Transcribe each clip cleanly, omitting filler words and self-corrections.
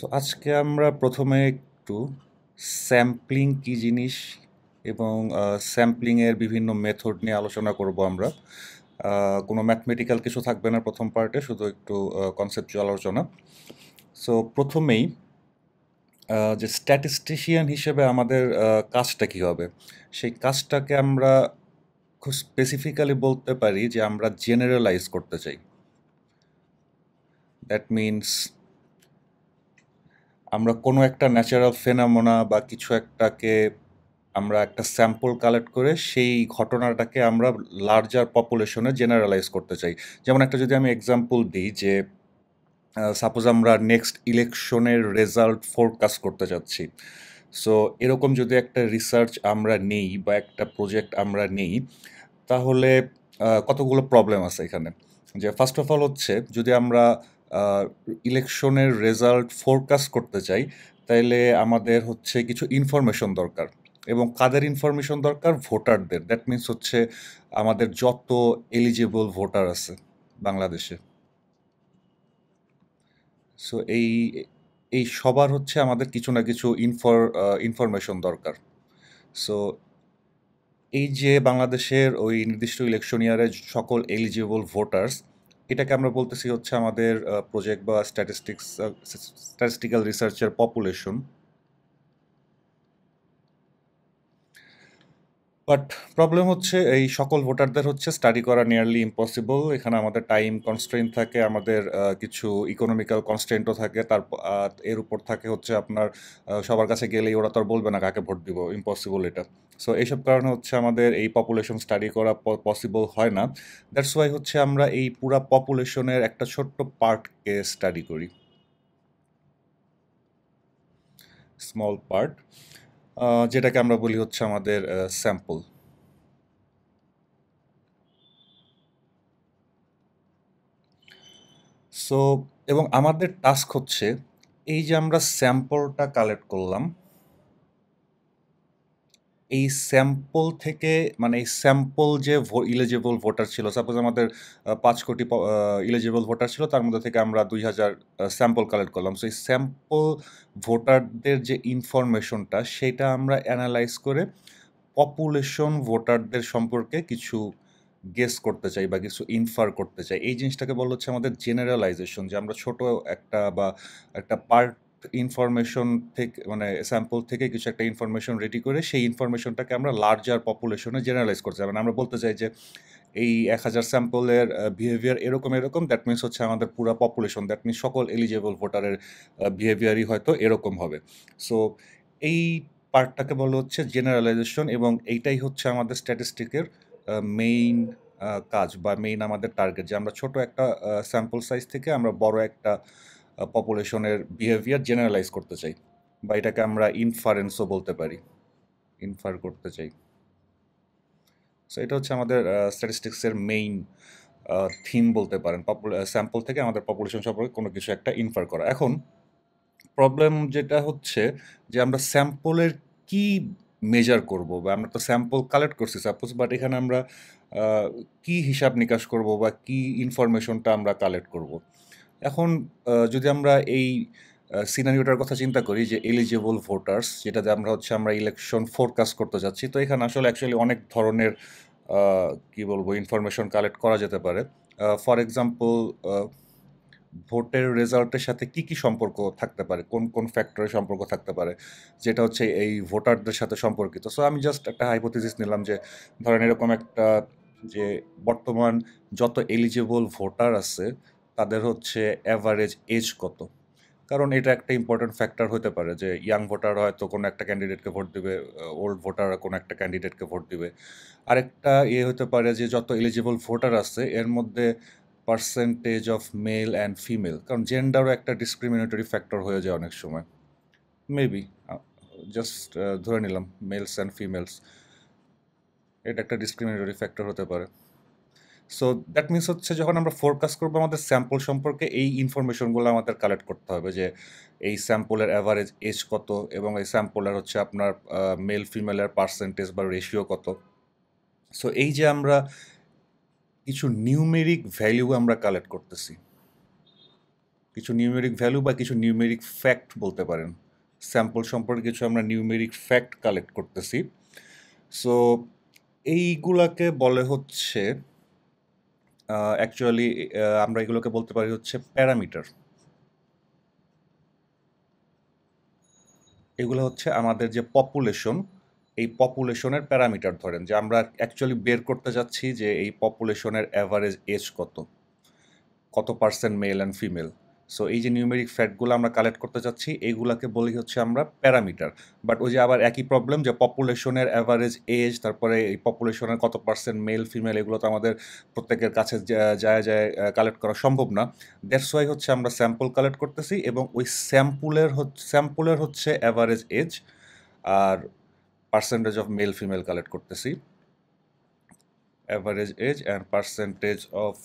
So আজকে আমরা প্রথমে একটু স্যাম্পলিং কি জিনিস এবং স্যাম্পলিংয়ের বিভিন্ন মেথড নিয়ে আলোচনা করব আমরা। কোনো ম্যাথমেটিক্যাল কিছু থাকবে না প্রথম পার্টে, শুধু একটু কনসেপচুয়াল আলোচনা। সো প্রথমেই যে স্ট্যাটিস্টিশিয়ান হিসেবে আমাদের কাজটা কী হবে, সেই কাজটাকে আমরা খুব স্পেসিফিক্যালি বলতে পারি যে আমরা জেনারেলাইজ করতে চাই। দ্যাট মিনস আমরা কোনো একটা ন্যাচারাল ফেনোমেনা বা কিছু একটাকে আমরা একটা স্যাম্পল কালেক্ট করে সেই ঘটনাটাকে আমরা লার্জার পপুলেশনে জেনারেলাইজ করতে চাই। যেমন একটা যদি আমি এক্সাম্পল দিই যে সাপোজ আমরা নেক্সট ইলেকশনের রেজাল্ট ফোরকাস্ট করতে যাচ্ছি। সো এরকম যদি একটা রিসার্চ আমরা নেই বা একটা প্রজেক্ট আমরা নেই, তাহলে কতগুলো প্রবলেম আছে এখানে। যে ফার্স্ট অফ অল হচ্ছে, যদি আমরা ইলেকশনের রেজাল্ট ফোরকাস্ট করতে চাই, তাইলে আমাদের হচ্ছে কিছু ইনফরমেশন দরকার। এবং কাদের ইনফরমেশন দরকার? ভোটারদের। দ্যাট মিনস হচ্ছে আমাদের যত এলিজিবল ভোটার আছে বাংলাদেশে। সো এই সবার হচ্ছে আমাদের কিছু না কিছু ইনফরমেশন দরকার। সো এই যে বাংলাদেশের ওই নির্দিষ্ট ইলেকশন ইয়ারে সকল এলিজিবল ভোটার্স, এটাকে আমরা বলতেছি হচ্ছে আমাদের প্রজেক্ট বা স্ট্যাটিস্টিক্যাল রিসার্চের পপুলেশন। বাট প্রবলেম হচ্ছে এই সকল ভোটারদের হচ্ছে স্টাডি করা নিয়ারলি ইম্পসিবল। এখানে আমাদের টাইম কনস্ট্রেন্ট থাকে, আমাদের কিছু ইকোনমিক্যাল কনস্ট্রেন্টও থাকে, এর উপর থাকে হচ্ছে আপনার সবার কাছে গেলেই ওরা তো আর বলবে না কাকে ভোট দিব, ইম্পসিবল এটা। সো এইসব কারণে হচ্ছে আমাদের এই পপুলেশন স্টাডি করা পসিবল হয় না। দ্যাটস ওয়াই হচ্ছে আমরা এই পুরা পপুলেশনের একটা ছোট্ট পার্টকে স্টাডি করি, স্মল পার্ট, যেটাকে আমরা বলি হচ্ছে আমাদের স্যাম্পল। সো এবং আমাদের টাস্ক হচ্ছে, এই যে আমরা স্যাম্পলটা কালেক্ট করলাম, এই স্যাম্পল থেকে মানে এই স্যাম্পল যে ইলিজিবল ভোটার ছিল, সাপোজ আমাদের 5 কোটি ইলিজিবল ভোটার ছিল, তার মধ্যে থেকে আমরা 2000 স্যাম্পল কালেক্ট করলাম। সো এই স্যাম্পল ভোটারদের যে ইনফরমেশনটা, সেটা আমরা অ্যানালাইজ করে পপুলেশন ভোটারদের সম্পর্কে কিছু গেস করতে চাই বা কিছু ইনফার করতে চাই। এই জিনিসটাকে বলা হচ্ছে আমাদের জেনারেলাইজেশন, যে আমরা ছোট একটা বা একটা পার্ট ইনফরমেশন থেকে মানে স্যাম্পল থেকে কিছু একটা ইনফরমেশন রেডি করে সেই ইনফরমেশনটাকে আমরা লার্জার পপুলেশনে জেনারেলাইজ করতে চাই। মানে আমরা বলতে চাই যে এই 1000 স্যাম্পলের বিহেভিয়ার এরকম এরকম, দ্যাট মিনস হচ্ছে আমাদের পুরো পপুলেশন, দ্যাট মিনস সকল এলিজেবল ভোটারের বিহেভিয়ারই হয়তো এরকম হবে। সো এই পার্টটাকে বলা হচ্ছে জেনারেলাইজেশন, এবং এইটাই হচ্ছে আমাদের স্ট্যাটিস্টিকের মেইন কাজ বা মেইন আমাদের টার্গেট, যে আমরা ছোট একটা স্যাম্পল সাইজ থেকে আমরা বড় একটা পপুলেশনের বিহেভিয়ার জেনারেলাইজ করতে চাই, বা এটাকে আমরা ইনফারেন্সও বলতে পারি, ইনফার করতে চাই। সো এটা হচ্ছে আমাদের স্ট্যাটিস্টিক্সের মেইন থিম বলতে পারেন, স্যাম্পল থেকে আমাদের পপুলেশন সম্পর্কে কোনো কিছু একটা ইনফার করা। এখন প্রবলেম যেটা হচ্ছে যে আমরা স্যাম্পলের কি মেজার করব, বা আমরা তো স্যাম্পল কালেক্ট করছি সাপোজ, বাট এখানে আমরা কি হিসাব নিকাশ করব বা কি ইনফরমেশনটা আমরা কালেক্ট করব। এখন যদি আমরা এই সিনারিওটার কথা চিন্তা করি, যে এলিজিবল ভোটার্স, যেটাতে আমরা ইলেকশন ফোরকাস্ট করতে যাচ্ছি, তো এখানে আসলে অ্যাকচুয়ালি অনেক ধরনের কি বলবো ইনফরমেশন কালেক্ট করা যেতে পারে। ফর এক্সাম্পল, ভোটের রেজাল্টের সাথে কি কি সম্পর্ক থাকতে পারে, কোন কোন ফ্যাক্টরের সম্পর্ক থাকতে পারে, যেটা হচ্ছে এই ভোটারদের সাথে সম্পর্কিত। সো আমি জাস্ট একটা হাইপোথিসিস নিলাম যে ধরেন এরকম একটা, যে বর্তমান যত এলিজিবল ভোটার আছে তাদের হচ্ছে অ্যাভারেজ এজ কত। কারণ এটা একটা ইম্পর্টেন্ট ফ্যাক্টর হতে পারে, যে ইয়াং ভোটার হয়তো কোনো একটা ক্যান্ডিডেটকে ভোট দিবে, ওল্ড ভোটাররা কোনো একটা ক্যান্ডিডেটকে ভোট দিবে। আরেকটা হতে পারে যে যত এলিজিবল ভোটার আছে এর মধ্যে percentage of male and female, কারণ জেন্ডারও একটা ডিসক্রিমিনেটরি ফ্যাক্টর হয়ে যায় অনেক সময়। মেবি জাস্ট ধরে নিলাম মেলস অ্যান্ড ফিমেলস, এটা একটা ডিসক্রিমিনেটরি ফ্যাক্টর হতে পারে। সো দ্যাট মিনস হচ্ছে যখন আমরা ফোরকাস্ট করবো আমাদের স্যাম্পল সম্পর্কে, এই ইনফরমেশনগুলো আমাদের কালেক্ট করতে হবে, যে এই স্যাম্পলের অ্যাভারেজ এজ কত, এবং এই স্যাম্পলের হচ্ছে আপনার মেল ফিমেলের পার্সেন্টেজ বা রেশিও কত। সো এই যে আমরা কিছু নিউমেরিক ভ্যালু আমরা কালেক্ট করতেছি, কিছু নিউমেরিক ভ্যালু বা কিছু নিউমেরিক ফ্যাক্ট বলতে পারেন। স্যাম্পল সম্পর্কে কিছু আমরা নিউমেরিক ফ্যাক্ট কালেক্ট করতেছি। সো এইগুলাকে বলে হচ্ছে অ্যাকচুয়ালি আমরা এগুলোকে বলতে পারি হচ্ছে প্যারামিটার। এগুলো হচ্ছে আমাদের যে পপুলেশন, এই পপুলেশনের প্যারামিটার ধরেন যে আমরা অ্যাকচুয়ালি বের করতে যাচ্ছি যে এই পপুলেশনের অ্যাভারেজ এজ কত percent male and female. So এই যে নিউমেরিক ফ্যাক্টগুলো আমরা কালেক্ট করতে চাচ্ছি এইগুলাকে বলি হচ্ছে আমরা প্যারামিটার। বাট ওই যে আবার একই প্রবলেম যে পপুলেশনের অ্যাভারেজ এজ, তারপরে এই পপুলেশনের কত পার্সেন্ট মেল ফিমেল, এগুলো তো আমাদের প্রত্যেকের কাছে যায় কালেক্ট করা সম্ভব না। দ্যাটস ওয়াই হচ্ছে আমরা স্যাম্পল কালেক্ট করতেছি এবং ওই স্যাম্পলের হচ্ছে অ্যাভারেজ এজ আর percentage of male female collect করতেছি। Average age and percentage of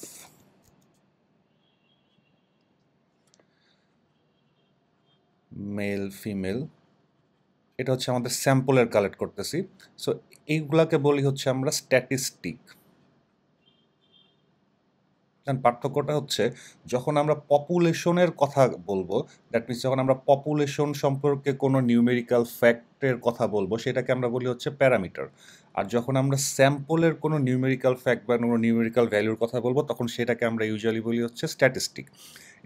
male female, এটা হচ্ছে আমাদের স্যাম্পলের কালেক্ট করতেছি। সো এইগুলাকে বলি হচ্ছে আমরা স্ট্যাটিস্টিক। পার্থক্যটা হচ্ছে যখন আমরা পপুলেশনের কথা বলবো, দ্যাট মিনস যখন আমরা পপুলেশন সম্পর্কে কোনো নিউমেরিক্যাল ফ্যাক্টের কথা বলবো সেটাকে আমরা বলি হচ্ছে প্যারামিটার। আর যখন আমরা স্যাম্পলের কোনো নিউমেরিক্যাল ফ্যাক্ট বা কোনো নিউমেরিক্যাল ভ্যালুর কথা বলবো তখন সেটাকে আমরা ইউজুয়ালি বলি হচ্ছে স্ট্যাটিস্টিক।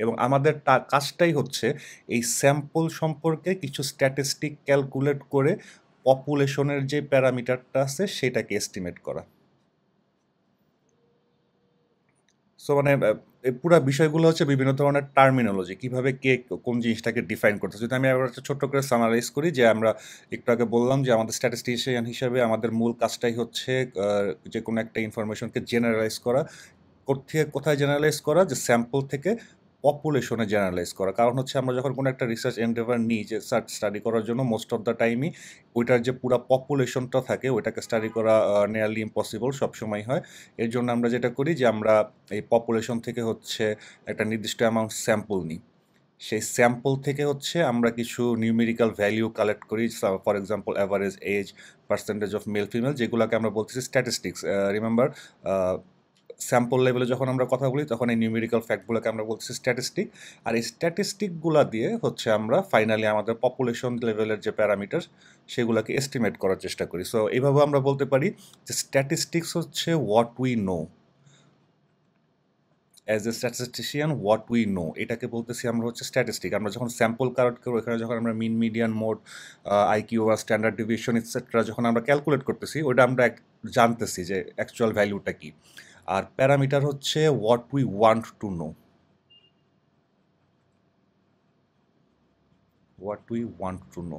এবং আমাদের কাজটাই হচ্ছে এই স্যাম্পল সম্পর্কে কিছু স্ট্যাটিস্টিক ক্যালকুলেট করে পপুলেশনের যে প্যারামিটারটা আছে সেটাকে এস্টিমেট করা। সো মানে এই পুরা বিষয়গুলো হচ্ছে বিভিন্ন ধরনের টার্মিনোলজি, কিভাবে কে কোন জিনিসটাকে ডিফাইন করতেছে। যদি আমি আবার একটা ছোট্ট করে সামারাইজ করি, যে আমরা একটু আগে বললাম যে আমাদের স্ট্যাটিস্টিশিয়ান হিসেবে আমাদের মূল কাজটাই হচ্ছে যে কোনো একটা ইনফরমেশনকে জেনারেলাইজ করা। কোথায় জেনারেলাইজ করা? যে স্যাম্পল থেকে পপুলেশনে জেনারেলাইজ করা। কারণ হচ্ছে আমরা যখন কোনো একটা রিসার্চ এন্ডেভার নিই যে স্টাডি করার জন্য, মোস্ট অফ দ্য টাইমই ওইটার যে পুরো পপুলেশনটা থাকে ওইটাকে স্টাডি করা নিয়ারলি ইম্পসিবল সবসময় হয়। এর জন্য আমরা যেটা করি যে আমরা এই পপুলেশন থেকে হচ্ছে একটা নির্দিষ্ট অ্যামাউন্ট স্যাম্পল নিই। সেই স্যাম্পল থেকে হচ্ছে আমরা কিছু নিউমেরিক্যাল ভ্যালিউ কালেক্ট করি, for example average age, percentage of male female, যেগুলোকে আমরা বলতেছি স্ট্যাটিস্টিক্স। রিমেম্বার, স্যাম্পল লেভেলে যখন আমরা কথা বলি তখন এই নিউমেরিক্যাল ফ্যাক্টগুলোকে আমরা বলতেছি স্ট্যাটিস্টিক। আর এই স্ট্যাটিস্টিকগুলো দিয়ে হচ্ছে আমরা ফাইনালি আমাদের পপুলেশন লেভেলের যে প্যারামিটার সেগুলোকে এস্টিমেট করার চেষ্টা করি। সো এইভাবে আমরা বলতে পারি যে স্ট্যাটিস্টিক্স হচ্ছে what we know. As a statistician what we know, এটাকে বলতেছি আমরা হচ্ছে স্ট্যাটিস্টিক। আমরা যখন স্যাম্পল কালেক্ট করবো, এখানে যখন আমরা মিন, মিডিয়ান, মোড, আইকিউ বা স্ট্যান্ডার্ড ডিভিয়েশন ইটসেট্রা যখন আমরা ক্যালকুলেট করতেছি, ওটা আমরা জানতেছি যে অ্যাকচুয়াল ভ্যালুটা কী। আর প্যারামিটার হচ্ছে what we want to know, what we want to know.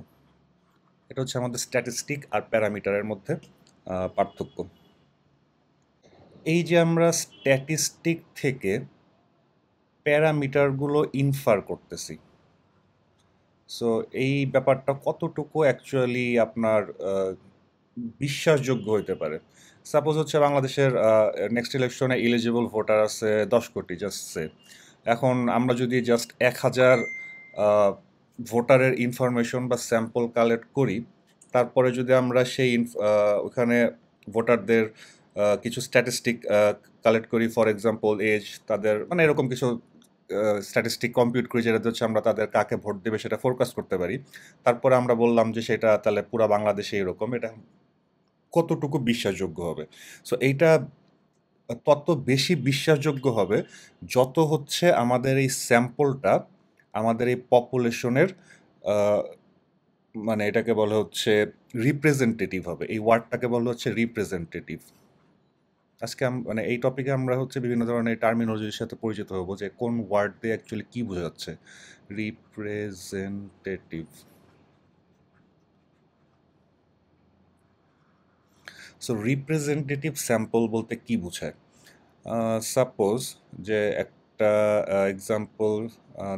এটা হচ্ছে আমাদের স্ট্যাটিস্টিক আর প্যারামিটারের মধ্যে পার্থক্য। এই যে আমরা স্ট্যাটিস্টিক থেকে প্যারামিটারগুলো ইনফার করতেছি, সো এই ব্যাপারটা কতটুকু অ্যাকচুয়ালি আপনার বিশ্বাসযোগ্য হইতে পারে। সাপোজ হচ্ছে বাংলাদেশের নেক্সট ইলেকশনে এলিজিবল ভোটার আছে 10 কোটি, জাস্ট সে। এখন আমরা যদি জাস্ট 1000 ভোটারের ইনফরমেশন বা স্যাম্পল কালেক্ট করি, তারপরে যদি আমরা সেই ওখানে ভোটারদের কিছু স্ট্যাটিস্টিক কালেক্ট করি, ফর এক্সাম্পল এজ, তাদের মানে এরকম কিছু স্ট্যাটিস্টিক কম্পিউট করি যেটাতে হচ্ছে আমরা তাদের কাকে ভোট দেবে সেটা ফোরকাস্ট করতে পারি, তারপরে আমরা বললাম যে সেটা তাহলে পুরো বাংলাদেশে এরকম, এটা কতটুকু বিশ্বাসযোগ্য হবে? সো এইটা তত বেশি বিশ্বাসযোগ্য হবে যত হচ্ছে আমাদের এই স্যাম্পলটা আমাদের এই পপুলেশনের মানে এটাকে বলা হচ্ছে রিপ্রেজেন্টেটিভ হবে। এই ওয়ার্ডটাকে বলা হচ্ছে রিপ্রেজেন্টেটিভ। আজকে মানে এই টপিকে আমরা হচ্ছে বিভিন্ন ধরনের টার্মিনোলজির সাথে পরিচিত হব যে কোন ওয়ার্ড দিয়ে অ্যাকচুয়ালি কী বোঝাচ্ছে। রিপ্রেজেন্টেটিভ। সো রিপ্রেজেন্টেটিভ স্যাম্পল বলতে কি বোঝায়? সাপোজ যে একটা এক্সাম্পল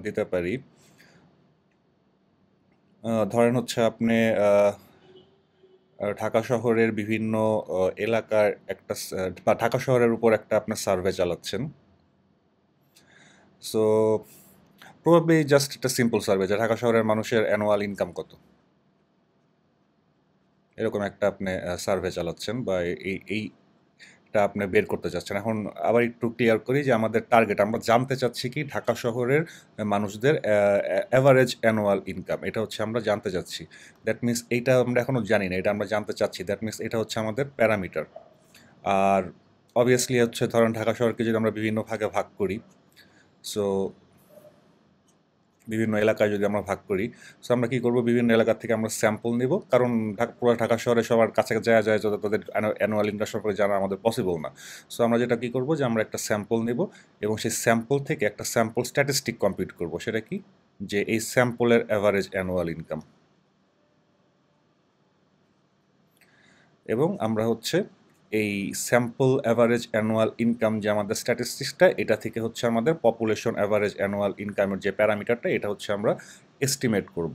দিতে পারি। ধরেন হচ্ছে আপনি ঢাকা শহরের বিভিন্ন এলাকার একটা বা ঢাকা শহরের উপর একটা আপনার সার্ভে চালাচ্ছেন। সো প্রবাবলি জাস্ট একটা সিম্পল সার্ভে যে ঢাকা শহরের মানুষের অ্যানুয়াল ইনকাম কত, এরকম একটা আপনি সার্ভে চালাচ্ছেন, বা এই টা আপনি বের করতে চাচ্ছেন। এখন আবার একটু ক্লিয়ার করি যে আমাদের টার্গেট আমরা জানতে চাচ্ছি কি ঢাকা শহরের মানুষদের এভারেজ অ্যানুয়াল ইনকাম। এটা হচ্ছে আমরা জানতে চাচ্ছি। দ্যাট মিনস এইটা আমরা এখনো জানি না। এটা আমরা জানতে চাচ্ছি। দ্যাট মিনস এটা হচ্ছে আমাদের প্যারামিটার। আর অবভিয়াসলি হচ্ছে ধরেন ঢাকা শহরকে যদি আমরা বিভিন্ন ভাগে ভাগ করি, সো বিভিন্ন এলাকায় যদি আমরা ভাগ করি, সো আমরা কি করব, বিভিন্ন এলাকা থেকে আমরা স্যাম্পল নিব, কারণ পুরো ঢাকা শহরে সবার কাছে যায় যায় যত তাদের অ্যানুয়াল ইনকাম সম্পর্কে জানা আমাদের পসিবল না। সো আমরা যেটা কি করব যে আমরা একটা স্যাম্পল নিব এবং সেই স্যাম্পল থেকে একটা স্যাম্পল স্ট্যাটিস্টিক কম্পিউট করব। সেটা কি, যে এই স্যাম্পলের অ্যাভারেজ অ্যানুয়াল ইনকাম, এবং আমরা হচ্ছে এই স্যাম্পল অ্যাভারেজ অ্যানুয়াল ইনকাম যে আমাদের স্ট্যাটিস্টিক্সটা, এটা থেকে হচ্ছে আমাদের পপুলেশন অ্যাভারেজ অ্যানুয়াল ইনকামের যে প্যারামিটারটা, এটা হচ্ছে আমরা এস্টিমেট করব।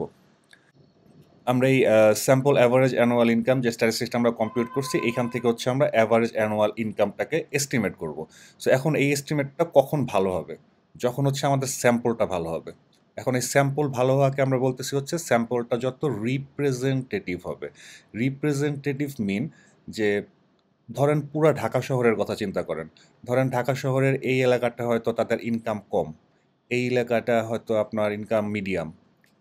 আমরা এই স্যাম্পল অ্যাভারেজ অ্যানুয়াল ইনকাম যে স্ট্যাটিস্টিক্সটা আমরা কম্পিউট করছি, এখান থেকে হচ্ছে আমরা অ্যাভারেজ অ্যানুয়াল ইনকামটাকে এস্টিমেট করব। সো এখন এই এস্টিমেটটা কখন ভালো হবে? যখন হচ্ছে আমাদের স্যাম্পলটা ভালো হবে। এখন এই স্যাম্পল ভালো হওয়াকে আমরা বলতেছি হচ্ছে স্যাম্পলটা যত রিপ্রেজেন্টেটিভ হবে। রিপ্রেজেন্টেটিভ মিন যে ধরেন পুরা ঢাকা শহরের কথা চিন্তা করেন। ধরেন ঢাকা শহরের এই এলাকাটা হয়তো তাদের ইনকাম কম, এই এলাকাটা হয়তো আপনার ইনকাম মিডিয়াম,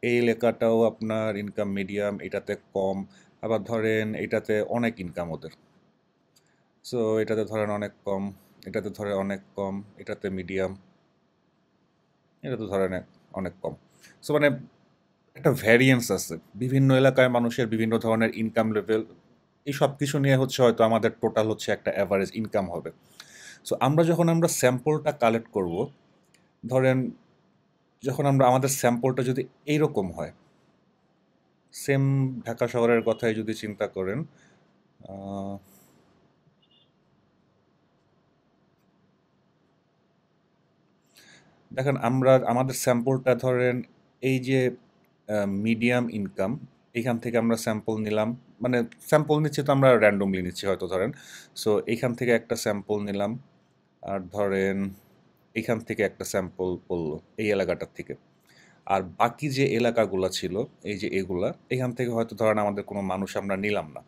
এই এলাকাটাও আপনার ইনকাম মিডিয়াম, এটাতে কম, আবার ধরেন এটাতে অনেক ইনকাম ওদের। সো এটাতে ধরেন অনেক কম, এটাতে ধরে অনেক কম, এটাতে মিডিয়াম, এটাতে ধরেন অনেক কম। সো মানে একটা ভ্যারিয়েন্স আছে বিভিন্ন এলাকায় মানুষের বিভিন্ন ধরনের ইনকাম লেভেল, এই সব কিছু নিয়ে হচ্ছে হয়তো আমাদের টোটাল হচ্ছে একটা অ্যাভারেজ ইনকাম হবে। সো আমরা স্যাম্পলটা কালেক্ট করব, ধরেন যখন আমরা আমাদের স্যাম্পলটা যদি এইরকম হয়, সেম ঢাকা শহরের কথাই যদি চিন্তা করেন, আহ, দেখেন আমরা আমাদের স্যাম্পলটা ধরেন এই যে মিডিয়াম ইনকাম, এখান থেকে আমরা স্যাম্পল নিলাম, মানে স্যাম্পল নিচ্ছি তো আমরা র্যান্ডমলি নিচ্ছি হয়তো ধরেন। সো এইখান থেকে একটা স্যাম্পল নিলাম, আর ধরেন এখান থেকে একটা স্যাম্পল পড়লো এই এলাকাটার থেকে, আর বাকি যে এলাকাগুলো ছিল এই যে এগুলা, এখান থেকে হয়তো ধরেন আমাদের কোনো মানুষ আমরা নিলাম না।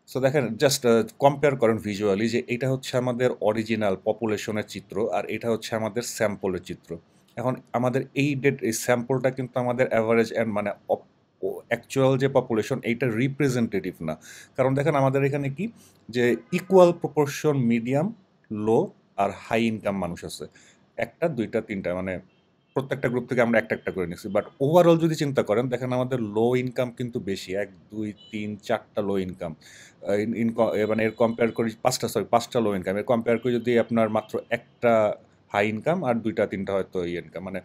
সো দেখেন জাস্ট কম্পেয়ার করেন ভিজুয়ালি যে এটা হচ্ছে আমাদের অরিজিনাল পপুলেশনের চিত্র আর এটা হচ্ছে আমাদের স্যাম্পলের চিত্র। এখন আমাদের এই স্যাম্পলটা কিন্তু আমাদের অ্যাভারেজ অ্যান্ড মানে অ্যাকচুয়াল যে পপুলেশন এইটা রিপ্রেজেন্টেটিভ না। কারণ দেখেন আমাদের এখানে কি, যে ইকুয়াল প্রপোর্শন মিডিয়াম, লো আর হাই ইনকাম মানুষ আছে, একটা দুইটা তিনটা, মানে প্রত্যেকটা গ্রুপ থেকে আমরা একটা একটা করে নিচ্ছি। বাট ওভারঅল যদি চিন্তা করেন, দেখেন আমাদের লো ইনকাম কিন্তু বেশি, এক দুই তিন চারটা লো ইনকাম, মানে এর কম্পেয়ার করি পাঁচটা লো ইনকাম, এর কম্পেয়ার করি যদি আপনার মাত্র একটা হাই ইনকাম আর দুইটা তিনটা হয়তো ইনকাম, মানে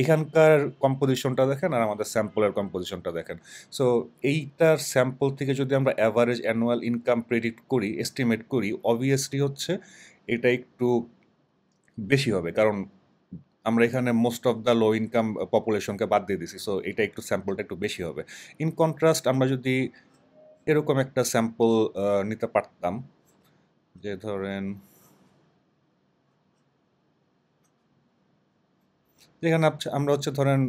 এখানকার কম্পোজিশনটা দেখেন আর আমাদের স্যাম্পলের কম্পোজিশনটা দেখেন। সো এইটার স্যাম্পল থেকে যদি আমরা অ্যাভারেজ অ্যানুয়াল ইনকাম প্রেডিক্ট করি, এস্টিমেট করি, অবভিয়াসলি হচ্ছে এটা একটু বেশি হবে, কারণ আমরা এখানে most of the low income পপুলেশনকে বাদ দিয়ে দিছি। সো এটা একটু স্যাম্পলটা একটু বেশি হবে। ইন কন্ট্রাস্ট আমরা যদি এরকম একটা স্যাম্পল নিতে পারতাম, যে ধরেন যেখানে আমরা হচ্ছে ধরেন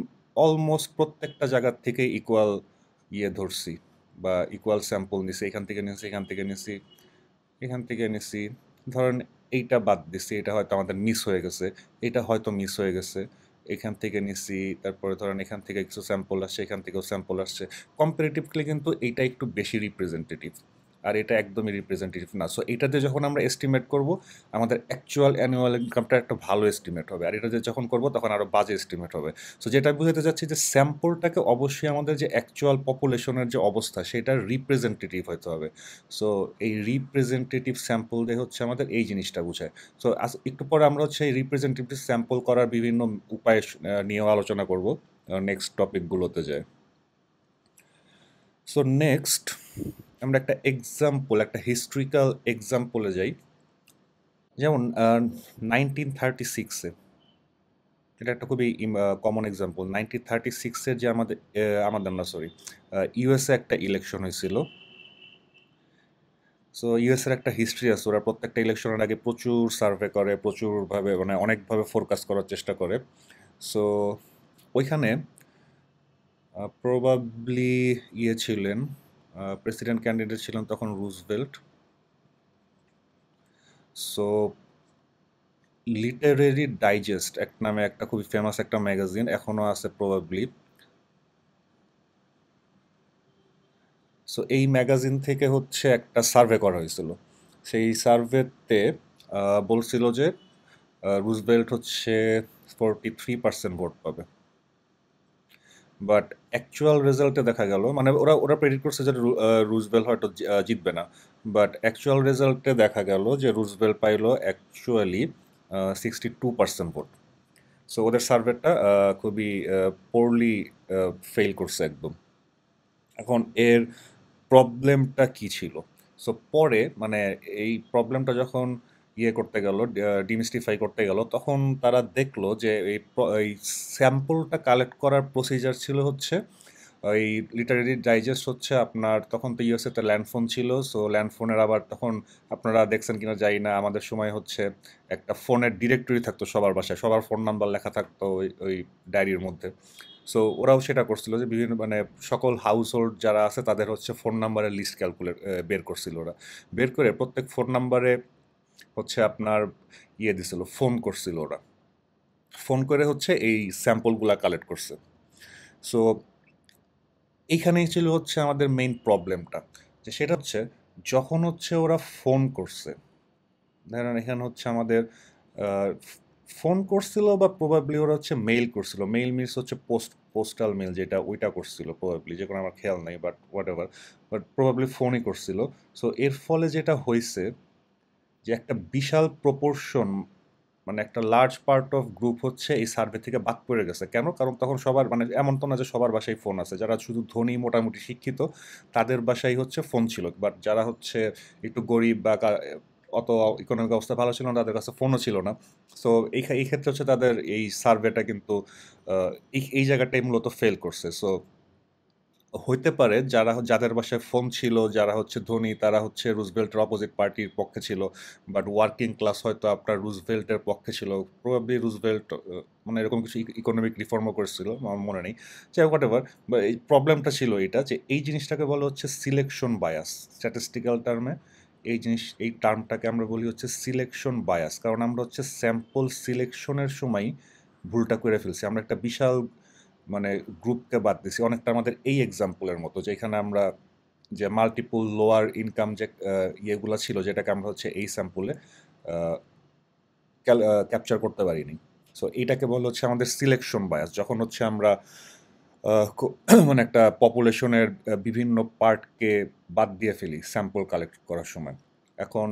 অলমোস্ট প্রত্যেকটা জায়গার থেকে ইকুয়াল ধরছি, বা ইকুয়াল স্যাম্পল নিছি, এখান থেকে নিছি, এখান থেকে নিছি, এখান থেকে নিছি, ধরেন এইটা বাদ দিছি, এটা হয়তো আমাদের মিস হয়ে গেছে, এটা হয়তো মিস হয়ে গেছে, এখান থেকে নিছি, তারপরে ধরেন এখান থেকে কিছু স্যাম্পল আসছে, এখান থেকেও স্যাম্পল আসছে। কম্পারেটিভলি কিন্তু এইটা একটু বেশি রিপ্রেজেন্টেটিভ, আর এটা একদমই রিপ্রেজেন্টেটিভ না। সো এটাতে যখন আমরা এস্টিমেট করব, আমাদের অ্যাকচুয়াল অ্যানুয়াল ইনকামটা একটা ভালো এস্টিমেট হবে, আর এটাতে যখন করব তখন আরও বাজে এস্টিমেট হবে। সো যেটা বুঝাতে চাচ্ছি যে স্যাম্পলটাকে অবশ্যই আমাদের যে অ্যাকচুয়াল পপুলেশনের যে অবস্থা সেটার রিপ্রেজেন্টেটিভ হতে হবে। সো এই রিপ্রেজেন্টেটিভ স্যাম্পল দিয়ে হচ্ছে আমাদের এই জিনিসটা বোঝায়। সো একটু পরে আমরা হচ্ছে এই রিপ্রেজেন্টেটিভ স্যাম্পল করার বিভিন্ন উপায় নিয়েও আলোচনা করব নেক্সট টপিকগুলোতে যায়। সো নেক্সট আমরা একটা হিস্ট্রিক্যাল এক্সাম্পলে যাই। যেমন 1936-এ, এটা একটা খুবই কমন এক্সাম্পল। 1936-এর যে আমাদের না, সরি, ইউএসএ একটা ইলেকশন হয়েছিল। সো ইউএসের একটা হিস্ট্রি আছে, ওরা প্রত্যেকটা ইলেকশনের আগে প্রচুর সার্ভে করে, প্রচুরভাবে মানে অনেকভাবে ফোরকাস্ট করার চেষ্টা করে। সো ওইখানে প্রবাবলি ছিলেন প্রেসিডেন্ট ক্যান্ডিডেট ছিলেন তখন রুজভেল্ট। সো লিটারেরি ডাইজেস্ট এক নামে একটা খুবই ফেমাস একটা ম্যাগাজিন, এখনো আছে প্রবাবলি। সো এই ম্যাগাজিন থেকে হচ্ছে একটা সার্ভে করা হয়েছিল। সেই সার্ভেতে বলছিল যে রুজভেল্ট হচ্ছে 43% ভোট পাবে। বাট অ্যাকচুয়াল রেজাল্টে দেখা গেল, মানে ওরা ওরা প্রেডিক্ট করছে যে রুজভেল্ট হয়তো জিতবে না। বাট অ্যাকচুয়াল রেজাল্টে দেখা গেল যে রুজভেল্ট পাইলো অ্যাকচুয়ালি 62% ভোট। সো ওদের সার্ভেটা খুবই পোরলি ফেল করছে একদম। এখন এর প্রবলেমটা কি ছিল? সো পরে মানে এই প্রবলেমটা যখন ইয়ে করতে গেল, ডিমিস্টিফাই করতে গেল, তখন তারা দেখলো যে এই স্যাম্পলটা কালেক্ট করার প্রসিজার ছিল হচ্ছে ওই লিটারেরি ডাইজেস্ট হচ্ছে আপনার, তখন তো ইউএসএতে ল্যান্ডফোন ছিল। সো ল্যান্ডফোনের আবার তখন আপনারা দেখছেন কিনা জানি না, আমাদের সময় হচ্ছে একটা ফোনের ডিরেক্টরি থাকতো সবার বাসায়, সবার ফোন নাম্বার লেখা থাকতো ওই ওই ডায়েরির মধ্যে। সো ওরাও সেটা করছিল যে বিভিন্ন মানে সকল হাউস হোল্ড যারা আছে তাদের হচ্ছে ফোন নাম্বারের লিস্ট ক্যালকুলেট বের করছিল ওরা। বের করে প্রত্যেক ফোন নাম্বারে হচ্ছে আপনার ইয়ে দিছিল, ফোন করছিল ওরা। ফোন করে হচ্ছে এই স্যাম্পলগুলা কালেক্ট করছে। সো এইখানেই ছিল হচ্ছে আমাদের মেইন প্রবলেমটা, যে সেটা হচ্ছে যখন হচ্ছে ওরা ফোন করছে, ধরেন এখানে হচ্ছে আমাদের ফোন করছিল বা প্রবাবলি ওরা হচ্ছে মেইল করছিল। মেইল মিনস হচ্ছে পোস্টাল মেইল, যেটা ওইটা করছিল প্রবাবলি, যে কোনো আমার খেয়াল নেই, but what ever. But probably ফোনই করছিল। সো এর ফলে যেটা হয়েছে যে একটা বিশাল প্রপোর্শন, মানে একটা লার্জ পার্ট অফ গ্রুপ হচ্ছে এই সার্ভে থেকে বাদ পড়ে গেছে। কেন? কারণ তখন সবার মানে এমন তো না যে সবার বাসায় ফোন আছে। যারা শুধু ধনী মোটামুটি শিক্ষিত তাদের বাসায় হচ্ছে ফোন ছিল, বাট যারা হচ্ছে একটু গরিব বা অত ইকোনমিক অবস্থা ভালো ছিল না তাদের কাছে ফোনও ছিল না। সো এই ক্ষেত্রে হচ্ছে তাদের এই সার্ভেটা কিন্তু এই জায়গাটাই মূলত ফেল করছে। সো হইতে পারে যাদের বাসায় ফোন ছিল, যারা হচ্ছে ধনী, তারা হচ্ছে রুজভেল্টের অপোজিট পার্টির পক্ষে ছিল। বাট ওয়ার্কিং ক্লাস হয়তো আপনার রুজভেল্টের পক্ষে ছিল। প্রবাবলি রুজভেল্ট মানে এরকম কিছু ইকোনমিক রিফর্মও করেছিল, আমার মনে নেই। যাই হোক, হোয়াট এভার। বা এই প্রবলেমটা ছিল এটা, যে এই জিনিসটাকে বলা হচ্ছে সিলেকশন বায়াস স্ট্যাটিস্টিক্যাল টার্মে। এই টার্মটাকে আমরা বলি হচ্ছে সিলেকশন বায়াস, কারণ আমরা হচ্ছে স্যাম্পল সিলেকশনের সময় ভুলটা করে ফেলছি। আমরা একটা বিশাল মানে গ্রুপকে বাদ দিছি, অনেকটা আমাদের এই এক্সাম্পলের মতো, যেখানে আমরা যে মাল্টিপল লোয়ার ইনকাম যে ইয়েগুলো ছিল, যেটাকে আমরা হচ্ছে এই স্যাম্পলে ক্যাপচার করতে পারিনি। সো এইটাকে বলা হচ্ছে আমাদের সিলেকশন বায়াস, যখন হচ্ছে আমরা মানে একটা পপুলেশনের বিভিন্ন পার্টকে বাদ দিয়ে ফেলি স্যাম্পল কালেক্ট করার সময়। এখন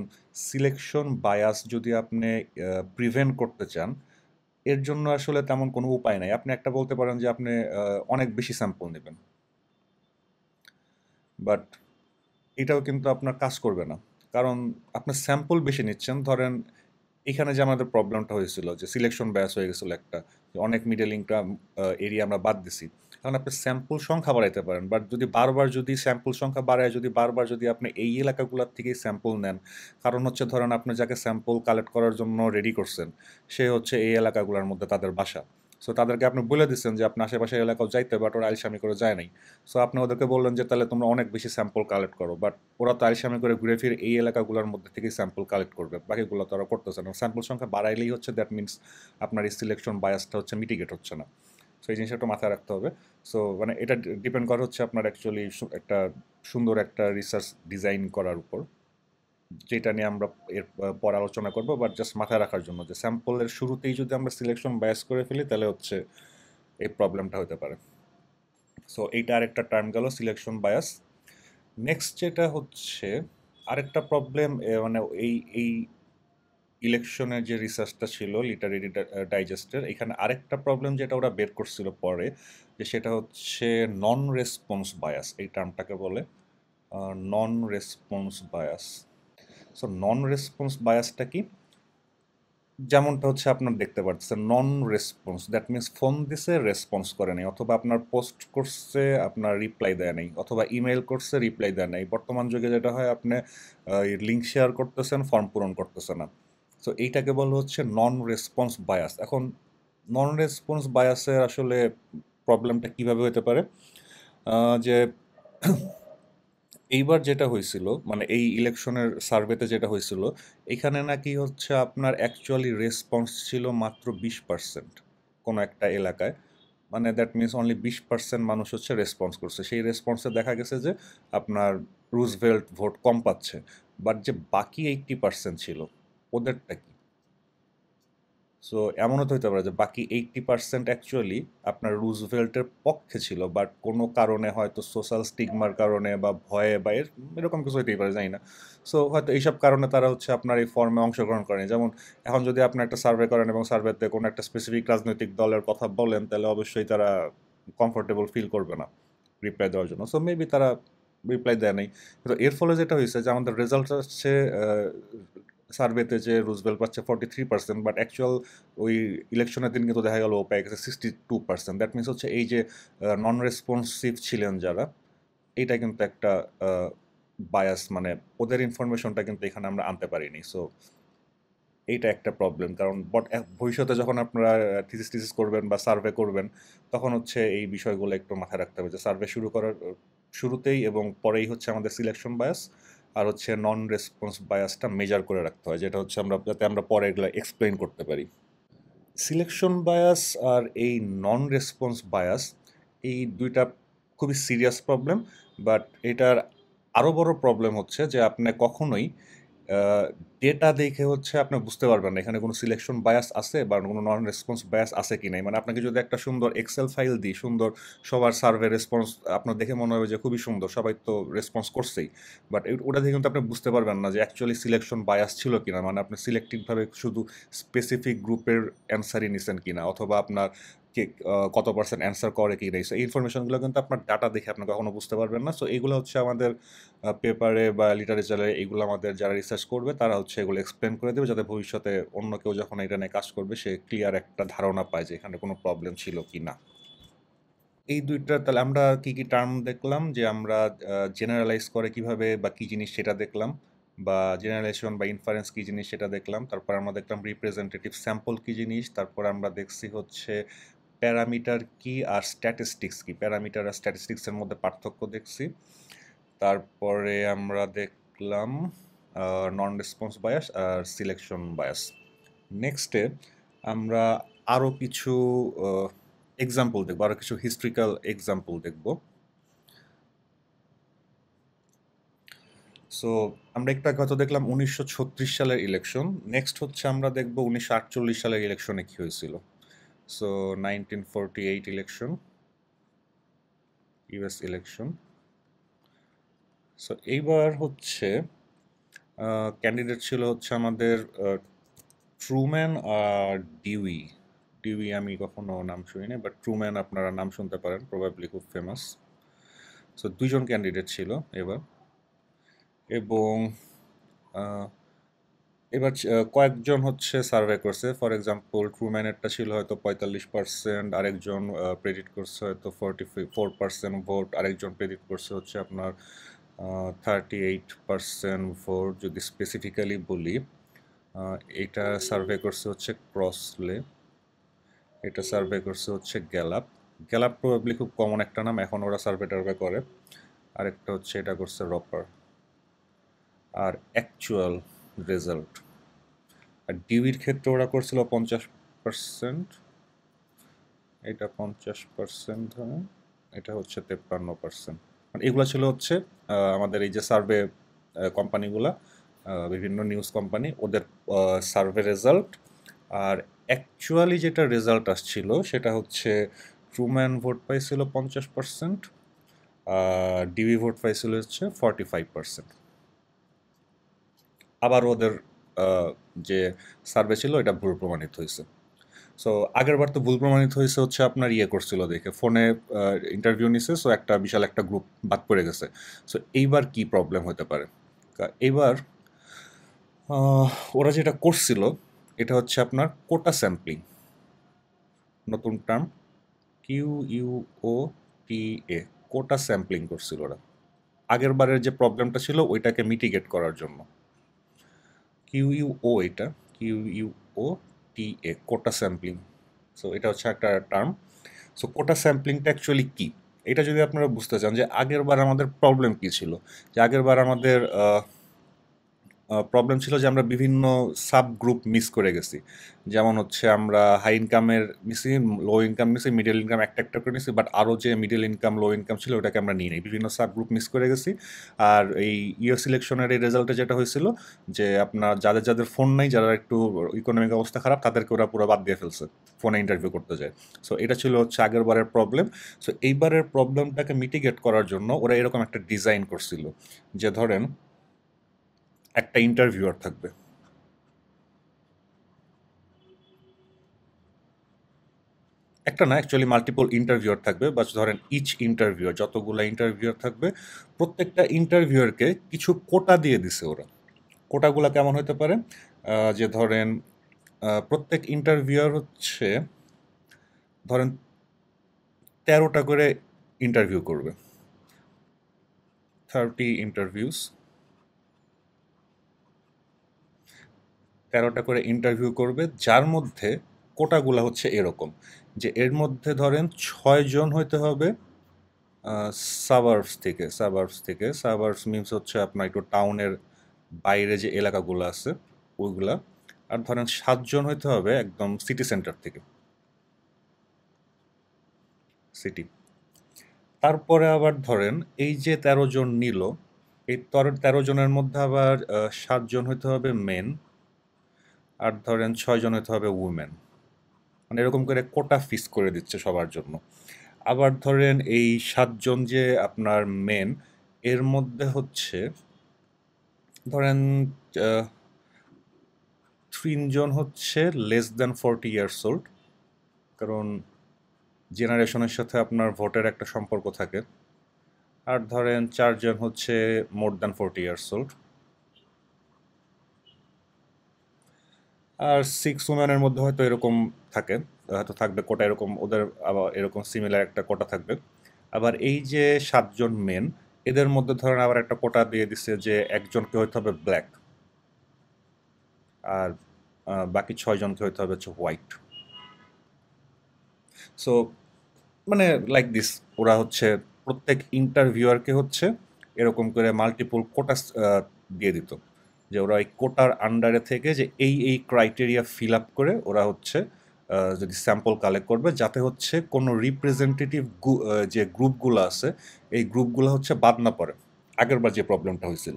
সিলেকশন বায়াস যদি আপনি প্রিভেন্ট করতে চান, এর জন্য আসলে তেমন কোনো উপায় নাই। আপনি একটা বলতে পারেন যে আপনি অনেক বেশি স্যাম্পল নেবেন, বাট এটাও কিন্তু আপনার কাজ করবে না। কারণ আপনার স্যাম্পল বেশি নিচ্ছেন, ধরেন এখানে যে আমাদের প্রবলেমটা হয়েছিল যে সিলেকশন ব্যাস হয়ে গেছিল একটা, যে অনেক মিডল ইনকাম এরিয়া আমরা বাদ দিছি। কারণ আপনি স্যাম্পল সংখ্যা বাড়াইতে পারেন, বাট যদি বারবার যদি স্যাম্পল সংখ্যা বাড়ায়, যদি বারবার যদি আপনি এই এলাকাগুলোর থেকেই স্যাম্পল নেন, কারণ হচ্ছে ধরেন আপনি যাকে স্যাম্পল কালেক্ট করার জন্য রেডি করছেন সে হচ্ছে এই এলাকাগুলোর মধ্যে তাদের বাসা। সো তাদেরকে আপনি বলে দিচ্ছেন যে আপনি আশেপাশের এলাকাও যাইতে, বাট ওরা আলসামি করে যায় নাই। সো আপনি ওদেরকে বললেন যে তাহলে তোমরা অনেক বেশি স্যাম্পল কালেক্ট করো, বাট ওরা তো আলসামি করে ঘুরে ফিরে এই এলাকাগুলোর মধ্যে থেকেই স্যাম্পল কালেক্ট করবে, বাকিগুলো তো ওরা করতেছে না। স্যাম্পল সংখ্যা বাড়াইলেই হচ্ছে দ্যাট মিনস আপনার এই সিলেকশন বায়াসটা হচ্ছে মিটিগেট হচ্ছে না। সো এই জিনিসটা একটু মাথায় রাখতে হবে। সো মানে এটা ডিপেন্ড করে হচ্ছে আপনার অ্যাকচুয়ালি একটা সুন্দর একটা রিসার্চ ডিজাইন করার উপর, যেটা নিয়ে আমরা এর পর আলোচনা করবো। বাট জাস্ট মাথায় রাখার জন্য যে স্যাম্পলের শুরুতেই যদি আমরা সিলেকশন বায়াস করে ফেলি, তাহলে হচ্ছে এই প্রবলেমটা হতে পারে। সো এইটা আরেকটা টার্ম গেল, সিলেকশন বায়াস। নেক্সট যেটা হচ্ছে আরেকটা প্রবলেম, মানে এই এই ইলেকশনের যে রিসার্চটা ছিল লিটারেরি ডাইজেস্টের, এখানে আরেকটা প্রবলেম যেটা ওরা বের করছিল পরে, যে সেটা হচ্ছে নন রেসপন্স বায়াস, এই টার্মটাকে বলে non response bias. So non response বায়াসটা কি? যেমনটা হচ্ছে আপনার দেখতে পাচ্ছেন non response, that means phone দিছে রেসপন্স করে নাই, অথবা আপনার পোস্ট করছে আপনার রিপ্লাই দেয় নাই, অথবা ইমেল করছে রিপ্লাই দেয় নাই। বর্তমান যুগে যেটা হয়, আপনি লিঙ্ক শেয়ার করতেছেন, ফর্ম পূরণ করতেছে না। সো এইটাকে বলা হচ্ছে নন রেসপন্স বায়াস। এখন নন রেসপন্স বায়াসের আসলে প্রবলেমটা কিভাবে হতে পারে? যে এইবার যেটা হয়েছিল মানে এই ইলেকশনের সার্ভেতে যেটা হয়েছিল, এখানে নাকি হচ্ছে আপনার অ্যাকচুয়ালি রেসপন্স ছিল মাত্র 20% কোনো একটা এলাকায়। মানে দ্যাট মিনস অনলি 20% মানুষ হচ্ছে রেসপন্স করছে। সেই রেসপন্সে দেখা গেছে যে আপনার রুজভেল্ট ভোট কম পাচ্ছে। বাট যে বাকি 80% ছিল, ওদেরটা কি? সো এমনও তো হতে পারে যে বাকি 80% অ্যাকচুয়ালি আপনার রুজভেল্টের পক্ষে ছিল, বাট কোনো কারণে হয়তো সোশ্যাল স্টিগমার কারণে বা ভয়ে বা এরকম কিছু হতেই পারে, জানি না। সো হয়তো এইসব কারণে তারা হচ্ছে আপনার এই ফর্মে অংশগ্রহণ করেনি। যেমন এখন যদি আপনি একটা সার্ভে করেন এবং সার্ভেতে কোনো একটা স্পেসিফিক রাজনৈতিক দলের কথা বলেন, তাহলে অবশ্যই তারা কমফোর্টেবল ফিল করবে না রিপ্লাই দেওয়ার জন্য। সো মেবি তারা রিপ্লাই দেয় নাই। কিন্তু এর ফলে যেটা হয়েছে যে আমাদের রেজাল্ট হচ্ছে সার্ভেতে যে রুজভেল্ট পাচ্ছে 43%, বাট অ্যাকচুয়াল ওই ইলেকশনের দিন কিন্তু দেখা গেল ও পেয়ে গেছে 62%। দ্যাট মিনস হচ্ছে এই যে নন রেসপন্সিভ ছিলেন যারা, এইটা কিন্তু একটা বায়াস, মানে ওদের ইনফরমেশনটা কিন্তু এখানে আমরা আনতে পারিনি। সো এইটা একটা প্রবলেম, কারণ ভবিষ্যতে যখন আপনারা থিসিস টিসিস করবেন বা সার্ভে করবেন, তখন হচ্ছে এই বিষয়গুলো একটু মাথায় রাখতে হবে যে সার্ভে শুরু করার শুরুতেই এবং পরেই হচ্ছে আমাদের সিলেকশন বায়াস আর হচ্ছে নন রেসপন্স বায়াসটা মেজার করে রাখতে হয়, যেটা হচ্ছে আমরা যাতে আমরা পরে এগুলো এক্সপ্লেইন করতে পারি। সিলেকশন বায়াস আর এই নন রেসপন্স বায়াস, এই দুইটা খুবই সিরিয়াস প্রবলেম। বাট এটার আরও বড় প্রবলেম হচ্ছে যে আপনি কখনোই ডেটা দেখে হচ্ছে আপনি বুঝতে পারবেন না এখানে কোনো সিলেকশন বায়াস আছে বা কোনো নন রেসপন্স বায়াস আছে কি নাই। মানে আপনাকে যদি একটা সুন্দর এক্সেল ফাইল দিই, সুন্দর সবার সার্ভে রেসপন্স আপনার দেখে মনে হবে যে খুবই সুন্দর, সবাই তো রেসপন্স করছেই, বাট ওটা দেখে কিন্তু আপনি বুঝতে পারবেন না যে অ্যাকচুয়ালি সিলেকশন বায়াস ছিল কিনা। মানে আপনি সিলেক্টিভভাবে শুধু স্পেসিফিক গ্রুপের অ্যান্সারই নিছেন কিনা, অথবা আপনার কে কত পার্সেন্ট অ্যান্সার করে কি নাই। এই ইনফরমেশনগুলো কিন্তু আপনার ডাটা দেখে আপনি কখনো বুঝতে পারবেন না। সো এগুলো হচ্ছে আমাদের পেপারে বা লিটারেচারে এগুলো আমাদের যারা রিসার্চ করবে তারা হচ্ছে এগুলো এক্সপ্লেন করে দেবে, যাতে ভবিষ্যতে অন্য কেউ যখন এটা নিয়ে কাজ করবে সে ক্লিয়ার একটা ধারণা পায় যে এখানে কোনো প্রবলেম ছিল কি না। এই দুইটা তাহলে আমরা কি কি টার্ম দেখলাম, যে আমরা জেনারেলাইজ করে কিভাবে বা কি জিনিস সেটা দেখলাম, বা জেনারেলাইজেশন বা ইনফারেন্স কি জিনিস সেটা দেখলাম। তারপর আমরা দেখলাম রিপ্রেজেন্টেটিভ স্যাম্পল কি জিনিস। তারপর আমরা দেখছি হচ্ছে প্যারামিটার কি আর স্ট্যাটিস্টিক্স কি, প্যারামিটার আর স্ট্যাটিস্টিক্সের মধ্যে পার্থক্য দেখছি। তারপরে আমরা দেখলাম নন রেসপন্স বায়াস আর সিলেকশন বায়াস। নেক্সটে আমরা আরও কিছু এক্সাম্পল দেখবো, আরও কিছু হিস্ট্রিক্যাল এক্সাম্পল দেখব। সো আমরা একটু আগে হয়তো দেখলাম 1936 সালের ইলেকশন। নেক্সট হচ্ছে আমরা দেখব 1948 সালের ইলেকশনে কি হয়েছিল। So 1948 election, US election. So এইবার হচ্ছে ক্যান্ডিডেট ছিল হচ্ছে আমাদের ট্রুম্যান আর ডিউই। ডিউই আমি কখনো নাম শুনিনি, বাট ট্রুম্যান আপনারা নাম শুনতে পারেন, প্রবাবলি খুব ফেমাস। সো দুইজন ক্যান্ডিডেট ছিল এবার। এবং এবার কয়েকজন হচ্ছে সার্ভে করছে। ফর এক্সাম্পল ট্রুম্যানেরটা ছিল হয়তো 45%, আরেকজন প্রেডিক্ট করছে হয়তো 44% ভোট, আরেকজন প্রেডিক্ট করছে হচ্ছে আপনার 38% ভোট। যদি স্পেসিফিক্যালি বলি, এটা সার্ভে করছে হচ্ছে ক্রসলে, এটা সার্ভে করছে হচ্ছে গ্যালাপ। গ্যালাপ প্রবাবলি খুব কমন একটা নাম, এখন ওরা সার্ভে টার্ভে করে। আরেকটা হচ্ছে এটা করছে রপার। আর অ্যাকচুয়াল রেজাল্ট, আর ডিউইর ক্ষেত্রে ওরা করছিল 50%, এটা 50% ধরে, এটা হচ্ছে 53%। মানে এগুলো ছিল হচ্ছে আমাদের এই যে সার্ভে কোম্পানিগুলা, বিভিন্ন নিউজ কোম্পানি, ওদের সার্ভে রেজাল্ট। আর অ্যাকচুয়ালি যেটা রেজাল্ট আসছিল সেটা হচ্ছে ট্রুম্যান ভোট পাইছিল 50%, আর ডিবি ভোট পাইছিল হচ্ছে 45%। আবার ওদের যে সার্ভে ছিল এটা ভুল প্রমাণিত হয়েছে। সো আগের বার তো ভুল প্রমাণিত হয়েছে হচ্ছে আপনার ইয়ে করছিল দেখে, ফোনে ইন্টারভিউ নিছে, সো একটা বিশাল একটা গ্রুপ বাদ পড়ে গেছে। সো এইবার কি প্রবলেম হতে পারে? এইবার ওরা যেটা করছিল এটা হচ্ছে আপনার কোটা স্যাম্পলিং, নতুন টার্ম, QUOTA, কোটা স্যাম্পলিং করছিল ওরা আগের বারের যে প্রবলেমটা ছিল ওইটাকে মিটিগেট করার জন্য। QUO, এটা QUOTA, কোটা স্যাম্পলিং। সো এটা হচ্ছে একটা টার্ম। সো কোটা স্যাম্পলিংটা অ্যাকচুয়ালি কি? এটা যদি আপনারা বুঝতে চান যে আগেরবার আমাদের প্রবলেম কী ছিল, যে আগেরবার আমাদের প্রবলেম ছিল যে আমরা বিভিন্ন সাব গ্রুপ মিস করে গেছি। যেমন হচ্ছে আমরা হাই ইনকামের নিছি, লো ইনকাম নিছি, মিডল ইনকাম একটা একটা করে নিছি, বাট আরও যে মিডল ইনকাম লো ইনকাম ছিল ওটাকে আমরা নিই নাই, বিভিন্ন সাব গ্রুপ মিস করে গেছি। আর এই ইউ সিলেকশনের এই রেজাল্টে যেটা হয়েছিল যে আপনার যাদের যাদের ফোন নাই, যারা একটু ইকোনমিক অবস্থা খারাপ, তাদেরকে ওরা পুরো বাদ দিয়ে ফেলছে ফোনে ইন্টারভিউ করতে যায়। সো এটা ছিল হচ্ছে আগের বারের প্রবলেম। সো এইবারের প্রবলেমটাকে মিটিগেট করার জন্য ওরা এরকম একটা ডিজাইন করছিল যে ধরেন একটা ইন্টারভিউয়ার থাকবে, একটা না অ্যাকচুয়ালি মাল্টিপল ইন্টারভিউয়ার থাকবে, বা ধরেন ইচ ইন্টারভিউয়ার, যতগুলো ইন্টারভিউয়ার থাকবে প্রত্যেকটা ইন্টারভিউয়ারকে কিছু কোটা দিয়ে দিছে ওরা। কোটাগুলো কেমন হতে পারে, যে ধরেন প্রত্যেক ইন্টারভিউয়ার হচ্ছে ধরেন 13টা করে ইন্টারভিউ করবে, 30 ইন্টারভিউস, 13টা করে ইন্টারভিউ করবে, যার মধ্যে কোটাগুলো হচ্ছে এরকম যে এর মধ্যে ধরেন 6 জন হইতে হবে সাবার্বস মিনস হচ্ছে আপনার একটু টাউনের বাইরে যে এলাকাগুলো আছে ওইগুলা, আর ধরেন 7 জন হইতে হবে একদম সিটি সেন্টার থেকে, সিটি। তারপরে আবার ধরেন এই যে 13 জন নিল, এই 13 জনের মধ্যে আবার 7 জন হইতে হবে মেন, আর ধরেন 6 জন হইতে হবে উইমেন। মানে এরকম করে কোটা ফিক্স করে দিচ্ছে সবার জন্য। আবার ধরেন এই 7 জন যে আপনার মেন, এর মধ্যে হচ্ছে ধরেন 3 জন হচ্ছে লেস দ্যান 40 ইয়ার্স ওল্ড, কারণ জেনারেশনের সাথে আপনার ভোটের একটা সম্পর্ক থাকে। আর ধরেন 4 জন হচ্ছে মোর দ্যান 40 ইয়ার্স ওল্ড। আর 6 উম্যানের মধ্যে হয়তো এরকম থাকে, হয়তো থাকবে কোটা এরকম, ওদের আবার এরকম সিমিলার একটা কোটা থাকবে। আবার এই যে 7 জন মেন, এদের মধ্যে ধরেন আবার একটা কোটা দিয়ে দিচ্ছে যে একজনকে হইতে হবে ব্ল্যাক, আর বাকি 6 জনকে হইতে হবে হচ্ছে হোয়াইট। সো মানে লাইক দিস, ওরা হচ্ছে প্রত্যেক ইন্টারভিউয়ারকে হচ্ছে এরকম করে মাল্টিপল কোটা দিয়ে দিত, যে ওরা এই কোটার আন্ডারে থেকে যে এই ক্রাইটেরিয়া ফিল আপ করে ওরা হচ্ছে যদি স্যাম্পল কালেক্ট করবে, যাতে হচ্ছে কোনো রিপ্রেজেন্টেটিভ যে গ্রুপগুলো আছে এই গ্রুপগুলো হচ্ছে বাদ না পড়ে, আগেরবার যে প্রবলেমটা হয়েছিল।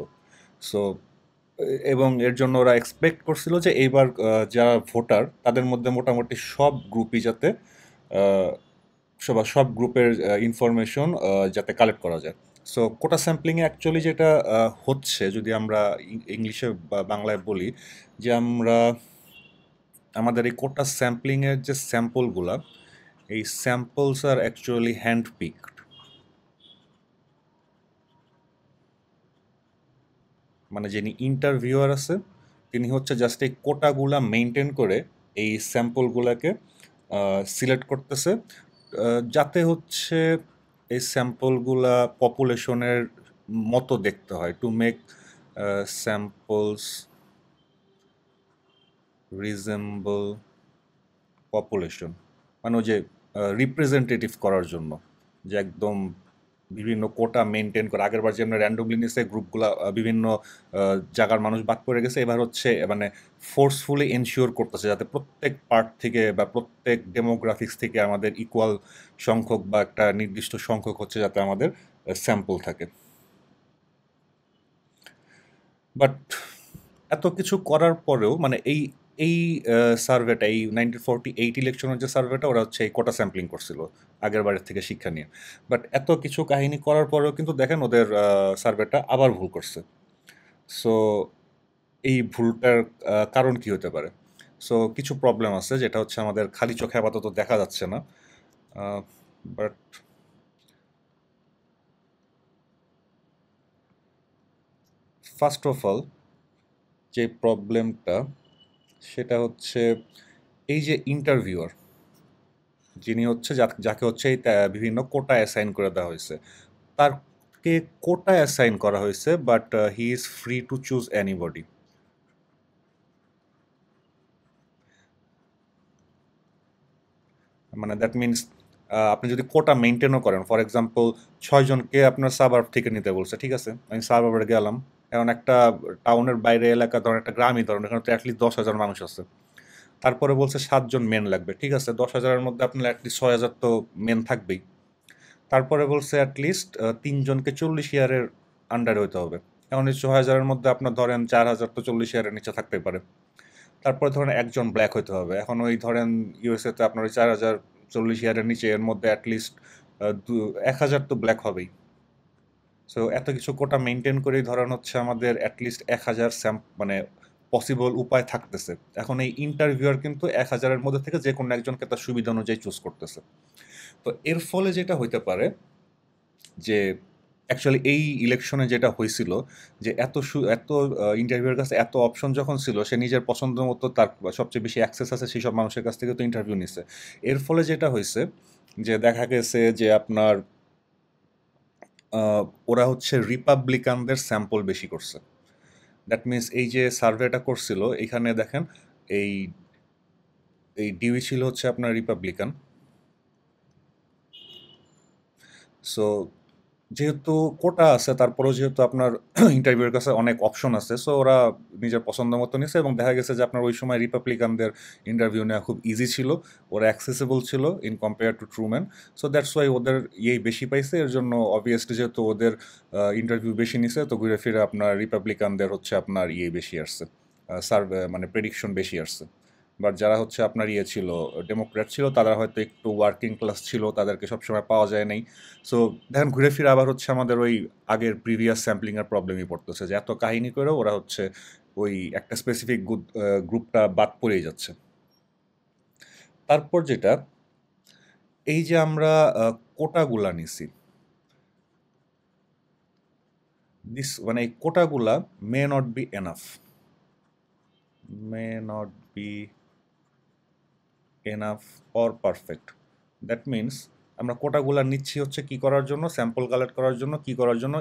সো এবং এর জন্য ওরা এক্সপেক্ট করছিল যে এইবার যারা ভোটার তাদের মধ্যে মোটামুটি সব গ্রুপই যাতে সব গ্রুপের ইনফরমেশন যাতে কালেক্ট করা যায়। সো কোটা স্যাম্পলিংয়ে অ্যাকচুয়ালি যেটা হচ্ছে, যদি আমরা ইংলিশে বা বাংলায় বলি, যে আমরা আমাদের এই কোটা স্যাম্পলিংয়ের যে স্যাম্পলগুলা, এই স্যাম্পলস আর অ্যাকচুয়ালি হ্যান্ড পিকড। মানে যিনি ইন্টারভিউয়ার আছে তিনি হচ্ছে জাস্ট এই কোটাগুলা মেনটেন করে এই স্যাম্পলগুলাকে সিলেক্ট করতেছে, যাতে হচ্ছে এই স্যাম্পলগুলা পপুলেশনের মতো দেখতে হয়, to make samples resemble population, মানে ওই যে রিপ্রেজেন্টেটিভ করার জন্য, যে একদম বিভিন্ন কোটা মেনটেন করে। আগেরবার যে আমরা র্যান্ডমলি নিছে গ্রুপগুলা বিভিন্ন জায়গার মানুষ বাদ পড়ে গেছে, এবার হচ্ছে মানে ফোর্সফুলি এনশিওর করতেছে যাতে প্রত্যেক পার্ট থেকে বা প্রত্যেক ডেমোগ্রাফিক্স থেকে আমাদের ইকুয়াল সংখ্যক বা একটা নির্দিষ্ট সংখ্যক হচ্ছে যাতে আমাদের স্যাম্পল থাকে। বাট এত কিছু করার পরেও মানে এই এই সার্ভেটা, এই 1948 ইলেকশনের যে সার্ভেটা, ওরা হচ্ছে এই কোটা স্যাম্পলিং করছিল আগের বারের থেকে শিক্ষা নিয়ে। বাট এত কিছু কাহিনী করার পরেও কিন্তু দেখেন ওদের সার্ভেটা আবার ভুল করছে। সো এই ভুলটার কারণ কি হতে পারে? সো কিছু প্রবলেম আছে যেটা হচ্ছে আমাদের খালি চোখে আপাতত দেখা যাচ্ছে না, বাট ফার্স্ট অফ অল যে প্রবলেমটা সেটা হচ্ছে এই যে ইন্টারভিউয়ার, যিনি হচ্ছে যাকে হচ্ছে এই বিভিন্ন কোটা অ্যাসাইন করে দেওয়া হয়েছে, তারকে কোটা অ্যাসাইন করা হয়েছে, but he is free to choose anybody. মানে দ্যাট মিনস আপনি যদি কোটা মেইনটেইনও করেন, ফর এক্সাম্পল ৬ জনকে আপনার সাবার্ব থেকে নিতে বলছে, ঠিক আছে? আমি সাবার্বে গেলাম। এখন একটা টাউনের বাইরে এলাকা ধরেন, একটা গ্রামই ধরেন, এখানে তো এটলিস্ট ১০,০০০ মানুষ আছে। তারপরে বলছে ৭ জন মেন লাগবে, ঠিক আছে? ১০,০০০ এর মধ্যে আপনার এটলিস্ট ৬,০০০ তো মেন থাকবেই। তারপরে বলছে অ্যাটলিস্ট ৩ জনকে ৪০ ইয়ারের আন্ডারে হইতে হবে। এখন এই ৬,০০০ এর মধ্যে আপনার ধরেন ৪,০০০ তো ৪০ ইয়ারের নিচে থাকতেই পারে। তারপরে ধরেন একজন ব্ল্যাক হইতে হবে। এখন ওই ধরেন ইউএসএ তে আপনার ওই ৪,০০০ ৪০ ইয়ারের নিচে এর মধ্যে অ্যাটলিস্ট ১,০০০ তো ব্ল্যাক হবেই। সো এত কিছু কোটা মেইনটেইন করেই ধরেন হচ্ছে আমাদের অ্যাটলিস্ট ১,০০০ মানে পসিবল উপায় থাকতেছে। এখন এই ইন্টারভিউয়ার কিন্তু ১,০০০ এর মধ্যে থেকে যেকোনো একজনকে তার সুবিধা অনুযায়ী চুজ করতেছে। তো এর ফলে যেটা হইতে পারে যে অ্যাকচুয়ালি এই ইলেকশনে যেটা হয়েছিল যে এত ইন্টারভিউয়ের কাছে এত অপশন যখন ছিল, সে নিজের পছন্দ মতো তার সবচেয়ে বেশি অ্যাক্সেস আছে সেই সব মানুষের কাছ থেকে তো ইন্টারভিউ নিছে। এর ফলে যেটা হয়েছে যে দেখা গেছে যে আপনার ওরা হচ্ছে রিপাবলিকানদের স্যাম্পল বেশি করছে। দ্যাট মিনস এই যে সার্ভেটা করছিল এখানে দেখেন এই এই ডিউই ছিল হচ্ছে আপনার রিপাবলিকান। সো যেহেতু কোটা আছে তারপরেও যেহেতু আপনার ইন্টারভিউয়ের কাছে অনেক অপশন আছে, সো ওরা নিজের পছন্দ মতো নিছে এবং দেখা গেছে যে আপনার ওই সময় রিপাবলিকানদের ইন্টারভিউ নেওয়া খুব ইজি ছিল, ওরা অ্যাক্সেসিবল ছিল in compare to Truman. So that's why ওদের ইয়েই বেশি পাইছে, এর জন্য অবভিয়াসলি যেহেতু ওদের ইন্টারভিউ বেশি নিছে তো ঘুরে ফিরে আপনার রিপাবলিকানদের হচ্ছে আপনার ইয়ে বেশি আসছে, সার্ভে মানে প্রেডিকশন বেশি আসছে। বাট যারা হচ্ছে আপনার ইয়ে ছিল, ডেমোক্র্যাট ছিল, তারা হয়তো একটু ওয়ার্কিং ক্লাস ছিল, তাদেরকে সবসময় পাওয়া যায় নাই। সো দেখেন ঘুরে ফিরে আবার হচ্ছে আমাদের ওই আগের প্রিভিয়াস স্যাম্পলিংয়ের প্রবলেমই পড়তেছে যে এত কাহিনী করেও ওরা হচ্ছে ওই একটা স্পেসিফিক গ্রুপটা বাদ পড়েই যাচ্ছে। তারপর যেটা, এই যে আমরা কোটাগুলা নিছি, মানে এই কোটাগুলা may not be enough, may not be enough or perfect. That means আমরা কোটাগুলা নিচ্ছি হচ্ছে কি করার জন্য, স্যাম্পল কালেক্ট করার জন্য, কি করার জন্য,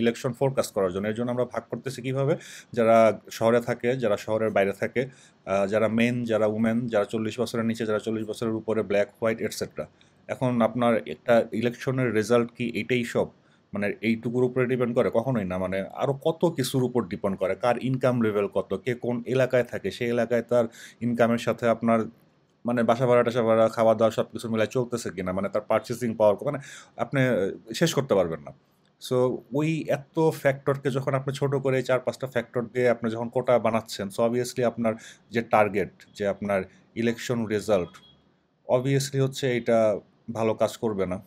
ইলেকশন ফোরকাস্ট করার জন্য। এর জন্য আমরা ভাগ করতেছি কিভাবে, যারা শহরে থাকে, যারা শহরের বাইরে থাকে, যারা মেন, যারা উমেন, যারা 40 বছরের নিচে, যারা 40 বছরের উপরে, ব্ল্যাক, হোয়াইট, এটসেট্রা। এখন আপনার একটা ইলেকশনের রেজাল্ট কি এইটাই সব, মানে এইটুকুর উপরে ডিপেন্ড করে? কখনোই না। মানে আরও কত কিছুর উপর ডিপেন্ড করে, কার ইনকাম লেভেল কত, কে কোন এলাকায় থাকে, সেই এলাকায় তার ইনকামের সাথে আপনার মানে বাসা ভাড়া টাসা ভাড়া, খাওয়া দাওয়া সব কিছু মিলাই চলতেছে কিনা, মানে তার পারচেসিং পাওয়ার মানে আপনি শেষ করতে পারবেন না। সো ওই এত ফ্যাক্টরকে যখন আপনি ছোট করে ৪-৫টা ফ্যাক্টর দিয়ে আপনি যখন কোটা বানাচ্ছেন, সো অবভিয়াসলি আপনার যে টার্গেট, যে আপনার ইলেকশন রেজাল্ট, অবভিয়াসলি হচ্ছে এটা ভালো কাজ করবে না।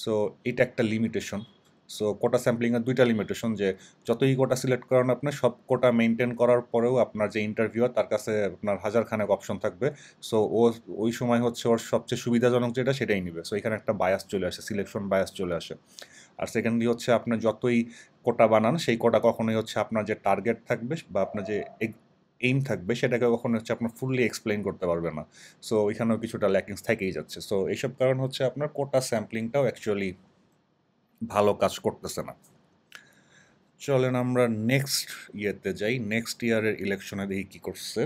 সো এটা একটা লিমিটেশন। সো কোটা স্যাম্পলিংয়ের ২টা লিমিটেশন, যে যতই কোটা সিলেক্ট করেন আপনি, সব কোটা মেনটেন করার পরেও আপনার যে ইন্টারভিউয়ার তার কাছে আপনার হাজার খানেক অপশন থাকবে। সো ও ওই সময় হচ্ছে ওর সবচেয়ে সুবিধাজনক যেটা সেটাই নিবে। সো এখানে একটা বায়াস চলে আসে, সিলেকশন বায়াস চলে আসে। আর সেকেন্ডলি হচ্ছে আপনি যতই কোটা বানান, সেই কোটা কখনোই হচ্ছে আপনার যে টার্গেট থাকবে বা আপনার যে এইম থাকবে সেটাকে কখনো হচ্ছে আপনার ফুললি এক্সপ্লেইন করতে পারবে না। সো এখানেও কিছুটা ল্যাকিংস থেকেই যাচ্ছে। সো এইসব কারণ হচ্ছে আপনার কোটা স্যাম্পলিংটাও অ্যাকচুয়ালি ভালো কাজ করতেছে না। চলেন আমরা নেক্সট ইয়েতে যাই, নেক্সট ইয়ারের ইলেকশনে দেখি কি করছে।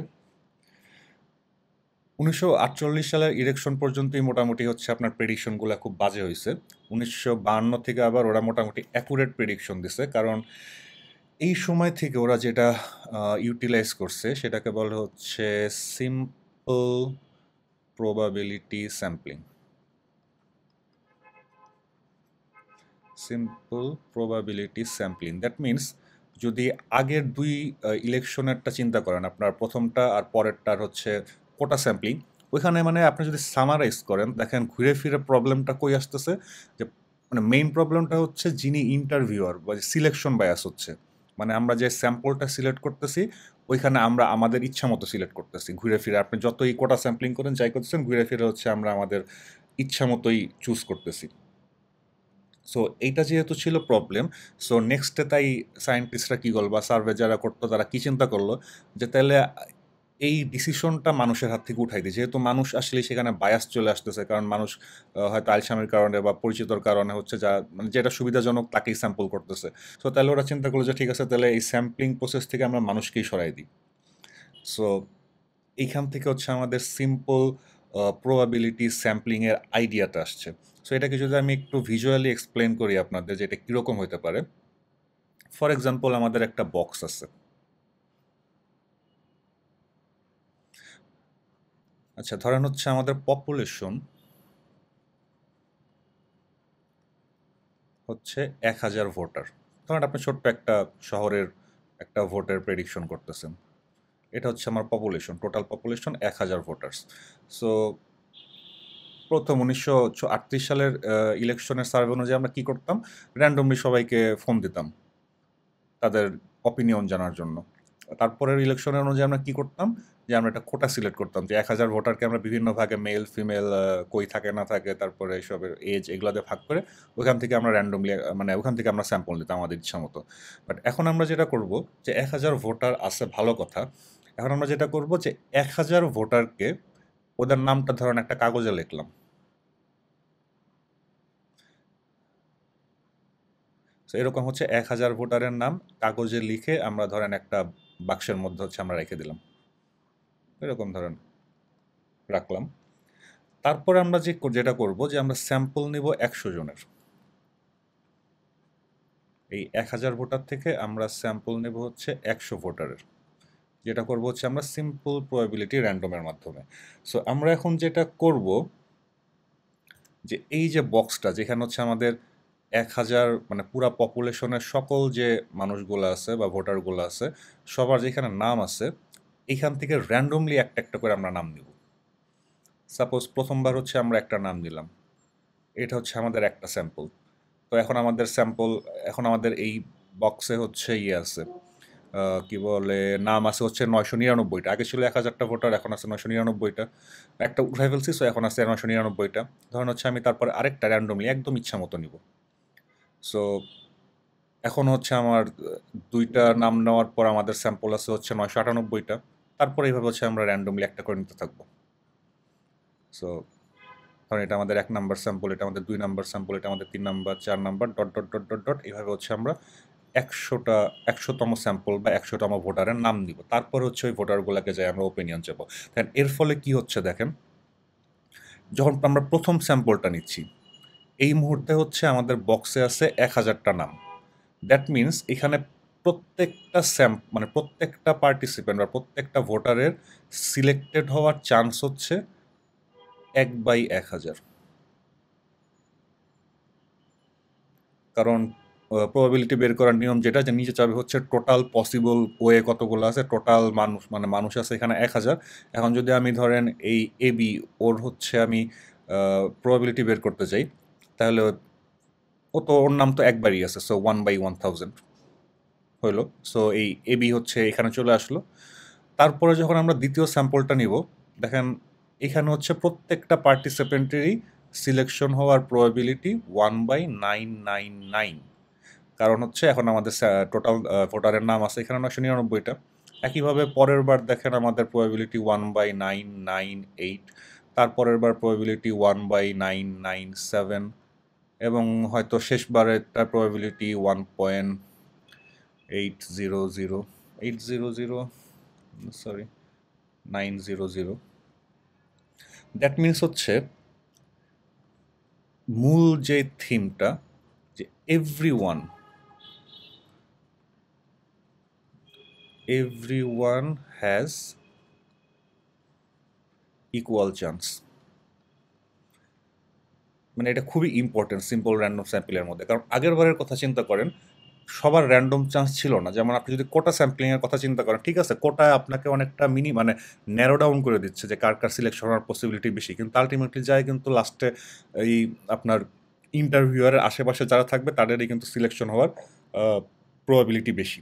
১৯৪৮ সালের ইলেকশন পর্যন্তই মোটামুটি হচ্ছে আপনার প্রেডিকশনগুলো খুব বাজে হয়েছে। ১৯৫২ থেকে আবার ওরা মোটামুটি অ্যাকুরেট প্রেডিকশন দিছে, কারণ এই সময় থেকে ওরা যেটা ইউটিলাইজ করছে সেটাকে বলে হচ্ছে simple probability sampling. Simple probability sampling that means যদি আগের দুই ইলেকশনেরটা চিন্তা করেন, আপনার প্রথমটা আর পরেরটার হচ্ছে কোটা স্যাম্পলিং, ওইখানে মানে আপনি যদি সামারাইজ করেন দেখেন ঘুরে ফিরে প্রবলেমটা কই আসতেছে, যে মানে মেইন প্রবলেমটা হচ্ছে যিনি ইন্টারভিউয়ার বা সিলেকশন বায়াস হচ্ছে, মানে আমরা যে স্যাম্পলটা সিলেক্ট করতেছি ওইখানে আমরা আমাদের ইচ্ছা মতো সিলেক্ট করতেছি। ঘুরে ফিরে আপনি যতই কোটা স্যাম্পলিং করেন, যাই করতেছেন, ঘুরে ফিরে হচ্ছে আমরা আমাদের ইচ্ছা মতোই চুজ করতেছি। সো এইটা যেহেতু ছিল প্রবলেম, সো নেক্সটে তাই সায়েন্টিস্টরা কী করলো বা সার্ভে যারা করতো তারা কী চিন্তা করলো, যে তাহলে এই ডিসিশনটা মানুষের হাত থেকে উঠাই দিই, যেহেতু মানুষ আসলে সেখানে বায়াস চলে আসতেছে, কারণ মানুষ হয়তো আলসামির কারণে বা পরিচিতর কারণে হচ্ছে যা মানে যেটা সুবিধাজনক তাকেই স্যাম্পল করতেছে। সো তাহলে ওরা চিন্তা করলো যে ঠিক আছে, তাহলে এই স্যাম্পলিং প্রসেস থেকে আমরা মানুষকেই সরাই দিই। সো এইখান থেকে হচ্ছে আমাদের সিম্পল প্রবাবিলিটি স্যাম্পলিংয়ের আইডিয়াটা আসছে। সো এটাকে যদি আমি একটু ভিজুয়ালি এক্সপ্লেন করি আপনাদের যে এটা কীরকম হতে পারে। ফর এক্সাম্পল আমাদের একটা বক্স আছে। আচ্ছা, ধরেন হচ্ছে আমাদের পপুলেশন হচ্ছে 1000 ভোটার। ধরেন আপনি ছোট্ট একটা শহরের একটা ভোটের প্রেডিকশন করতেছেন। এটা হচ্ছে আমার population, total population 1000 voters. So প্রথম 1938 সালের ইলেকশনের সার্ভে অনুযায়ী আমরা কি করতাম? র্যান্ডমলি সবাইকে ফোন দিতাম তাদের অপিনিয়ন জানার জন্য। তারপরের ইলেকশনের অনুযায়ী আমরা কি করতাম? যে আমরা একটা কোটা সিলেক্ট করতাম যে 1000 ভোটারকে আমরা বিভিন্ন ভাগে মেল, ফিমেল, কই থাকে না থাকে, তারপরে এসবের এজ এগুলো দিয়ে ভাগ করে ওখান থেকে আমরা র্যান্ডমলি মানে ওখান থেকে আমরা স্যাম্পল নিতাম আমাদের ইচ্ছা মতো। বাট এখন আমরা যেটা করব যে 1000 ভোটার আছে ভালো কথা। এখন আমরা যেটা করব যে 1000 ভোটারকে ওদের নামটা ধরেন একটা কাগজে লিখলাম। তো এরকম হচ্ছে 1000 ভোটারের নাম কাগজে লিখে আমরা ধরেন একটা বাক্সের মধ্যে হচ্ছে আমরা রেখে দিলাম। এরকম ধরেন রাখলাম। তারপরে আমরা যেটা করব যে আমরা স্যাম্পল নিব 100 জনের। এই 1000 ভোটার থেকে আমরা স্যাম্পল নেব হচ্ছে 100 ভোটারের। যেটা করব হচ্ছে আমরা সিম্পল প্রবাবিলিটি র্যান্ডমের মাধ্যমে। সো আমরা এখন যেটা করব যে এই যে বক্সটা যেখানে হচ্ছে আমাদের 1000 মানে পুরা পপুলেশনের সকল যে মানুষগুলো আছে বা ভোটারগুলো আছে সবার যেখানে নাম আছে এইখান থেকে র্যান্ডমলি একটা একটা করে আমরা নাম নিব। সাপোজ প্রথমবার হচ্ছে আমরা একটা নাম নিলাম, এটা হচ্ছে আমাদের একটা স্যাম্পল। তো এখন আমাদের এই বক্সে হচ্ছে ইয়ে আছে, কি বলে, নাম আছে হচ্ছে 999টা। আগে ছিল 1000টা ভোটার, এখন আছে 999টা। একটা উঠাই ফেলছি, সো এখন আছে 999টা। ধরুন হচ্ছে আমি তারপরে আরেকটা র্যান্ডমলি একদম ইচ্ছা মতো নিব। সো এখন হচ্ছে আমার দুইটা নাম নেওয়ার পর আমাদের স্যাম্পল আছে হচ্ছে 998টা। তারপরে এইভাবে হচ্ছে আমরা র্যান্ডমলি একটা করে নিতে থাকবো। সো কারণ এটা আমাদের 1 নাম্বার স্যাম্পল, এটা আমাদের 2 নাম্বার স্যাম্পল, এটা আমাদের 3 number, 4 number, dot dot dot dot dot এইভাবে হচ্ছে আমরা 100তম স্যাম্পল বা 100তম ভোটারের নাম দিব। তারপর হচ্ছে ওই ভোটারগুলোকে যাই আমরা ওপিনিয়ন চাবো। দেন এর ফলে কি হচ্ছে দেখেন, যখন আমরা প্রথম স্যাম্পলটা নিচ্ছি এই মুহূর্তে হচ্ছে আমাদের বক্সে আছে 1000টা নাম। দ্যাট মিনস এখানে প্রত্যেকটা মানে প্রত্যেকটা পার্টিসিপেন্ট বা প্রত্যেকটা ভোটারের সিলেক্টেড হওয়ার চান্স হচ্ছে 1/1000। কারণ প্রবাবিলিটি বের করার নিয়ম যেটা, যে নিচে চাবে হচ্ছে টোটাল পসিবল ওয়ে কতগুলো আছে, টোটাল মানুষ আছে এখানে 1000। এখন যদি আমি ধরেন এই এবি ওর হচ্ছে আমি প্রবাবিলিটি বের করতে চাই, তাহলে ও তো ওর নাম তো একবারই আছে, সো 1/1000 হইলো। সো এই এবি হচ্ছে এখানে চলে আসলো। তারপরে যখন আমরা দ্বিতীয় স্যাম্পলটা নিব, দেখেন এখানে হচ্ছে প্রত্যেকটা পার্টিসিপেন্টেরই সিলেকশন হওয়ার প্রবাবিলিটি 1/999। কারণ হচ্ছে এখন আমাদের টোটাল ভোটারের নাম আছে এখানে 999টা। একইভাবে পরের বার দেখেন আমাদের প্রবাবিলিটি 1/998, তারপরের বার প্রবাবিলিটি 1/997, এবং হয়তো শেষবারেরটা প্রবাবিলিটি 900। দ্যাট মিনস হচ্ছে মূল যে থিমটা, যে everyone has equal chance। মানে এটা খুবই ইম্পর্টেন্ট সিম্পল র্যান্ডম স্যাম্পলের মধ্যে। কারণ আগের বারের কথা চিন্তা করেন, সবার র্যান্ডম চান্স ছিল না। যেমন আপনি যদি কোটা স্যাম্পলিংয়ের কথা চিন্তা করেন, ঠিক আছে, কোটা আপনাকে অনেকটা মানে ন্যারো ডাউন করে দিচ্ছে যে কার কার সিলেকশন হওয়ার পসিবিলিটি বেশি, কিন্তু আলটিমেটলি যায় কিন্তু লাস্টে এই আপনার ইন্টারভিউয়ারের আশেপাশে যারা থাকবে তাদেরই কিন্তু সিলেকশন হওয়ার প্রবাবিলিটি বেশি।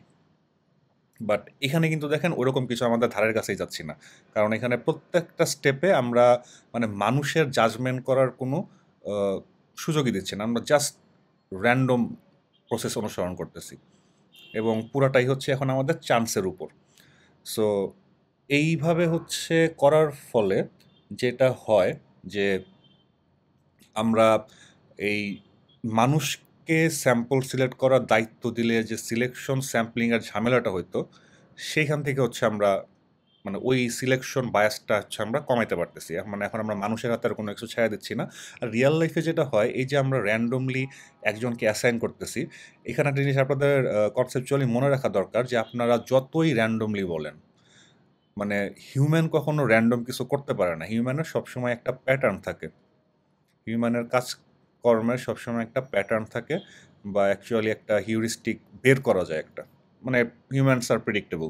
বাট এখানে কিন্তু দেখেন ওরকম কিছু আমাদের ধারের কাছেই যাচ্ছি না। কারণ এখানে প্রত্যেকটা স্টেপে আমরা মানে মানুষের জাজমেন্ট করার কোনো সুযোগই দিচ্ছি না। আমরা জাস্ট র্যান্ডম প্রসেস অনুসরণ করতেছি এবং পুরাটাই হচ্ছে এখন আমাদের চান্সের উপর। সো এইভাবে হচ্ছে করার ফলে যেটা হয় যে আমরা এই মানুষকে স্যাম্পল সিলেক্ট করার দায়িত্ব দিলে যে সিলেকশন স্যাম্পলিংয়ের ঝামেলাটা হইতো, সেইখান থেকে হচ্ছে আমরা মানে ওই সিলেকশন বায়াসটা হচ্ছে আমরা কমাইতে পারতেছি। মানে এখন আমরা মানুষের হাতে আর কোনো কিছু ছায়া দিচ্ছি না। আর রিয়াল লাইফে যেটা হয়, এই যে আমরা র্যান্ডমলি একজনকে অ্যাসাইন করতেছি, এখানে একটা জিনিস আপনাদের কনসেপচুয়ালি মনে রাখা দরকার যে আপনারা যতই র্যান্ডমলি বলেন, মানে হিউম্যান কখনো র্যান্ডম কিছু করতে পারে না। হিউম্যানের সবসময় একটা প্যাটার্ন থাকে। হিউম্যানের কাজকর্মের সবসময় একটা প্যাটার্ন থাকে, বা অ্যাকচুয়ালি একটা হিউরিস্টিক বের করা যায় একটা। মানে humans are predictable.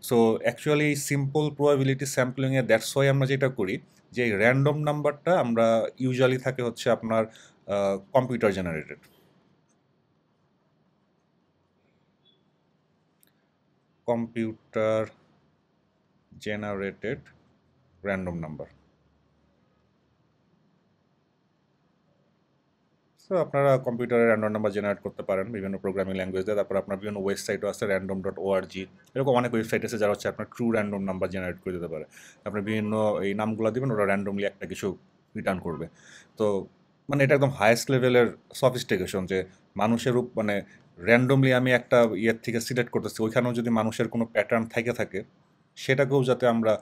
So actually simple probability স্যাম্পলিংয়ে দ্যাটস ওয়াই আমরা যেটা করি, যে এই র্যান্ডম নাম্বারটা আমরা ইউজুয়ালি থাকে হচ্ছে আপনার computer generated. Computer generated random number. So আপনারা কম্পিউটারে র্যান্ডম নাম্বার জেনারেট করতে পারেন বিভিন্ন প্রোগ্রামিং ল্যাঙ্গুয়েজ দিয়ে। তারপর আপনার বিভিন্ন ওয়েবসাইটও আছে, random.org, এরকম অনেক ওয়েবসাইট আছে যারা হচ্ছে আপনার ট্রু র্যান্ডম নাম্বার জেনারেট করে দিতে পারে। আপনি বিভিন্ন এই নামগুলো দিবেন, ওরা র্যান্ডমলি একটা কিছু রিটার্ন করবে। তো মানে এটা একদম হাইয়েস্ট লেভেলের সফিস্টিকেশন, যে মানুষের মানে র্যান্ডমলি আমি একটা ইয়ের থেকে সিলেক্ট করতেছি, ওইখানেও যদি মানুষের কোনো প্যাটার্ন থেকে থাকে, সেটাকেও যাতে আমরা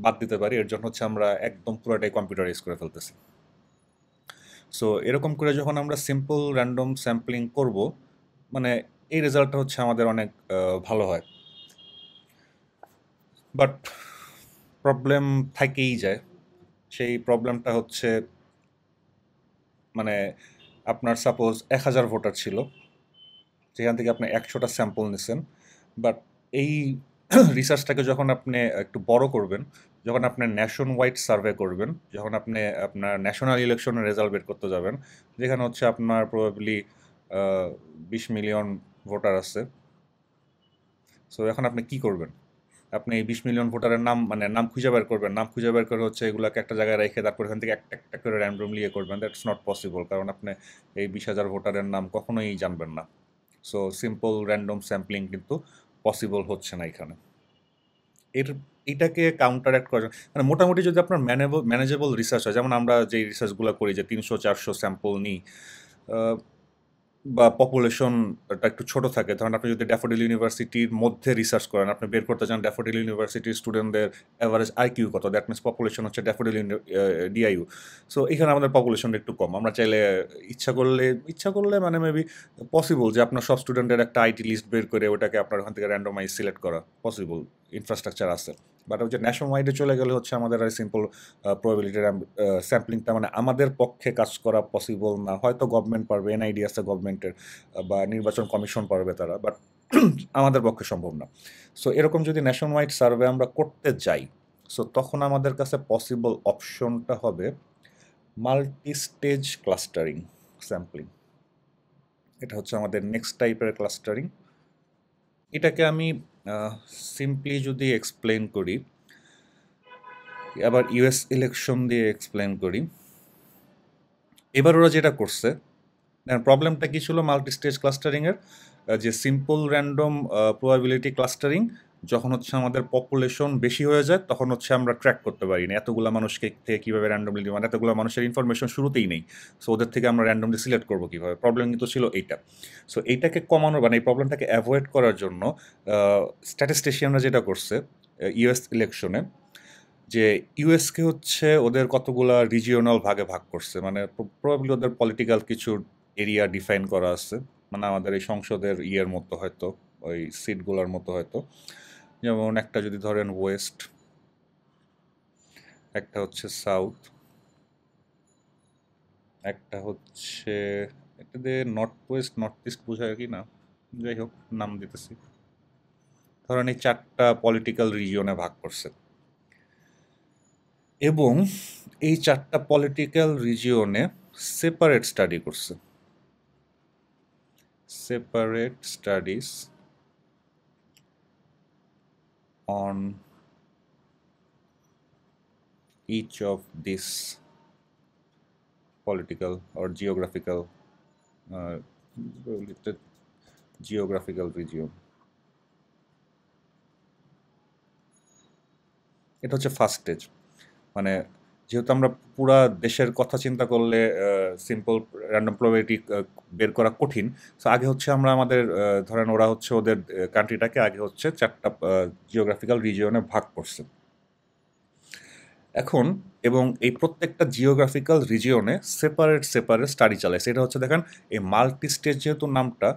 বাদ দিতে পারি, এর জন্য হচ্ছে আমরা একদম পুরোটাই কম্পিউটারাইজ করে ফেলতেছি। সো এরকম করে যখন আমরা সিম্পল র্যান্ডম স্যাম্পলিং করব, মানে এই রেজাল্টটা হচ্ছে আমাদের অনেক ভালো হয়। বাট প্রবলেম থাকেই যায়। সেই প্রবলেমটা হচ্ছে, মানে আপনার সাপোজ 1000 ভোটার ছিল, যেখান থেকে আপনি 100টা স্যাম্পল নিছেন। বাট এই রিসার্চটাকে যখন আপনি একটু বড় করবেন, যখন আপনি ন্যাশন ওয়াইড সার্ভে করবেন, যখন আপনি আপনার ন্যাশনাল ইলেকশনের রেজাল্ট বের করতে যাবেন, যেখানে হচ্ছে আপনার প্রবাবলি 20 মিলিয়ন ভোটার আছে। সো এখন আপনি কি করবেন? আপনি এই 20 মিলিয়ন ভোটারের নাম, মানে নাম খুঁজে বের করবেন। নাম খুঁজে বের করে হচ্ছে এগুলোকে একটা জায়গায় রেখে তারপর এখান থেকে একটা একটা করে র্যান্ডমলি ইয়ে করবেন। দ্যাটস নট পসিবল, কারণ আপনি এই 20,000 ভোটারের নাম কখনোই জানবেন না। সো সিম্পল র্যান্ডম স্যাম্পলিং কিন্তু পসিবল হচ্ছে না এখানে। এর এটাকে কাউন্টারঅ্যাক্ট করার মানে মোটামুটি যদি আপনার ম্যানেজেবল রিসার্চ হয়, যেমন আমরা যে রিসার্চগুলো করি, যে 300-400 স্যাম্পল নিই, বা পপুলেশনটা একটু ছোট থাকে, ধরেন আপনি যদি ড্যাফোডিল ইউনিভার্সিটির মধ্যে রিসার্চ করেন, আপনি বের করতে চান ড্যাফোডিল ইউনিভার্সিটির স্টুডেন্টদের অ্যাভারেজ আইকিউ কত, দ্যাট মিনস পপুলেশন হচ্ছে ড্যাফোডিল ডিআইইউ। সো এখানে আমাদের পপুলেশন একটু কম। আমরা চাইলে ইচ্ছা করলে মানে মেবি পসিবল যে আপনার সব স্টুডেন্টের একটা আইটি লিস্ট বের করে ওটাকে আপনার ওখান থেকে র্যান্ডমাইজ সিলেক্ট করা পসিবল, ইনফ্রাস্ট্রাকচার আছে। বাট ওই যে ন্যাশন ওয়াইডে চলে গেলে হচ্ছে আমাদের আর সিম্পল প্রবাবিলিটির স্যাম্পলিংটা মানে আমাদের পক্ষে কাজ করা পসিবল না। হয়তো গভর্নমেন্ট পারবে, এনআইডি আছে গভর্নমেন্টের, বা নির্বাচন কমিশন পারবে তারা, বাট আমাদের পক্ষে সম্ভব না। সো এরকম যদি ন্যাশন ওয়াইড সার্ভে আমরা করতে যাই, সো তখন আমাদের কাছে পসিবল অপশনটা হবে মাল্টি স্টেজ ক্লাস্টারিং স্যাম্পলিং। এটা হচ্ছে আমাদের নেক্সট টাইপের ক্লাস্টারিং। এটাকে আমি সিম্পলি যদি এক্সপ্লেন করি, আবার ইউএস ইলেকশন দিয়ে এক্সপ্লেন করি। এবার ওরা যেটা করছে, প্রবলেমটা কি ছিল মাল্টি স্টেজ ক্লাস্টারিংয়ের, যে সিম্পল র্যান্ডম প্রবাবিলিটি ক্লাস্টারিং যখন হচ্ছে আমাদের পপুলেশন বেশি হয়ে যায়, তখন হচ্ছে আমরা ট্র্যাক করতে পারি না এতগুলো মানুষকে থেকে কীভাবে র্যান্ডমলি, মানে এতগুলো মানুষের ইনফরমেশন শুরুতেই নেই। সো ওদের থেকে আমরা র্যান্ডমলি সিলেক্ট করবো কীভাবে? প্রবলেম কিন্তু ছিল এইটা। সো এইটাকে কমানোর, মানে এই প্রবলেমটাকে অ্যাভয়েড করার জন্য স্ট্যাটিস্টিশিয়ানরা যেটা করছে ইউএস ইলেকশনে, যে ইউএসকে হচ্ছে ওদের কতগুলা রিজিওনাল ভাগে ভাগ করছে, মানে প্রবাবলি ওদের পলিটিক্যাল কিছু এরিয়া ডিফাইন করা আছে, মানে আমাদের এই সংসদের ইয়ের মতো হয়তো, ওই সিটগুলোর মতো হয়তো। যেমন একটা যদি ধরেন ওয়েস্ট, একটা হচ্ছে সাউথ, একটা হচ্ছে, এটা দিয়ে নর্থ ওয়েস্ট নর্থ ইস্ট বোঝায় কি না, যাই হোক নাম দিতেছি। ধরেন এই 4টা পলিটিক্যাল রিজিয়নে ভাগ করছে, এবং এই 4টা পলিটিক্যাল রিজিয়নে সেপারেট স্টাডি করছে, separate studies on each of these political or geographical region. এটা হচ্ছে ফার্স্ট স্টেজ, মানে যেহেতু আমরা পুরা দেশের কথা চিন্তা করলে সিম্পল র্যান্ডম প্রবাবিলিটি বের করা কঠিন। সো আগে হচ্ছে আমরা আমাদের ধরেন ওরা হচ্ছে ওদের কান্ট্রিটাকে আগে হচ্ছে 4টা জিওগ্রাফিক্যাল রিজিয়নে ভাগ করছে। এখন এবং এই প্রত্যেকটা জিওগ্রাফিক্যাল রিজিয়নে সেপারেট স্টাডি চালাইছে। এটা হচ্ছে দেখেন এই মাল্টি স্টেজ যেহেতু নামটা,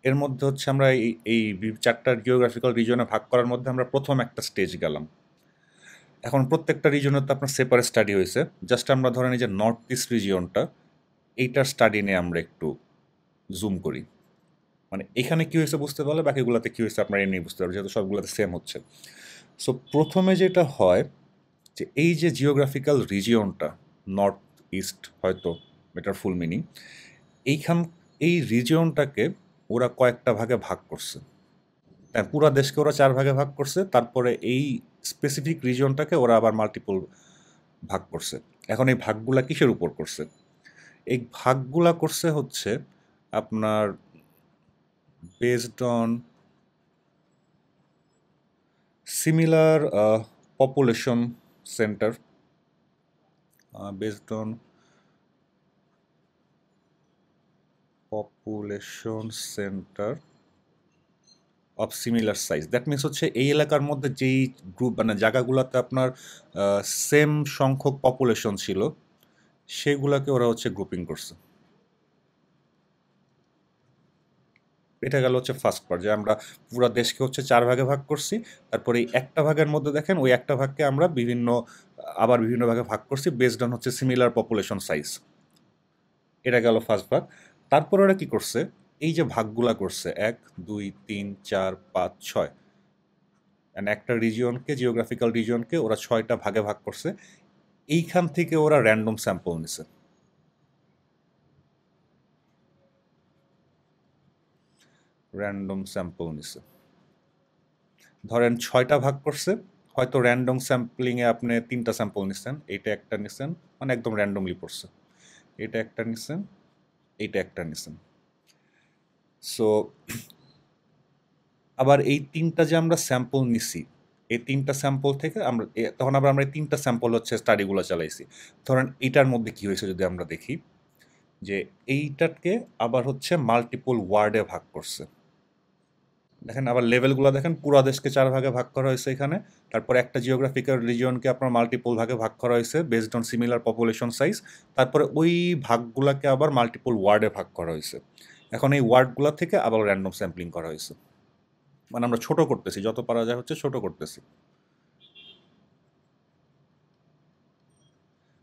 এর মধ্যে হচ্ছে আমরা এই 4টা জিওগ্রাফিক্যাল রিজিয়নে ভাগ করার মধ্যে আমরা প্রথম একটা স্টেজ গেলাম। এখন প্রত্যেকটা রিজিয়নের তো আপনার সেপারেট স্টাডি হয়েছে। জাস্ট আমরা ধরেন এই যে নর্থ ইস্ট রিজিয়নটা, এইটার স্টাডি নিয়ে আমরা একটু জুম করি। মানে এখানে কি হয়েছে বুঝতে পারলে বাকিগুলোতে কি হয়েছে আপনারা এমনি বুঝতে পারবেন, যেহেতু সবগুলোতে সেম হচ্ছে। সো প্রথমে যেটা হয় যে এই যে জিওগ্রাফিক্যাল রিজিয়নটা নর্থ ইস্ট, হয়তো এটার ফুল মিনিং, এইখান এই রিজিয়নটাকে ওরা কয়েকটা ভাগে ভাগ করছে। হ্যাঁ, পুরা দেশকে ওরা 4 ভাগে ভাগ করছে, তারপরে এই স্পেসিফিক রিজিয়নটাকে ওরা আবার মাল্টিপল ভাগ করছে। এখন এই ভাগগুলা কিসের উপর করছে? এই ভাগগুলা করছে হচ্ছে আপনার based on similar population centre, based on population centre of similar size. That means হচ্ছে এই এলাকার মধ্যে যেই গ্রুপ মানে জায়গাগুলোতে আপনার সেম সংখ্যক পপুলেশন ছিল, সেগুলোকে ওরা হচ্ছে গ্রুপিং করছে। এটা গেল হচ্ছে ফার্স্ট পার্ট, যে আমরা পুরো দেশকে হচ্ছে 4 ভাগে ভাগ করছি। তারপরে এই একটা ভাগের মধ্যে দেখেন ওই একটা ভাগকে আমরা আবার বিভিন্ন ভাগে ভাগ করছি বেসড অন হচ্ছে সিমিলার পপুলেশন সাইজ। এটা গেল ফার্স্ট ভাগ। তারপর ওরা কি করছে, এই যে ভাগগুলা করছে 1 2 3 4 5 6, একটা রিজিয়নকে জিওগ্রাফিক্যাল রিজিয়নকে ওরা 6টা ভাগে ভাগ করছে। এইখান থেকে ওরা র্যান্ডম স্যাম্পল নিছে। র্যান্ডম স্যাম্পল নিছে, ধরেন 6টা ভাগ করছে, হয়তো র্যান্ডম স্যাম্পলিংয়ে আপনি 3টা স্যাম্পল নিছেন, এইটা একটা নিছেন, মানে একদম র্যান্ডমলি পড়ছে, এটা একটা নিছেন, এইটা একটা নিছেন। সো আবার এই 3টা যে আমরা স্যাম্পল নিছি, এই 3টা স্যাম্পল থেকে তখন আবার আমরা এই 3টা স্যাম্পল হচ্ছে স্টাডিগুলো চালাইছি। ধরেন এইটার মধ্যে কি হয়েছে যদি আমরা দেখি, যে এইটাকে আবার হচ্ছে মাল্টিপল ওয়ার্ডে ভাগ করছে। দেখেন আবার লেভেলগুলো দেখেন, পুরো দেশকে 4 ভাগে ভাগ করা হয়েছে এখানে। তারপর একটা জিওগ্রাফিক্যাল রিজিয়নকে আপনার মাল্টিপল ভাগে ভাগ করা হয়েছে based on similar population size. তারপরে ওই ভাগগুলোকে আবার মাল্টিপল ওয়ার্ডে ভাগ করা হয়েছে। এখন এই ওয়ার্ডগুলো থেকে আবার র্যান্ডম স্যাম্পলিং করা হয়েছে। মানে আমরা ছোট করতেছি, যত পারা যায় হচ্ছে ছোট করতেছি।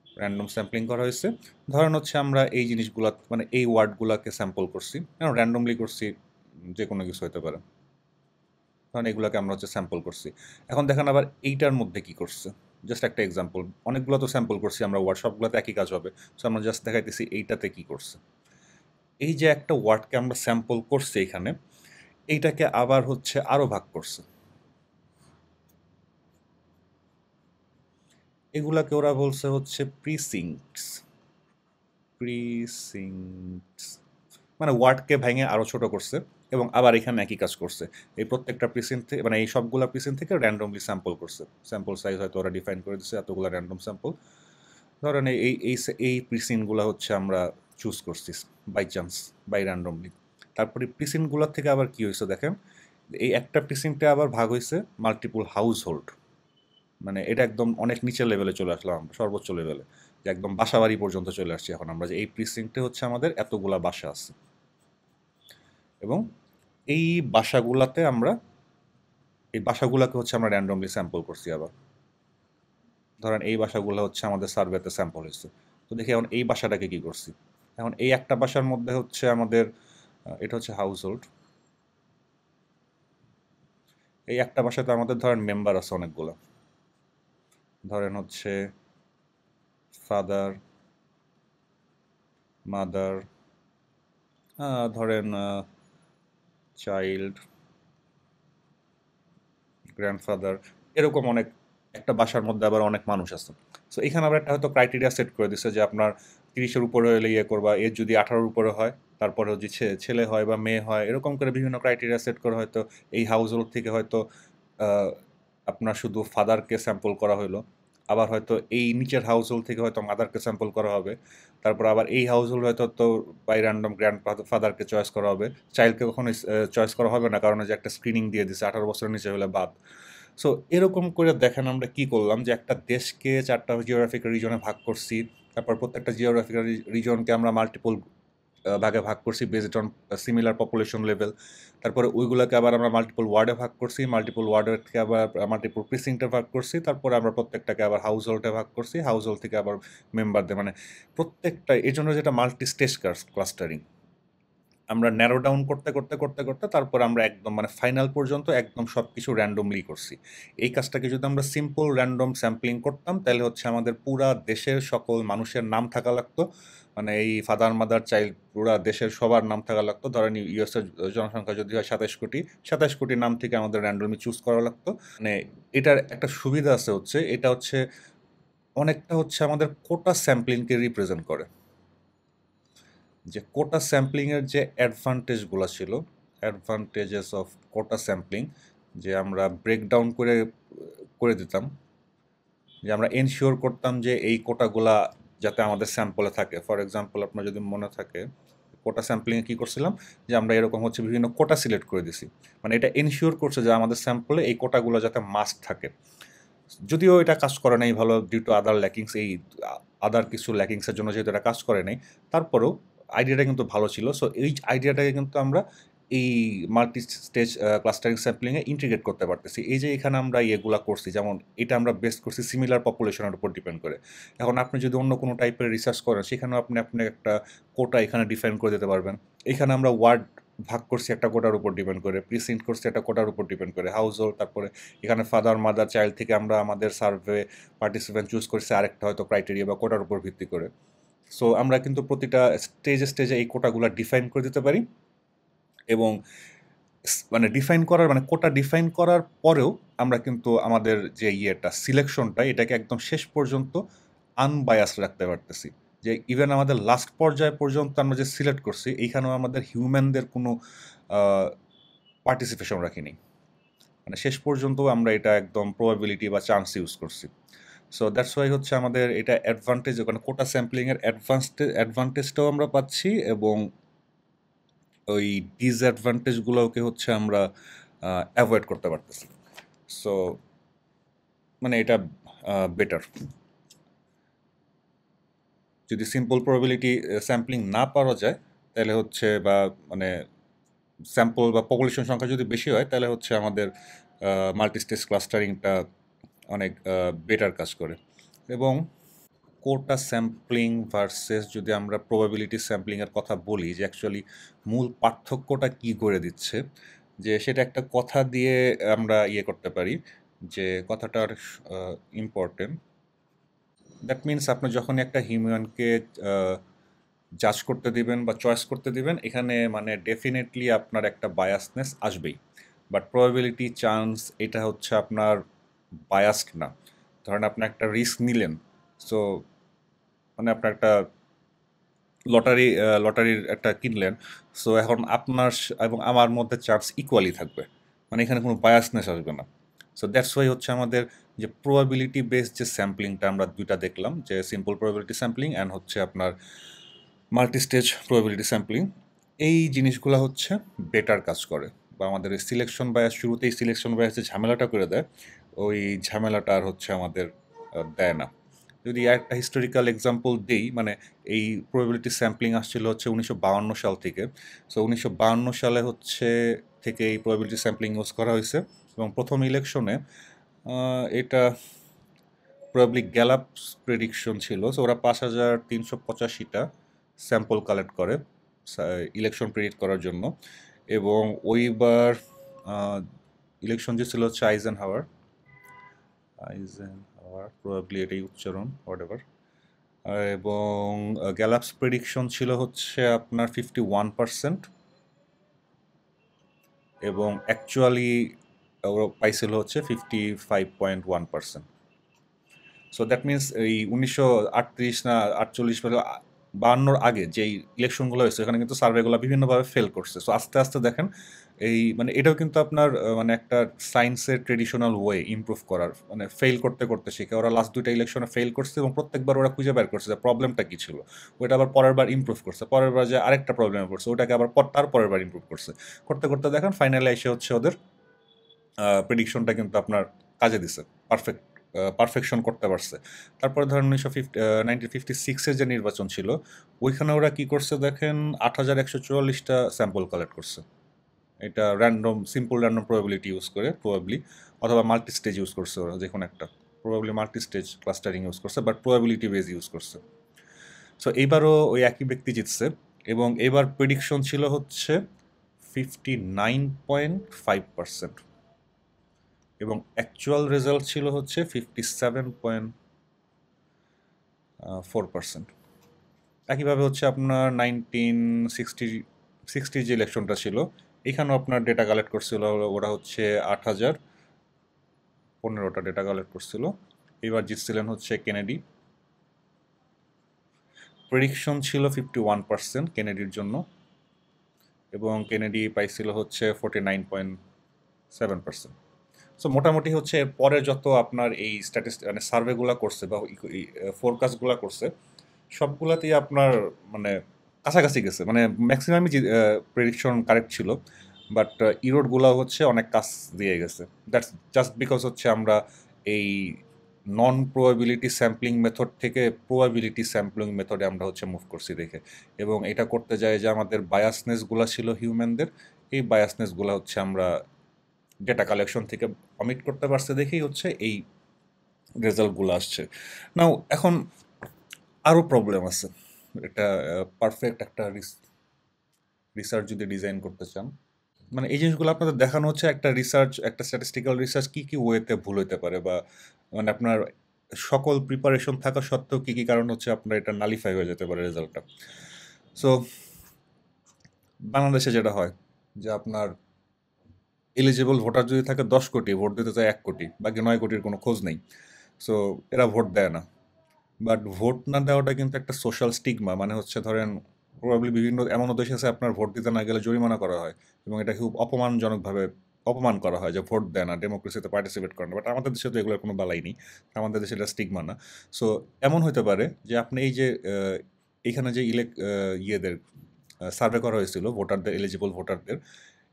র্যান্ডম স্যাম্পলিং করা হয়েছে। ধরেন হচ্ছে আমরা এই জিনিসগুলা মানে এই ওয়ার্ডগুলোকে স্যাম্পল করছি, র্যান্ডমলি করছি, যে কোনো কিছু হতে পারে। কারণ এগুলোকে আমরা হচ্ছে স্যাম্পল করছি। এখন দেখেন আবার এইটার মধ্যে কি করছে, জাস্ট একটা এক্সাম্পল, অনেকগুলো তো স্যাম্পল করছি আমরা ওয়ার্ড, সবগুলোতে একই কাজ হবে। সো আমরা জাস্ট দেখাইতেছি এইটাতে কি করছে। এই যে একটা ওয়ার্ডকে আমরা স্যাম্পল করছি এখানে, এইটাকে আবার হচ্ছে আরো ভাগ করছে। এগুলাকে ওরা বলছে হচ্ছে প্রিসিংক্টস। প্রিসিংক্টস মানে ওয়ার্ডকে ভেঙে আরো ছোট করছে এবং আবার এখানে একই কাজ করছে। এই প্রত্যেকটা প্রিসিন্ট থেকে মানে এই সবগুলা প্রিসিন্ট থেকে র্যান্ডমলি স্যাম্পল করছে। স্যাম্পল সাইজ হয়তো ওরা ডিফাইন করে দিচ্ছে এতগুলো র্যান্ডম স্যাম্পল। ধরেন এই প্রিসিনগুলো হচ্ছে আমরা চুজ করছি বাই চান্স, বাই র্যান্ডমলি। তারপরে প্রিসিনগুলোর থেকে আবার কি হয়েছে দেখেন, এই একটা প্রিসিনটা আবার ভাগ হয়েছে মাল্টিপল হাউস হোল্ড। মানে এটা একদম অনেক নিচের লেভেলে চলে আসলাম আমরা, সর্বোচ্চ লেভেলে, যে একদম বাসাবাড়ি পর্যন্ত চলে আসছি এখন আমরা, যে এই প্রিসিনটে হচ্ছে আমাদের এতগুলা বাসা আছে এবং এই বাসাগুলাকে হচ্ছে আমরা র্যান্ডমলি স্যাম্পল করছি। আবার ধরেন এই বাসাগুলো হচ্ছে আমাদের সার্ভেতে স্যাম্পল হয়েছে। তো দেখি এখন এই বাসাটাকে কি করছি। এখন এই একটা বাসার মধ্যে হচ্ছে আমাদের এটা হচ্ছে হাউস হোল্ড। এই একটা বাসাতে আমাদের ধরেন মেম্বার আছে অনেকগুলো, ধরেন হচ্ছে ফাদার, মাদার, ধরেন চাইল্ড, গ্র্যান্ডফাদার, এরকম অনেক, একটা বাসার মধ্যে আবার অনেক মানুষ আছে। সো এখানে আবার একটা হয়তো ক্রাইটেরিয়া সেট করে দিচ্ছে যে আপনার 30-এর উপরে হলে ইয়ে করবা, এর যদি 18-এর উপরে হয়, তারপরে যদি ছেলে হয় বা মেয়ে হয়, এরকম করে বিভিন্ন ক্রাইটেরিয়া সেট করে হয়তো এই হাউস হোল্ড থেকে হয়তো আপনার শুধু ফাদারকে স্যাম্পল করা হলো, আবার হয়তো এই নিচের হাউস হোল্ড থেকে হয়তো মাদারকে স্যাম্পল করা হবে, তারপর আবার এই হাউস হোল্ড হয়তো তো বাই র্যান্ডম গ্র্যান্ড ফাদারকে চয়েস করা হবে, চাইল্ডকে কখনো চয়েস করা হবে না, কারণ যে একটা স্ক্রিনিং দিয়ে দিছে 18 বছরের নিচে হলে বাদ। সো এরকম করে দেখেন আমরা কি করলাম, যে একটা দেশকে 4টা জিওগ্রাফিক্যাল রিজনে ভাগ করছি, তারপর প্রত্যেকটা জিওগ্রাফিক্যাল রিজনকে আমরা মাল্টিপল ভাগে ভাগ করছি based on similar population level. তারপরে ওইগুলোকে আবার আমরা মাল্টিপল ওয়ার্ডে ভাগ করছি, মাল্টিপল ওয়ার্ডকে আবার মাল্টিপল প্রিসিংটে ভাগ করছি, তারপরে আমরা প্রত্যেকটাকে আবার হাউস হোল্ডে ভাগ করছি, হাউস হোল্ড থেকে আবার মেম্বারদের, মানে প্রত্যেকটা, এই জন্য যেটা মাল্টি স্টেজ ক্লাস্টারিং। আমরা ন্যারো ডাউন করতে করতে করতে করতে তারপর আমরা একদম মানে ফাইনাল পর্যন্ত একদম সব কিছু র্যান্ডমলি করছি। এই কাজটাকে যদি আমরা সিম্পল র্যান্ডম স্যাম্পলিং করতাম, তাহলে হচ্ছে আমাদের পুরা দেশের সকল মানুষের নাম থাকা লাগতো, মানে এই ফাদার মাদার চাইল্ড পুরা দেশের সবার নাম থাকা লাগতো। ধরেন ইউএসের জনসংখ্যা যদি হয় 27 কোটি, 27 কোটি নাম থেকে আমাদের র্যান্ডমলি চুজ করা লাগতো। মানে এটার একটা সুবিধা আছে, হচ্ছে এটা হচ্ছে অনেকটা হচ্ছে আমাদের কোটা স্যাম্পলিংকে রিপ্রেজেন্ট করে। যে কোটা স্যাম্পলিংয়ের যে অ্যাডভান্টেজগুলো ছিল, অ্যাডভান্টেজেস অফ কোটা স্যাম্পলিং, যে আমরা ব্রেকডাউন করে করে দিতাম, যে আমরা এনশিওর করতাম যে এই কোটাগুলা যাতে আমাদের স্যাম্পলে থাকে। ফর এক্সাম্পল, আপনার যদি মনে থাকে কোটা স্যাম্পলিংয়ে কী করছিলাম, যে আমরা এরকম হচ্ছে বিভিন্ন কোটা সিলেক্ট করে দিছি, মানে এটা এনশিওর করছে যে আমাদের স্যাম্পলে এই কোটাগুলো যাতে মাস্ট থাকে। যদিও এটা কাজ করে নাই ভালো, ডিউ টু আদার ল্যাকিংস, এই আদার কিছু ল্যাকিংসের জন্য যেহেতু এটা কাজ করে নাই, তারপরেও আইডিয়াটা কিন্তু ভালো ছিল। সো এই আইডিয়াটাকে কিন্তু আমরা এই মাল্টি স্টেজ ক্লাস্টারিং স্যাম্পলিংয়ে ইন্টিগ্রেট করতে পারতেছি। এই যে এখানে আমরা ইয়েগুলা করছি, যেমন এটা আমরা বেস করছি সিমিলার পপুলেশনের উপর ডিপেন্ড করে। এখন আপনি যদি অন্য কোনো টাইপের রিসার্চ করেন, সেখানেও আপনি একটা কোটা এখানে ডিফাইন করে দিতে পারবেন। এখানে আমরা ওয়ার্ড ভাগ করছি একটা কোটার উপর ডিপেন্ড করে, প্রিসিন্ট করছি একটা কোটার উপর ডিপেন্ড করে, হাউস হোল্ড, তারপরে এখানে ফাদার মাদার চাইল্ড থেকে আমরা আমাদের সার্ভে পার্টিসিপেন্ট চুজ করছি আরেকটা হয়তো ক্রাইটেরিয়া বা কোটার উপর ভিত্তি করে। সো আমরা কিন্তু প্রতিটা স্টেজে স্টেজে এই কোটাগুলো ডিফাইন করে দিতে পারি, এবং মানে ডিফাইন করার মানে কোটা ডিফাইন করার পরেও আমরা কিন্তু আমাদের যে ইয়েটা সিলেকশনটা, এটাকে একদম শেষ পর্যন্ত আনবায়াসড রাখতে পারতেছি। যে ইভেন আমাদের লাস্ট পর্যায় পর্যন্ত আমরা যে সিলেক্ট করছি, এইখানেও আমাদের হিউম্যানদের কোনো পার্টিসিপেশন রাখিনি, মানে শেষ পর্যন্ত আমরা এটা একদম প্রবাবিলিটি বা চান্স ইউজ করছি। সো দ্যাটস ওয়াই হচ্ছে আমাদের এটা অ্যাডভান্টেজ, ওখানে কোটা স্যাম্পলিংয়ের অ্যাডভান্টেজটাও আমরা পাচ্ছি, এবং ওই ডিসঅ্যাডভান্টেজগুলোকে হচ্ছে আমরা অ্যাভয়েড করতে পারতেছি। সো মানে এটা বেটার। যদি সিম্পল প্রবাবিলিটি স্যাম্পলিং না পাওয়া যায়, তাহলে হচ্ছে বা মানে স্যাম্পল বা পপুলেশন সংখ্যা যদি বেশি হয়, তাহলে হচ্ছে আমাদের মাল্টিস্টেজ ক্লাস্টারিংটা অনেক বেটার কাজ করে। এবং কোটা স্যাম্পলিং ভার্সেস যদি আমরা প্রবাবিলিটি স্যাম্পলিংয়ের কথা বলি, যে অ্যাকচুয়ালি মূল পার্থক্যটা কী করে দিচ্ছে, যে সেটা একটা কথা দিয়ে আমরা ইয়ে করতে পারি, যে কথাটার ইম্পর্টেন্ট। দ্যাট মিনস আপনি যখন একটা হিউম্যানকে জাজ করতে দিবেন বা চয়েস করতে দিবেন, এখানে মানে ডেফিনেটলি আপনার একটা বায়াসনেস আসবেই, বাট প্রবাবিলিটি চান্স এটা হচ্ছে আপনার বায়াসড না। ধরেন আপনি একটা রিস্ক নিলেন, সো মানে আপনার একটা লটারির একটা কিনলেন, সো এখন আপনার এবং আমার মধ্যে চান্স ইকুয়ালি থাকবে, মানে এখানে কোনো বায়াসনেস আসবে না। সো দ্যাটস ওয়াই হচ্ছে আমাদের যে প্রবাবিলিটি বেসড যে স্যাম্পলিংটা আমরা দুইটা দেখলাম, যে সিম্পল প্রবাবিলিটি স্যাম্পলিং অ্যান্ড হচ্ছে আপনার মাল্টি স্টেজ প্রবাবিলিটি স্যাম্পলিং, এই জিনিসগুলো হচ্ছে বেটার কাজ করে, বা আমাদের সিলেকশন বায়াস, শুরুতেই সিলেকশন বায়াস যে ঝামেলাটা করে দেয়, ওই ঝামেলাটা আর হচ্ছে আমাদের দেয় না। যদি একটা হিস্টোরিক্যাল এক্সাম্পল দিই, মানে এই প্রবাবিলিটি স্যাম্পলিং আসছিল হচ্ছে 1952 সাল থেকে। সো 1952 সালে হচ্ছে থেকে এই প্রবাবিলিটি স্যাম্পলিং ইউজ করা হয়েছে, এবং প্রথম ইলেকশনে এটা প্রবাবলি গ্যালাপস প্রেডিকশন ছিল। সো ওরা 5385টা স্যাম্পল কালেক্ট করে ইলেকশন প্রেডিক্ট করার জন্য, এবং ওইবার ইলেকশন যে ছিল হচ্ছে আইজেনহাওয়ার প্রবাবলি এটাই উচ্চারণ, হোয়াটএভার, এবং গ্যালাপস প্রেডিকশন ছিল হচ্ছে আপনার 51%, এবং অ্যাকচুয়ালি ওরা পাইছিল হচ্ছে 55.1%। সো দ্যাট মিনস এই 1938 না 48 52-র আগে যেই ইলেকশনগুলো হয়েছে এখানে কিন্তু সার্ভেগুলো বিভিন্নভাবে ফেল করছে। সো আস্তে আস্তে দেখেন এই মানে এটাও কিন্তু আপনার মানে একটা সায়েন্সের ট্রেডিশনাল ওয়ে ইমপ্রুভ করার, মানে ফেল করতে করতে শিখে ওরা লাস্ট 2টা ইলেকশনে ফেল করছে এবং প্রত্যেকবার ওরা খুঁজে বের করছে যে প্রবলেমটা কি ছিল, ওইটা আবার পরের বার ইমপ্রুভ করছে, পরের বার যে আরেকটা প্রবলেমে পড়ছে ওটাকে আবার তার পরের বার ইমপ্রুভ করছে, করতে করতে দেখেন ফাইনালি এসে হচ্ছে ওদের প্রেডিকশনটা কিন্তু আপনার কাজে দিছে, পারফেকশন করতে পারছে। তারপরে ধরেন 1956-এর যে নির্বাচন ছিল ওইখানে ওরা কি করছে দেখেন 8144টা স্যাম্পল কালেক্ট করছে। এটা random, simple random probability use করে প্রবাবলি, অথবা মাল্টি স্টেজ ইউজ করছে ওরা, যে কোনো একটা probably multi stage clustering use করছে, বাট প্রবাবিলিটি বেজ ইউজ করছে। সো এইবারও ওই একই ব্যক্তি জিতছে এবং এবার প্রেডিকশন ছিল হচ্ছে 59.5%, এবং অ্যাকচুয়াল রেজাল্ট ছিল হচ্ছে 57.4%। একইভাবে হচ্ছে আপনার 1960 যে ইলেকশনটা ছিল এখানেও আপনার ডেটা কালেক্ট করছিল ওরা হচ্ছে 8015টা ডেটা কালেক্ট করছিল। এবার জিতছিলেন হচ্ছে কেনেডি, প্রেডিকশন ছিল 51% কেনেডির জন্য, এবং কেনেডি পাইছিল হচ্ছে 49.7%। সো মোটামুটি হচ্ছে এর পরে যত আপনার এই মানে সার্ভেগুলো করছে বা ফোরকাস্টগুলো করছে সবগুলাতেই আপনার মানে কাছাকাছি গেছে, মানে ম্যাক্সিমামই প্রেডিকশন কারেক্ট ছিল, বাট ইরোডগুলো হচ্ছে অনেক কাছ দিয়ে গেছে। দ্যাটস জাস্ট বিকজ হচ্ছে আমরা এই নন প্রবাবিলিটি স্যাম্পলিং মেথড থেকে প্রবাবিলিটি স্যাম্পলিং মেথডে আমরা হচ্ছে মুভ করছি দেখে, এবং এটা করতে যায় যে আমাদের বায়াসনেসগুলো ছিল হিউম্যানদের, এই বায়াসনেসগুলো হচ্ছে আমরা ডেটা কালেকশন থেকে অমিট করতে পারছে দেখেই হচ্ছে এই রেজাল্টগুলো আসছে। নাও এখন আরও প্রবলেম আছে, এটা পারফেক্ট একটা রিসার্চ যদি ডিজাইন করতে চান, মানে এই জিনিসগুলো আপনাদের দেখানো হচ্ছে একটা রিসার্চ, একটা স্ট্যাটিস্টিক্যাল রিসার্চ কী কী ওয়েতে ভুল হইতে পারে, বা মানে আপনার সকল প্রিপারেশন থাকা সত্ত্বেও কী কী কারণ হচ্ছে আপনার এটা নালিফাই হয়ে যেতে পারে রেজাল্টটা। সো বাংলাদেশে যেটা হয় যে আপনার এলিজিবল ভোটার যদি থাকে 10 কোটি, ভোট দিতে চায় 1 কোটি, বাকি 9 কোটির কোনো খোঁজ নেই। সো এরা ভোট দেয় না। বাট ভোট না দেওয়াটা কিন্তু একটা সোশ্যাল স্টিগমা, মানে হচ্ছে ধরেন প্রবাবলি বিভিন্ন এমনও দেশ আছে আপনার ভোট দিতে না গেলে জরিমানা করা হয়, এবং এটা খুব অপমানজনকভাবে অপমান করা হয় যে ভোট দেয় না, ডেমোক্রেসিতে পার্টিসিপেট করে না। বাট আমাদের দেশে তো এগুলোর কোনো বালাই নেই, আমাদের দেশে এটা স্টিগমা না। সো এমন হতে পারে যে আপনি এই যে এইখানে যে ইয়েদের সার্ভে করা হয়েছিল ভোটারদের, এলিজিবল ভোটারদের,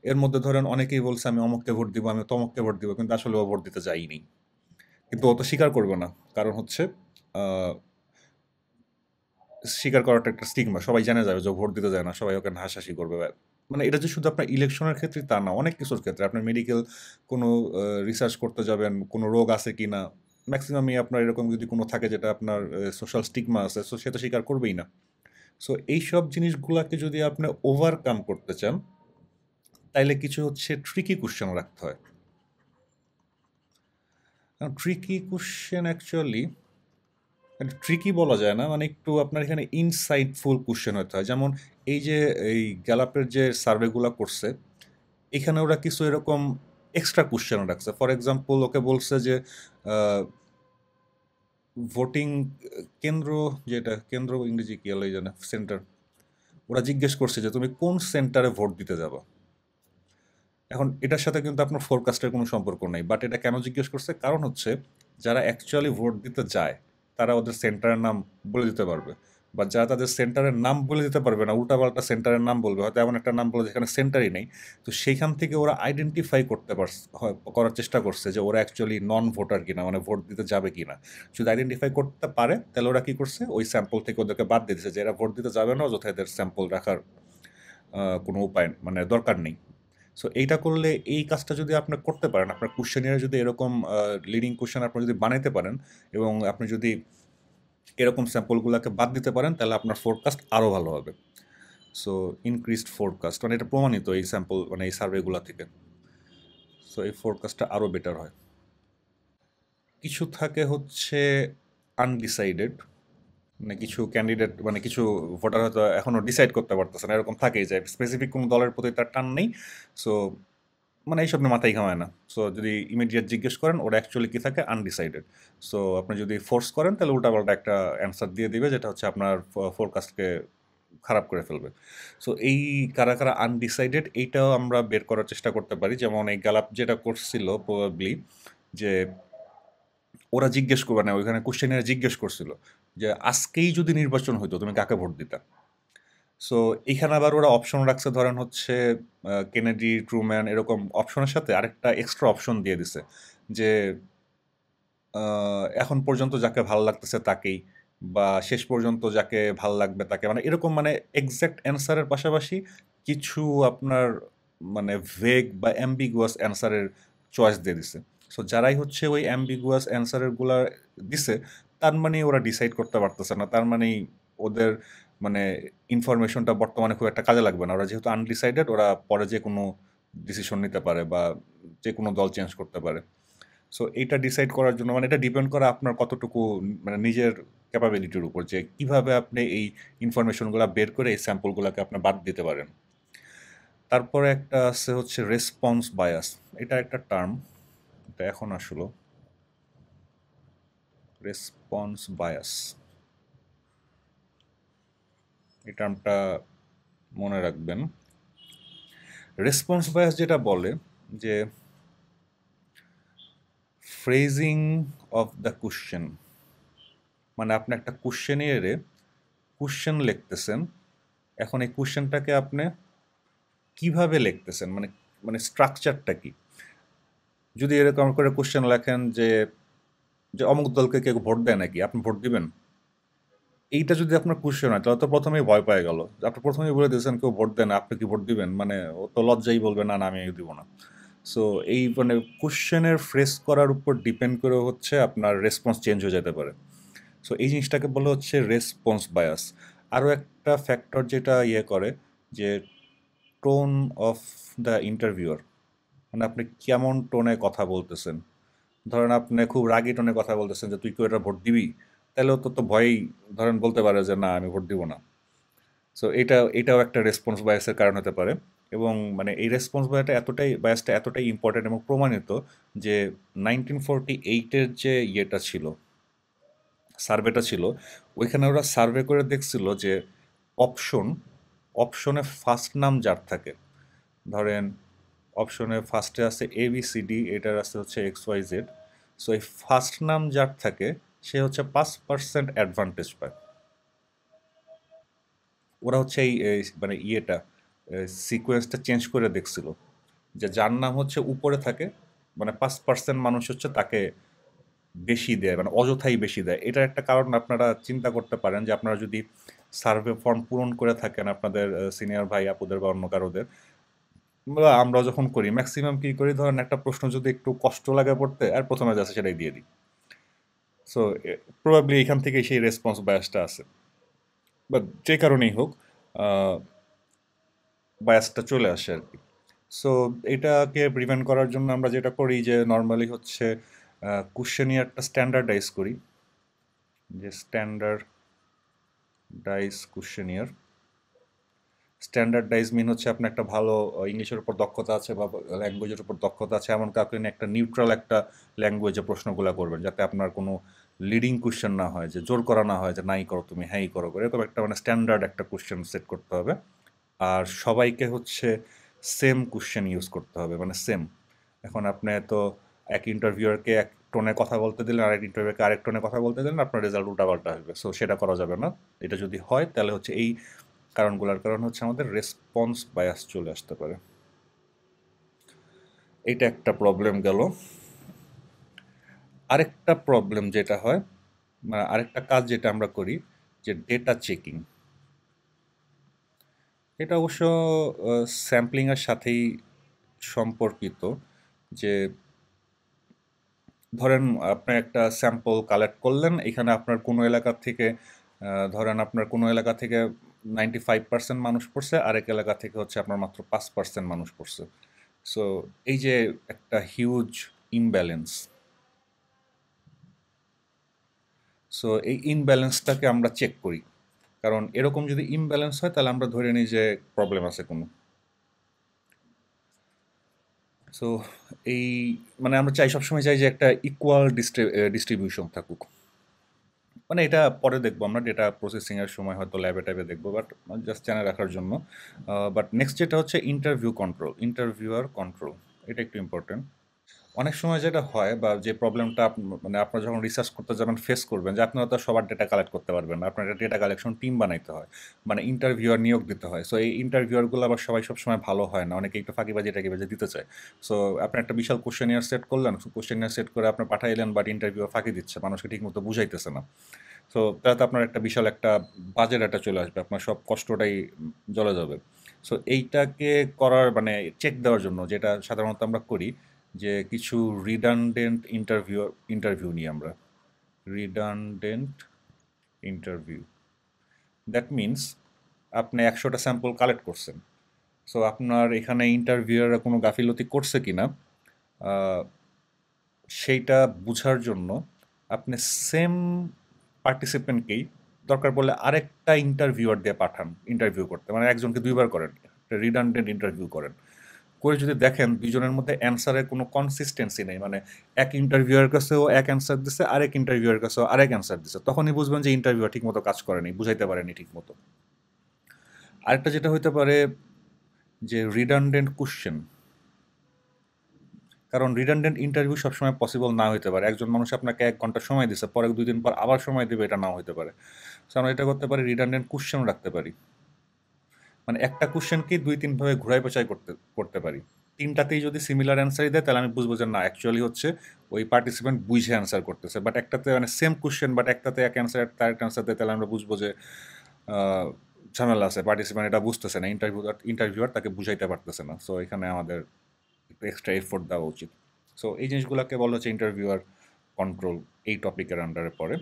এর মধ্যে ধরেন অনেকেই বলছে আমি অমুককে ভোট দিব, আমি তমককে ভোট দিব, কিন্তু আসলে ও ভোট দিতে যাইনি। কিন্তু ও তো স্বীকার করবে না, কারণ হচ্ছে স্বীকার করাটা একটা স্টিগমা, সবাই জানে যাবে যে ও ভোট দিতে যায় না, সবাই ওকে হাসাহাসি করবে। মানে এটা যে শুধু আপনার ইলেকশনের ক্ষেত্রে তা না, অনেক কিছুর ক্ষেত্রে আপনার মেডিকেল কোনো রিসার্চ করতে যাবেন, কোনো রোগ আছে কি না, ম্যাক্সিমামই আপনার এরকম যদি কোনো থাকে যেটা আপনার সোশ্যাল স্টিগমা আছে, সো সে তো স্বীকার করবেই না। সো এইসব জিনিসগুলোকে যদি আপনি ওভারকাম করতে চান তাইলে কিছু হচ্ছে ট্রিকি কোশ্চেন রাখতে হয়। ট্রিকি কোশ্চেন অ্যাকচুয়ালি ট্রিকি বলা যায় না, মানে একটু আপনার এখানে ইনসাইটফুল কোশ্চেন হতে হয়। যেমন এই যে এই গ্যালাপের যে সার্ভেগুলো করছে এখানে ওরা কিছু এরকম এক্সট্রা কোশ্চেন রাখছে। ফর এক্সাম্পল ওকে বলছে যে ভোটিং কেন্দ্র, যেটা কেন্দ্র ইংরেজি কি আলাই জানে, সেন্টার, ওরা জিজ্ঞেস করছে যে তুমি কোন সেন্টারে ভোট দিতে যাবা। এখন এটার সাথে কিন্তু আপনার ফোরকাস্টের কোনো সম্পর্ক নেই, বাট এটা কেন জিজ্ঞেস করছে, কারণ হচ্ছে যারা অ্যাকচুয়ালি ভোট দিতে যায় তারা ওদের সেন্টারের নাম বলে দিতে পারবে, বা যারা তাদের সেন্টারের নাম বলে দিতে পারবে না, উল্টাপাল্টা সেন্টারের নাম বলবে, হয়তো এমন একটা নাম বলে যেখানে সেন্টারই নেই, তো সেইখান থেকে ওরা আইডেন্টিফাই করার চেষ্টা করছে যে ওরা অ্যাকচুয়ালি নন ভোটার কিনা, মানে ভোট দিতে যাবে কিনা। যদি আইডেন্টিফাই করতে পারে তাহলে ওরা কি করছে, ওই স্যাম্পল থেকে ওদেরকে বাদ দিয়ে দিচ্ছে, যে এরা ভোট দিতে যাবে না, অযথা এদের স্যাম্পল রাখার কোনো উপায় মানে দরকার নেই। সো এইটা করলে, এই কাজটা যদি আপনি করতে পারেন, আপনার কোশ্চেনিয়ারে যদি এরকম লিডিং কোশ্চেন আপনি যদি বানাইতে পারেন এবং আপনি যদি এরকম স্যাম্পলগুলোকে বাদ দিতে পারেন তাহলে আপনার ফোরকাস্ট আরও ভালো হবে। সো ইনক্রিজড ফোরকাস্ট মানে এটা প্রমাণিত এই স্যাম্পল মানে এই সার্ভেগুলো থেকে। সো এই ফোরকাস্টটা আরও বেটার হয়। কিছু থাকে হচ্ছে আনডিসাইডেড, মানে কিছু ক্যান্ডিডেট মানে কিছু ভোটার হয়তো এখনও ডিসাইড করতে পারতেছে না, এরকম থাকেই, যে স্পেসিফিক কোনো দলের প্রতি তার টান নেই। সো মানে এইসব নিয়ে মাথায় ঘামায় না। সো যদি ইমিডিয়েট জিজ্ঞেস করেন ওরা অ্যাকচুয়ালি কি থাকে আনডিসাইডেড। সো আপনি যদি ফোর্স করেন তাহলে উল্টাপাল্টা একটা অ্যান্সার দিয়ে দিবে যেটা হচ্ছে আপনার ফোরকাস্টকে খারাপ করে ফেলবে। সো এই কারা কারা আনডিসাইডেড এইটাও আমরা বের করার চেষ্টা করতে পারি। যেমন এই গ্যালাপ যেটা করছিল প্রবাবলি যে ওরা জিজ্ঞেস করবে না, ওইখানে কোশ্চেনে জিজ্ঞেস করছিল যে আজকেই যদি নির্বাচন হইতো তুমি কাকে ভোট দিতা। সো এইখানে আবার ওরা অপশন রাখছে, ধরেন হচ্ছে কেনেডি, ট্রুম্যান এরকম অপশনের সাথে আরেকটা এক্সট্রা অপশন দিয়ে দিছে যে এখন পর্যন্ত যাকে ভালো লাগতেছে তাকেই, বা শেষ পর্যন্ত যাকে ভাল লাগবে তাকে, মানে এরকম মানে এক্সাক্ট অ্যান্সারের পাশাপাশি কিছু আপনার মানে ভেগ বা অ্যাম্বিগুয়াস অ্যান্সারের চয়েস দিয়ে দিছে। সো যারাই হচ্ছে ওই অ্যাম্বিগুয়াস অ্যান্সারের গুলা দিছে তার মানে ওরা ডিসাইড করতে পারতেছে না, তার মানে ওদের মানে ইনফরমেশনটা বর্তমানে খুব একটা কাজে লাগবে না। ওরা যেহেতু আনডিসাইডেড ওরা পরে যে কোনো ডিসিশন নিতে পারে বা যে কোনো দল চেঞ্জ করতে পারে। সো এইটা ডিসাইড করার জন্য মানে এটা ডিপেন্ড করে আপনার কতটুকু মানে নিজের ক্যাপাবিলিটির উপর যে কিভাবে আপনি এই ইনফরমেশনগুলো বের করে এই স্যাম্পলগুলোকে আপনি বাদ দিতে পারেন। তারপরে একটা আছে হচ্ছে রেসপন্স বায়াস। এটা একটা টার্ম, এটা এখন আসলো রেসপন্স বায়াস, এই টার্মটা মনে রাখবেন। রেসপন্স বায়াস যেটা বলে যে ফ্রেজিং অফ দ্য কোশ্চেন, মানে আপনি একটা কোশ্চেনিয়ারে কোশ্চেন লিখতেছেন, এখন এই কোশ্চেনটাকে আপনি কিভাবে লিখতেছেন, মানে মানে স্ট্রাকচারটা কি। যদি এরকম করে কোশ্চেন লেখেন যে যে অমুক দলকে কেউ ভোট দেয় নাকি, আপনি ভোট দিবেন, এইটা যদি আপনার কোশ্চেন হয় তাহলে তো প্রথমেই ভয় পেয়ে গেল। আপনি প্রথমেই বলে দিয়েছেন কেউ ভোট দেয় না, আপনি কি ভোট দিবেন, মানে ও তো লজ্জাই বলবে না না আমি দিব না। সো এই মানে কোশ্চেনের ফ্রেস করার উপর ডিপেন্ড করে হচ্ছে আপনার রেসপন্স চেঞ্জ হয়ে যেতে পারে। সো এই জিনিসটাকে বলা হচ্ছে রেসপন্স বায়াস। আরও একটা ফ্যাক্টর যেটা ইয়ে করে যে টোন অফ দ্য ইন্টারভিউয়ার, মানে আপনি কেমন টোনে কথা বলতেছেন। ধরেন আপনি খুব রাগী টোনে কথা বলতেছেন যে তুই কেউ এটা ভোট দিবি, তাহলেও তো ভয়েই ধরেন বলতে পারে যে না আমি ভোট দিব না। সো এটাও একটা রেসপন্স বায়াসের কারণ হতে পারে। এবং মানে এই রেসপন্স বায়াসটা এতটাই ইম্পর্টেন্ট এবং প্রমাণিত যে 1948-এর যে ইয়েটা ছিল, সার্ভেটা ছিল, ওইখানে ওরা সার্ভে করে দেখছিল যে অপশন অপশনে ফার্স্ট নাম যার থাকে, ধরেন অপশনে ফার্স্টে আছে ABCD, এটার আছে হচ্ছে XYZ। সো এই ফার্স্ট নাম যার থাকে সে হচ্ছে 5% অ্যাডভান্টেজ পায়। ওরা হচ্ছে এই মানে ইয়েটা সিকোয়েন্সটা চেঞ্জ করে দেখছিল যে যার নাম হচ্ছে উপরে থাকে মানে 5% মানুষ হচ্ছে তাকে বেশি দেয়, মানে অযথাই বেশি দেয়। এটার একটা কারণ আপনারা চিন্তা করতে পারেন যে আপনারা যদি সার্ভে ফর্ম পূরণ করে থাকেন আপনাদের সিনিয়র ভাই আপুদের বা অন্য কারোদের, বা আমরা যখন করি ম্যাক্সিমাম কি করি, ধরেন একটা প্রশ্ন যদি একটু কষ্ট লাগে পড়তে আর প্রথমে যাচ্ছে সেটাই দিয়ে দিই। সো প্রবাবলি এখান থেকেই সেই রেসপন্স বায়াসটা আছে, বা যে কারণেই হোক বায়াসটা চলে আসে আর কি। সো এটাকে প্রিভেন্ট করার জন্য আমরা যেটা করি যে নর্মালি হচ্ছে কোশ্চেনিয়ারটা স্ট্যান্ডার্ডাইজ করি, যে স্ট্যান্ডার্ডাইজ কোশ্চেনিয়ার। স্ট্যান্ডার্ডাইজ মিন হচ্ছে আপনার একটা ভালো ইংলিশের উপর দক্ষতা আছে বা ল্যাঙ্গুয়েজের উপর দক্ষতা আছে এমন কাউকে নিয়ে একটা নিউট্রাল একটা ল্যাঙ্গুয়েজে প্রশ্নগুলো করবেন, যাতে আপনার কোনো লিডিং কোশ্চেন না হয়, যে জোর করা না হয় যে নাই করো তুমি হ্যাঁই করো করে, এরকম একটা মানে স্ট্যান্ডার্ড একটা কোশ্চেন সেট করতে হবে। আর সবাইকে হচ্ছে সেম কোশ্চেন ইউজ করতে হবে, মানে সেম। এখন আপনি তো এক ইন্টারভিউয়ারকে এক টোনে কথা বলতে দিলেন, আরেক ইন্টারভিউকে আরেক টোনে কথা বলতে দিলেন, আপনার রেজাল্ট উল্টাপাল্টা হবে। সো সেটা করা যাবে না। এটা যদি হয় তাহলে হচ্ছে এই কারণগুলোর কারণ হচ্ছে আমাদের রেসপন্স বায়াস চলে আসতে পারে। এইটা একটা প্রবলেম গেল। আরেকটা প্রবলেম যেটা হয়, আরেকটা কাজ যেটা আমরা করি, যে ডেটা চেকিং। এটা অবশ্য স্যাম্পলিংয়ের সাথেই সম্পর্কিত। যে ধরেন আপনি একটা স্যাম্পল কালেক্ট করলেন, এখানে আপনার কোনো এলাকা থেকে ধরেন আপনার কোনো এলাকা থেকে 95% মানুষ পড়ছে, আরেক এলাকা থেকে হচ্ছে আপনার মাত্র 5% মানুষ পড়ছে। সো এই যে একটা হিউজ ইমব্যালেন্স, সো এই ইমব্যালেন্সটাকে আমরা চেক করি। কারণ এরকম যদি ইমব্যালেন্স হয় তাহলে আমরা ধরে নিই যে প্রবলেম আছে কোনো। সো এই মানে আমরা চাই সবসময় চাই যে একটা ইকুয়াল ডিস্ট্রিবিউশন থাকুক। মানে এটা পরে দেখবো আমরা ডেটা প্রসেসিং এর সময় হয়তো ল্যাবে ট্যাবে দেখবো, বাট জাস্ট জানা রাখার জন্য। বাট নেক্সট যেটা হচ্ছে ইন্টারভিউয়ার কন্ট্রোল, এটা একটু ইম্পর্টেন্ট। অনেক সময় যেটা হয় বা যে প্রবলেমটা মানে আপনারা যখন রিসার্চ করতে যাবেন ফেস করবেন যে আপনারা তো সবার ডেটা কালেক্ট করতে পারবেন না, আপনার একটা ডেটা কালেকশন টিম বানাইতে হয়, মানে ইন্টারভিউয়ার নিয়োগ দিতে হয়। সো এই ইন্টারভিউয়ারগুলো আবার সবাই সবসময় ভালো হয় না, অনেকে একটু ফাঁকিবাজি টাকিবাজি দিতে চায়। সো আপনি একটা বিশাল কোশ্চেনিয়ার সেট করলেন, কোশ্চেনিয়ার সেট করে আপনি পাঠাইলেন, বাট ইন্টারভিউয়ার ফাঁকি দিচ্ছে, মানুষকে ঠিকমতো বুঝাইতেছে না। সো তাতে আপনার একটা বিশাল একটা বাজেট একটা চলে আসবে, আপনার সব কষ্টটাই জ্বলে যাবে। সো এইটাকে করার মানে চেক দেওয়ার জন্য যেটা সাধারণত আমরা করি, যে কিছু রিডান্ডেন্ট ইন্টারভিউ নিই আমরা। রিডান্ডেন্ট ইন্টারভিউ, দ্যাট মিনস আপনি 100টা স্যাম্পল কালেক্ট করছেন। সো আপনার এখানে ইন্টারভিউয়াররা কোনো গাফিলতি করছে কিনা সেইটা বুঝার জন্য আপনি সেম পার্টিসিপেন্টকেই দরকার পড়লে আরেকটা ইন্টারভিউয়ার দিয়ে পাঠান ইন্টারভিউ করতে, মানে একজনকে দুইবার করেন, রিডান্ডেন্ট ইন্টারভিউ করেন। করে যদি দেখেন দুইজনের মধ্যে অ্যান্সারের কোনো কনসিস্টেন্সি নেই, মানে এক ইন্টারভিউয়ার কাছেও এক অ্যান্সার দিছে, আরেক ইন্টারভিউয়ার কাছেও আরেক অ্যান্সার দিছে, তখনই বুঝবেন যে ইন্টারভিউয়ার ঠিকমতো কাজ করেনি, বুঝাইতে পারেনি ঠিকমতো। আরেকটা যেটা হইতে পারে যে রিডান্ডেন্ট কোশ্চেন, কারণ রিডান্ডেন্ট ইন্টারভিউ সবসময় পসিবল না হতে পারে। একজন মানুষ আপনাকে 1 ঘন্টা সময় দিচ্ছে, পরে 2 দিন পর আবার সময় দেবে, এটা নাও হতে পারে। সো আমরা এটা করতে পারি, রিডান্ডেন্ট কোশ্চেন রাখতে পারি, মানে একটা কোশ্চেনকেই 2-3 ভাবে ঘুরাই পেঁচাই করতে করতে পারি। তিনটাতেই যদি সিমিলার অ্যান্সারই দেয় তাহলে আমি বুঝবো যে না, অ্যাকচুয়ালি হচ্ছে ওই পার্টিসিপেন্ট বুঝে অ্যান্সার করতেছে। বাট একটাতে মানে সেম কোশ্চেন, বাট একটাতে এক অ্যান্সার, তার একটা অ্যান্সার দেয়, তাহলে আমরা বুঝবো যে আহ, ঝামেলা আছে, পার্টিসিপেন্ট এটা বুঝতেছে না, ইন্টারভিউয়ার তাকে বুঝাইতে পারতেছে না। সো এখানে আমাদের এক্সট্রা এফোর্ট দেওয়া উচিত। সো এই জিনিসগুলোকে বলা হচ্ছে ইন্টারভিউয়ার কন্ট্রোল, এই টপিকের আন্ডারে পড়ে।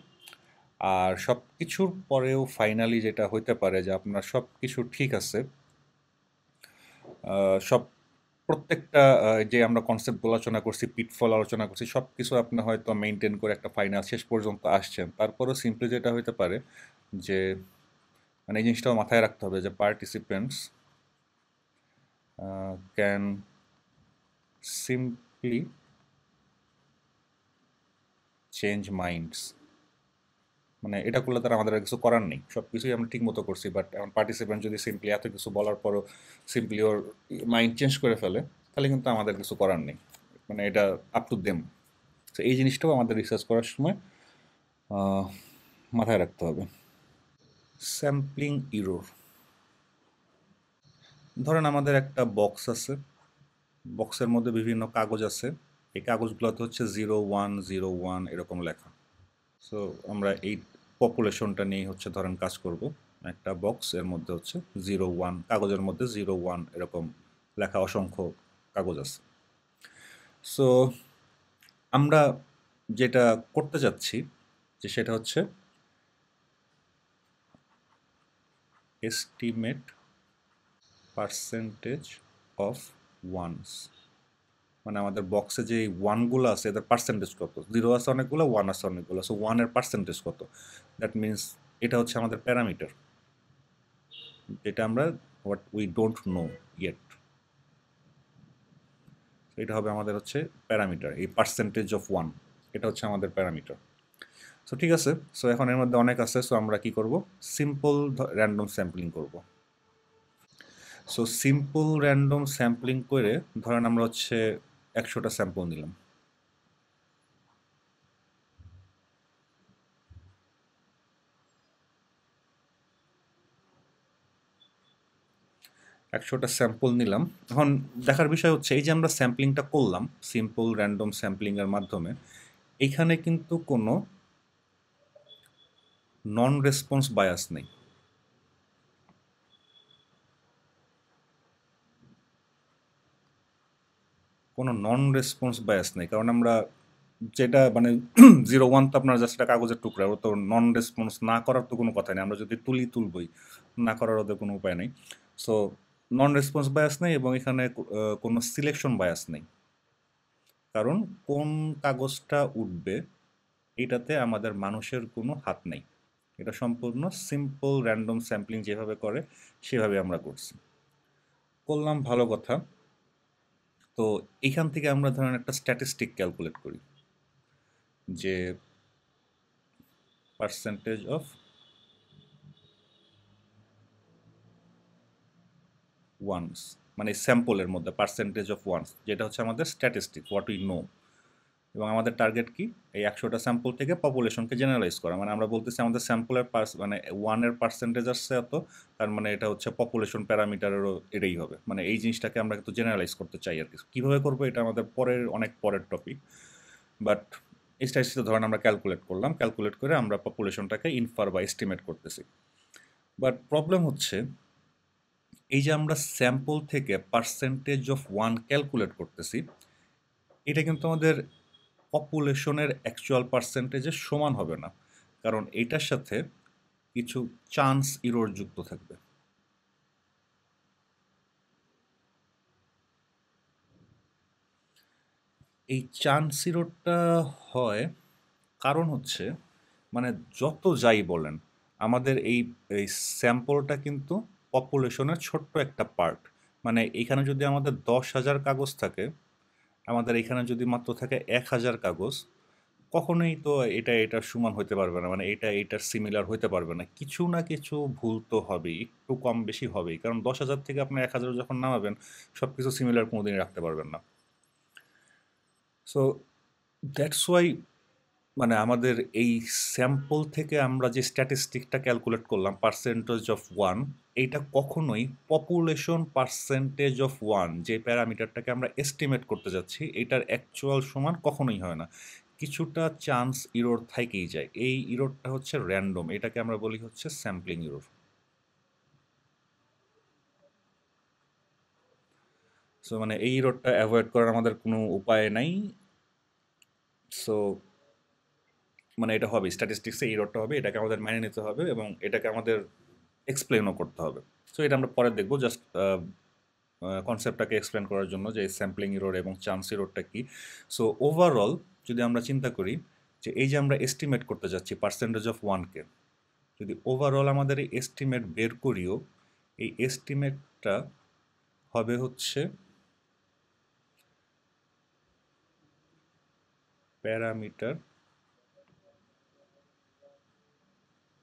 আর সব কিছুর পরেও ফাইনালি যেটা হইতে পারে যে আপনার সব কিছু ঠিক আছে, সব প্রত্যেকটা যে আমরা কনসেপ্টগুলো আলোচনা করছি, পিটফল আলোচনা করছি, সব কিছু আপনি হয়তো মেনটেন করে একটা ফাইনাল শেষ পর্যন্ত আসছেন, তারপরেও সিম্পলি যেটা হইতে পারে যে মানে এই জিনিসটাও মাথায় রাখতে হবে যে participants can simply change minds. মানে এটা করলে তারা আমাদের আর কিছু করার নেই, সব কিছুই আমরা ঠিক মতো করছি, বাট এখন পার্টিসিপেন্ট যদি সিম্পলি এত কিছু বলার পরও সিম্পলি ওর মাইন্ড চেঞ্জ করে ফেলে, তাহলে কিন্তু আমাদের কিছু করার নেই, মানে এটা আপ টু দেম। তো এই জিনিসটাও আমাদের রিসার্চ করার সময় আহ, মাথায় রাখতে হবে। স্যাম্পলিং ইরোর, ধরেন আমাদের একটা বক্স আছে, বক্সের মধ্যে বিভিন্ন কাগজ আছে, এই কাগজগুলোতে হচ্ছে 0101 এরকম লেখা। সো আমরা এই পপুলেশনটা নিয়ে হচ্ছে ধরেন কাজ করব। একটা বক্স এর মধ্যে হচ্ছে 01, কাগজের মধ্যে 01 এরকম লেখা অসংখ্য কাগজ আছে। সো আমরা যেটা করতে যাচ্ছি যে সেটা হচ্ছে এস্টিমেট পার্সেন্টেজ অফ ওয়ানস, মানে আমাদের বক্সে যে ওয়ানগুলো আছে এদের পার্সেন্টেজ কত, 0 আছে অনেকগুলো, 1 আছে অনেকগুলো, সো 1-এর পার্সেন্টেজ কত। দ্যাট মিনস এটা হচ্ছে আমাদের প্যারামিটার, যেটা আমরা what we don't know yet, এটা হবে আমাদের হচ্ছে প্যারামিটার, এই পার্সেন্টেজ অফ 1, এটা হচ্ছে আমাদের প্যারামিটার। সো ঠিক আছে, সো এখন এর মধ্যে অনেক আছে, সো আমরা কি করব, সিম্পল র্যান্ডম স্যাম্পলিং করব। সো সিম্পল র্যান্ডম স্যাম্পলিং করে ধরেন আমরা হচ্ছে 100টা স্যাম্পল নিলাম। 100টা স্যাম্পল নিলাম। এখন দেখার বিষয় হচ্ছে এই যে আমরা স্যাম্পলিংটা করলাম সিম্পল র্যান্ডম স্যাম্পলিংয়ের মাধ্যমে, এইখানে কিন্তু কোনো নন রেসপন্স বায়াস নেই। কোনো নন রেসপন্স বায়াস নেই, কারণ আমরা যেটা মানে 01 তো আপনার জাস্ট একটা কাগজের টুকরা, ও তো নন রেসপন্স না করার তো কোনো কথা নেই, আমরা যদি তুলবই, না করার ওদের কোনো উপায় নেই। সো নন রেসপন্স বায়াস নেই, এবং এখানে কোনো সিলেকশন বায়াস নেই, কারণ কোন কাগজটা উঠবে এটাতে আমাদের মানুষের কোনো হাত নেই। এটা সম্পূর্ণ সিম্পল র্যান্ডম স্যাম্পলিং যেভাবে করে সেভাবে আমরা করছি। করলাম, ভালো কথা। তো এইখান থেকে আমরা ধরেন একটা স্ট্যাটিস্টিক ক্যালকুলেট করি যে পার্সেন্টেজ অফ ওয়ান্স, মানে স্যাম্পলের মধ্যে পার্সেন্টেজ অফ ওয়ান্স, যেটা হচ্ছে আমাদের স্ট্যাটিস্টিক হোয়াট উই নো। এবং আমাদের টার্গেট কি, এই 100টা স্যাম্পল থেকে পপুলেশনকে জেনারেলাইজ করা। মানে আমরা বলতেছি আমাদের স্যাম্পলের মানে ওয়ানের পার্সেন্টেজ আসছে এত, তার মানে এটা হচ্ছে পপুলেশন প্যারামিটারেরও এটাই হবে। মানে এই জিনিসটাকে আমরা কিন্তু জেনারেলাইজ করতে চাই আর কি। কীভাবে করবো এটা আমাদের অনেক পরের টপিক। বাট এই স্ট্যাটিস্টিক ধরেন আমরা ক্যালকুলেট করলাম, ক্যালকুলেট করে আমরা পপুলেশনটাকে ইনফার বা এস্টিমেট করতেছি। বাট প্রবলেম হচ্ছে এই যে আমরা স্যাম্পল থেকে পার্সেন্টেজ অফ ওয়ান ক্যালকুলেট করতেছি, এটা কিন্তু আমাদের পপুলেশনের অ্যাকচুয়াল পার্সেন্টেজের সমান হবে না, কারণ এটার সাথে কিছু চান্স ইরর যুক্ত থাকবে। এই চান্স ইররটা হয় কারণ হচ্ছে, মানে যত যাই বলেন, আমাদের এই এই স্যাম্পলটা কিন্তু পপুলেশনের ছোট্ট একটা পার্ট। মানে এখানে যদি আমাদের 10,000 কাগজ থাকে, আমাদের এখানে যদি মাত্র থাকে 1,000 কাগজ, কখনোই তো এটার সমান হতে পারবে না। মানে এটার সিমিলার হতে পারবে না, কিছু না কিছু ভুল তো হবেই, একটু কম বেশি হবেই। কারণ 10,000 থেকে আপনার 1,000 যখন নামাবেন, সব কিছু সিমিলার কোনোদিনই রাখতে পারবেন না। সো দ্যাটস ওয়াই মানে আমাদের এই স্যাম্পল থেকে আমরা যে স্ট্যাটিস্টিকটা ক্যালকুলেট করলাম পার্সেন্টেজ অফ ওয়ান, এইটা কখনোই পপুলেশন পার্সেন্টেজ অফ ওয়ান যে প্যারামিটারটাকে আমরা এস্টিমেট করতে যাচ্ছি, এটার অ্যাকচুয়াল সমান কখনোই হয় না। কিছুটা চান্স ইরর থাকেই যায়। এই ইররটা হচ্ছে র্যান্ডম, এটাকে আমরা বলি হচ্ছে স্যাম্পলিং ইরর। সো মানে এই ইররটা অ্যাভয়েড করার আমাদের কোনো উপায় নাই। সো মানে এটা হবে, স্ট্যাটিস্টিক্সে ইররটা হবে, এটাকে আমাদের মেনে নিতে হবে এবং এটাকে আমাদের এক্সপ্লেনও করতে হবে। সো এটা আমরা পরে দেখবো, জাস্ট কনসেপ্টটাকে এক্সপ্লেন করার জন্য যে স্যাম্পলিং ইরর এবং চান্স ইররটা কি। সো ওভারঅল যদি আমরা চিন্তা করি যে এই যে আমরা এস্টিমেট করতে যাচ্ছি পার্সেন্টেজ অফ ওয়ানকে, যদি ওভারঅল আমাদের এই এস্টিমেট বের করিও, এই এস্টিমেটটা হবে হচ্ছে parameter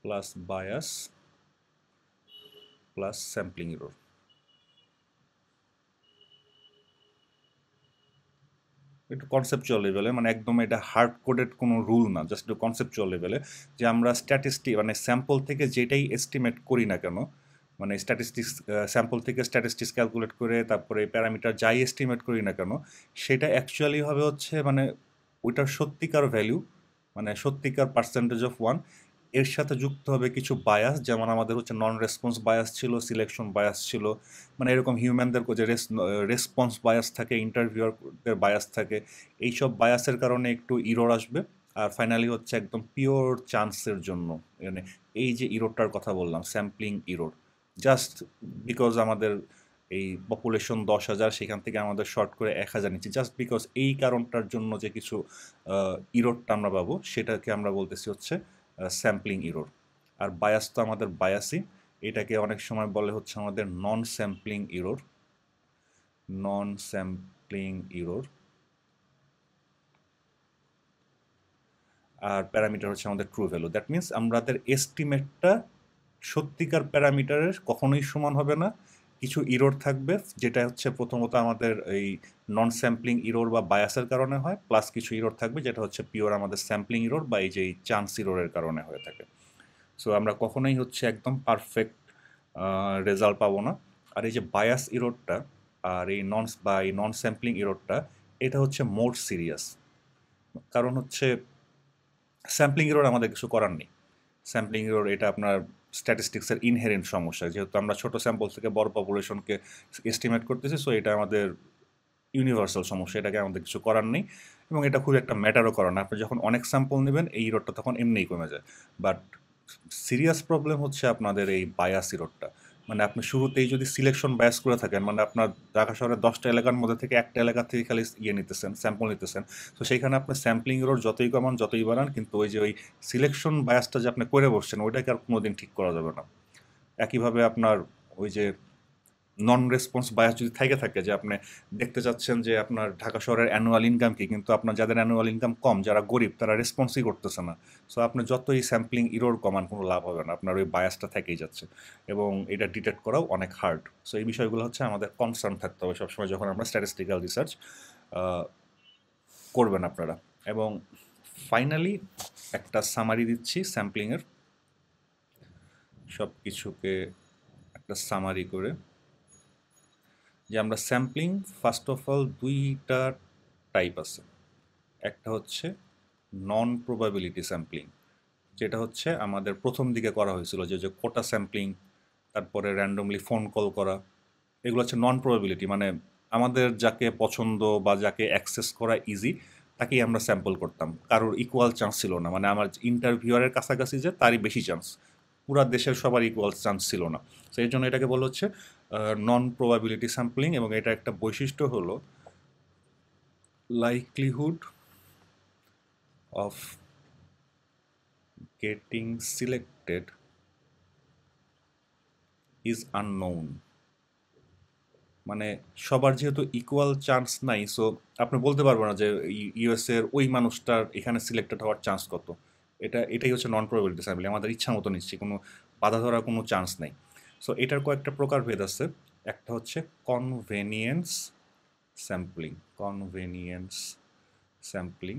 plus bias plus sampling error. একটু কনসেপচুয়াল লেভেলে, মানে একদম এটা হার্ড কোডেড কোনো রুল না, জাস্ট একটু কনসেপচুয়াল লেভেলে, যে আমরা মানে স্যাম্পল থেকে যেটাই এস্টিমেট করি না কেন, মানে স্ট্যাটিস্টিক্স স্যাম্পল থেকে স্ট্যাটিস্টিক্স ক্যালকুলেট করে তারপরে প্যারামিটার যাই এস্টিমেট করি না কেন, সেটা অ্যাকচুয়ালি হবে হচ্ছে মানে ওইটার সত্যিকার ভ্যালু, মানে সত্যিকার পার্সেন্টেজ অফ ওয়ান। এর সাথে যুক্ত হবে কিছু বায়াস, যেমন আমাদের হচ্ছে নন রেসপন্স বায়াস ছিল, সিলেকশন বায়াস ছিল, মানে এরকম হিউম্যানদের যে রেসপন্স বায়াস থাকে, ইন্টারভিউয়ারদের বায়াস থাকে, এইসব বায়াসের কারণে একটু ইরর আসবে। আর ফাইনালি হচ্ছে একদম পিওর চান্সের জন্য, মানে এই যে ইরোরটার কথা বললাম স্যাম্পলিং ইরোর, জাস্ট বিকজ আমাদের এই পপুলেশন 10,000, সেখান থেকে আমাদের শর্ট করে 1,000 নিচ্ছি, জাস্ট বিকজ এই কারণটার জন্য যে কিছু ইরোরটা আমরা পাবো, সেটাকে আমরা বলতেছি হচ্ছে স্যাম্পলিং ইরোর। আর বায়াস তো আমাদের বায়াসই, এটাকে অনেক সময় বলে হচ্ছে আমাদের non sampling error, non sampling error. আর প্যারামিটার হচ্ছে আমাদের ট্রু ভ্যালু। দ্যাট মিনস আমাদের এস্টিমেটটা সত্যিকার প্যারামিটারের কখনোই সমান হবে না, কিছু ইরোর থাকবে, যেটা হচ্ছে প্রথমত আমাদের এই নন স্যাম্পলিং ইরোর বা বায়াসের কারণে হয়, প্লাস কিছু ইরোর থাকবে যেটা হচ্ছে পিওর আমাদের স্যাম্পলিং ইরোর বা এই যে চান্স ইরোরের কারণে হয়ে থাকে। সো আমরা কখনোই হচ্ছে একদম পারফেক্ট রেজাল্ট পাবো না। আর এই যে বায়াস ইরোরটা আর এই নন স্যাম্পলিং ইরোরটা, এটা হচ্ছে মোর সিরিয়াস। কারণ হচ্ছে স্যাম্পলিং এরর আমাদের কিছু করার নেই। স্যাম্পলিং এরর এটা আপনার স্ট্যাটিস্টিক্সের ইনহেরেন্ট সমস্যা, যেহেতু আমরা ছোট স্যাম্পল থেকে বড় পপুলেশনকে এস্টিমেট করতেছি, সো এটা আমাদের ইউনিভার্সাল সমস্যা, এটাকে আমাদের কিছু করার নেই এবং এটা খুব একটা ম্যাটারও করে না। আপনি যখন অনেক স্যাম্পল নেবেন এই ইররটা তখন এমনিই কমে যায়। বাট সিরিয়াস প্রবলেম হচ্ছে আপনাদের এই বায়াস ইররটা। মানে আপনি শুরুতেই যদি সিলেকশন বায়াস করে থাকেন, মানে আপনার ঢাকা শহরের 10টা এলাকার মধ্যে থেকে একটা এলাকা থেকে খালি নিতেছেন, স্যাম্পল নিতেছেন, তো সেইখানে আপনার স্যাম্পলিং ইরর যতই কমান যতই বাড়ান, কিন্তু ওই যে ওই সিলেকশন বায়াসটা যে আপনি করে বসছেন, ওইটাকে আর কোনোদিন ঠিক করা যাবে না। একইভাবে আপনার ওই যে নন রেসপন্স বায়াস যদি থেকে থাকে, যে আপনি দেখতে চাচ্ছেন যে আপনার ঢাকা শহরের অ্যানুয়াল ইনকাম কি, কিন্তু আপনার যাদের অ্যানুয়াল ইনকাম কম, যারা গরিব, তারা রেসপন্সই করতেছে না। সো আপনি যতই স্যাম্পলিং ইরোর কমান, কোনো লাভ হবে না, আপনার ওই বায়াসটা থেকেই যাচ্ছে, এবং এটা ডিটেক্ট করাও অনেক হার্ড। সো এই বিষয়গুলো হচ্ছে আমাদের কনসার্ন থাকতে হবে সবসময় যখন আমরা স্ট্যাটিস্টিক্যাল রিসার্চ করবেন আপনারা। এবং ফাইনালি একটা সামারি দিচ্ছি স্যাম্পলিংয়ের, সব কিছুকে একটা সামারি করে, যে আমরা স্যাম্পলিং ফার্স্ট অফ অল দুইটা টাইপ আছে। একটা হচ্ছে নন প্রবাবিলিটি স্যাম্পলিং, যেটা হচ্ছে আমাদের প্রথম দিকে করা হয়েছিল, যে যে কোটা স্যাম্পলিং, তারপরে র্যান্ডমলি ফোন কল করা, এগুলো হচ্ছে নন প্রবাবিলিটি, মানে আমাদের যাকে পছন্দ বা যাকে অ্যাক্সেস করা ইজি তাকেই আমরা স্যাম্পল করতাম, কারোর ইকুয়াল চান্স ছিল না, মানে আমার ইন্টারভিউয়ারের কাছাকাছি যে তারই বেশি চান্স, পুরা দেশের সবার ইকুয়াল চান্স ছিল না। তো এই জন্য এটাকে বলা হচ্ছে নন প্রবাবিলিটি স্যাম্পলিং, এবং এটা একটা বৈশিষ্ট্য হলো likelihood of getting selected is unknown। মানে সবার যেহেতু ইকুয়াল চান্স নাই, সো আপনি বলতে পারবেন না যে ইউএস এর ওই মানুষটার এখানে সিলেক্টেড হওয়ার চান্স কত। এটাই হচ্ছে নন প্রবাবিলিটি স্যাম্পলিং, আমাদের ইচ্ছা মতো নিচ্ছি, কোনো বাধা ধরার কোনো চান্স নাই। সো এটার কয়েকটা প্রকারভেদ আছে। একটা হচ্ছে কনভেনিয়েন্স স্যাম্পলিং। কনভেনিয়েন্স স্যাম্পলিং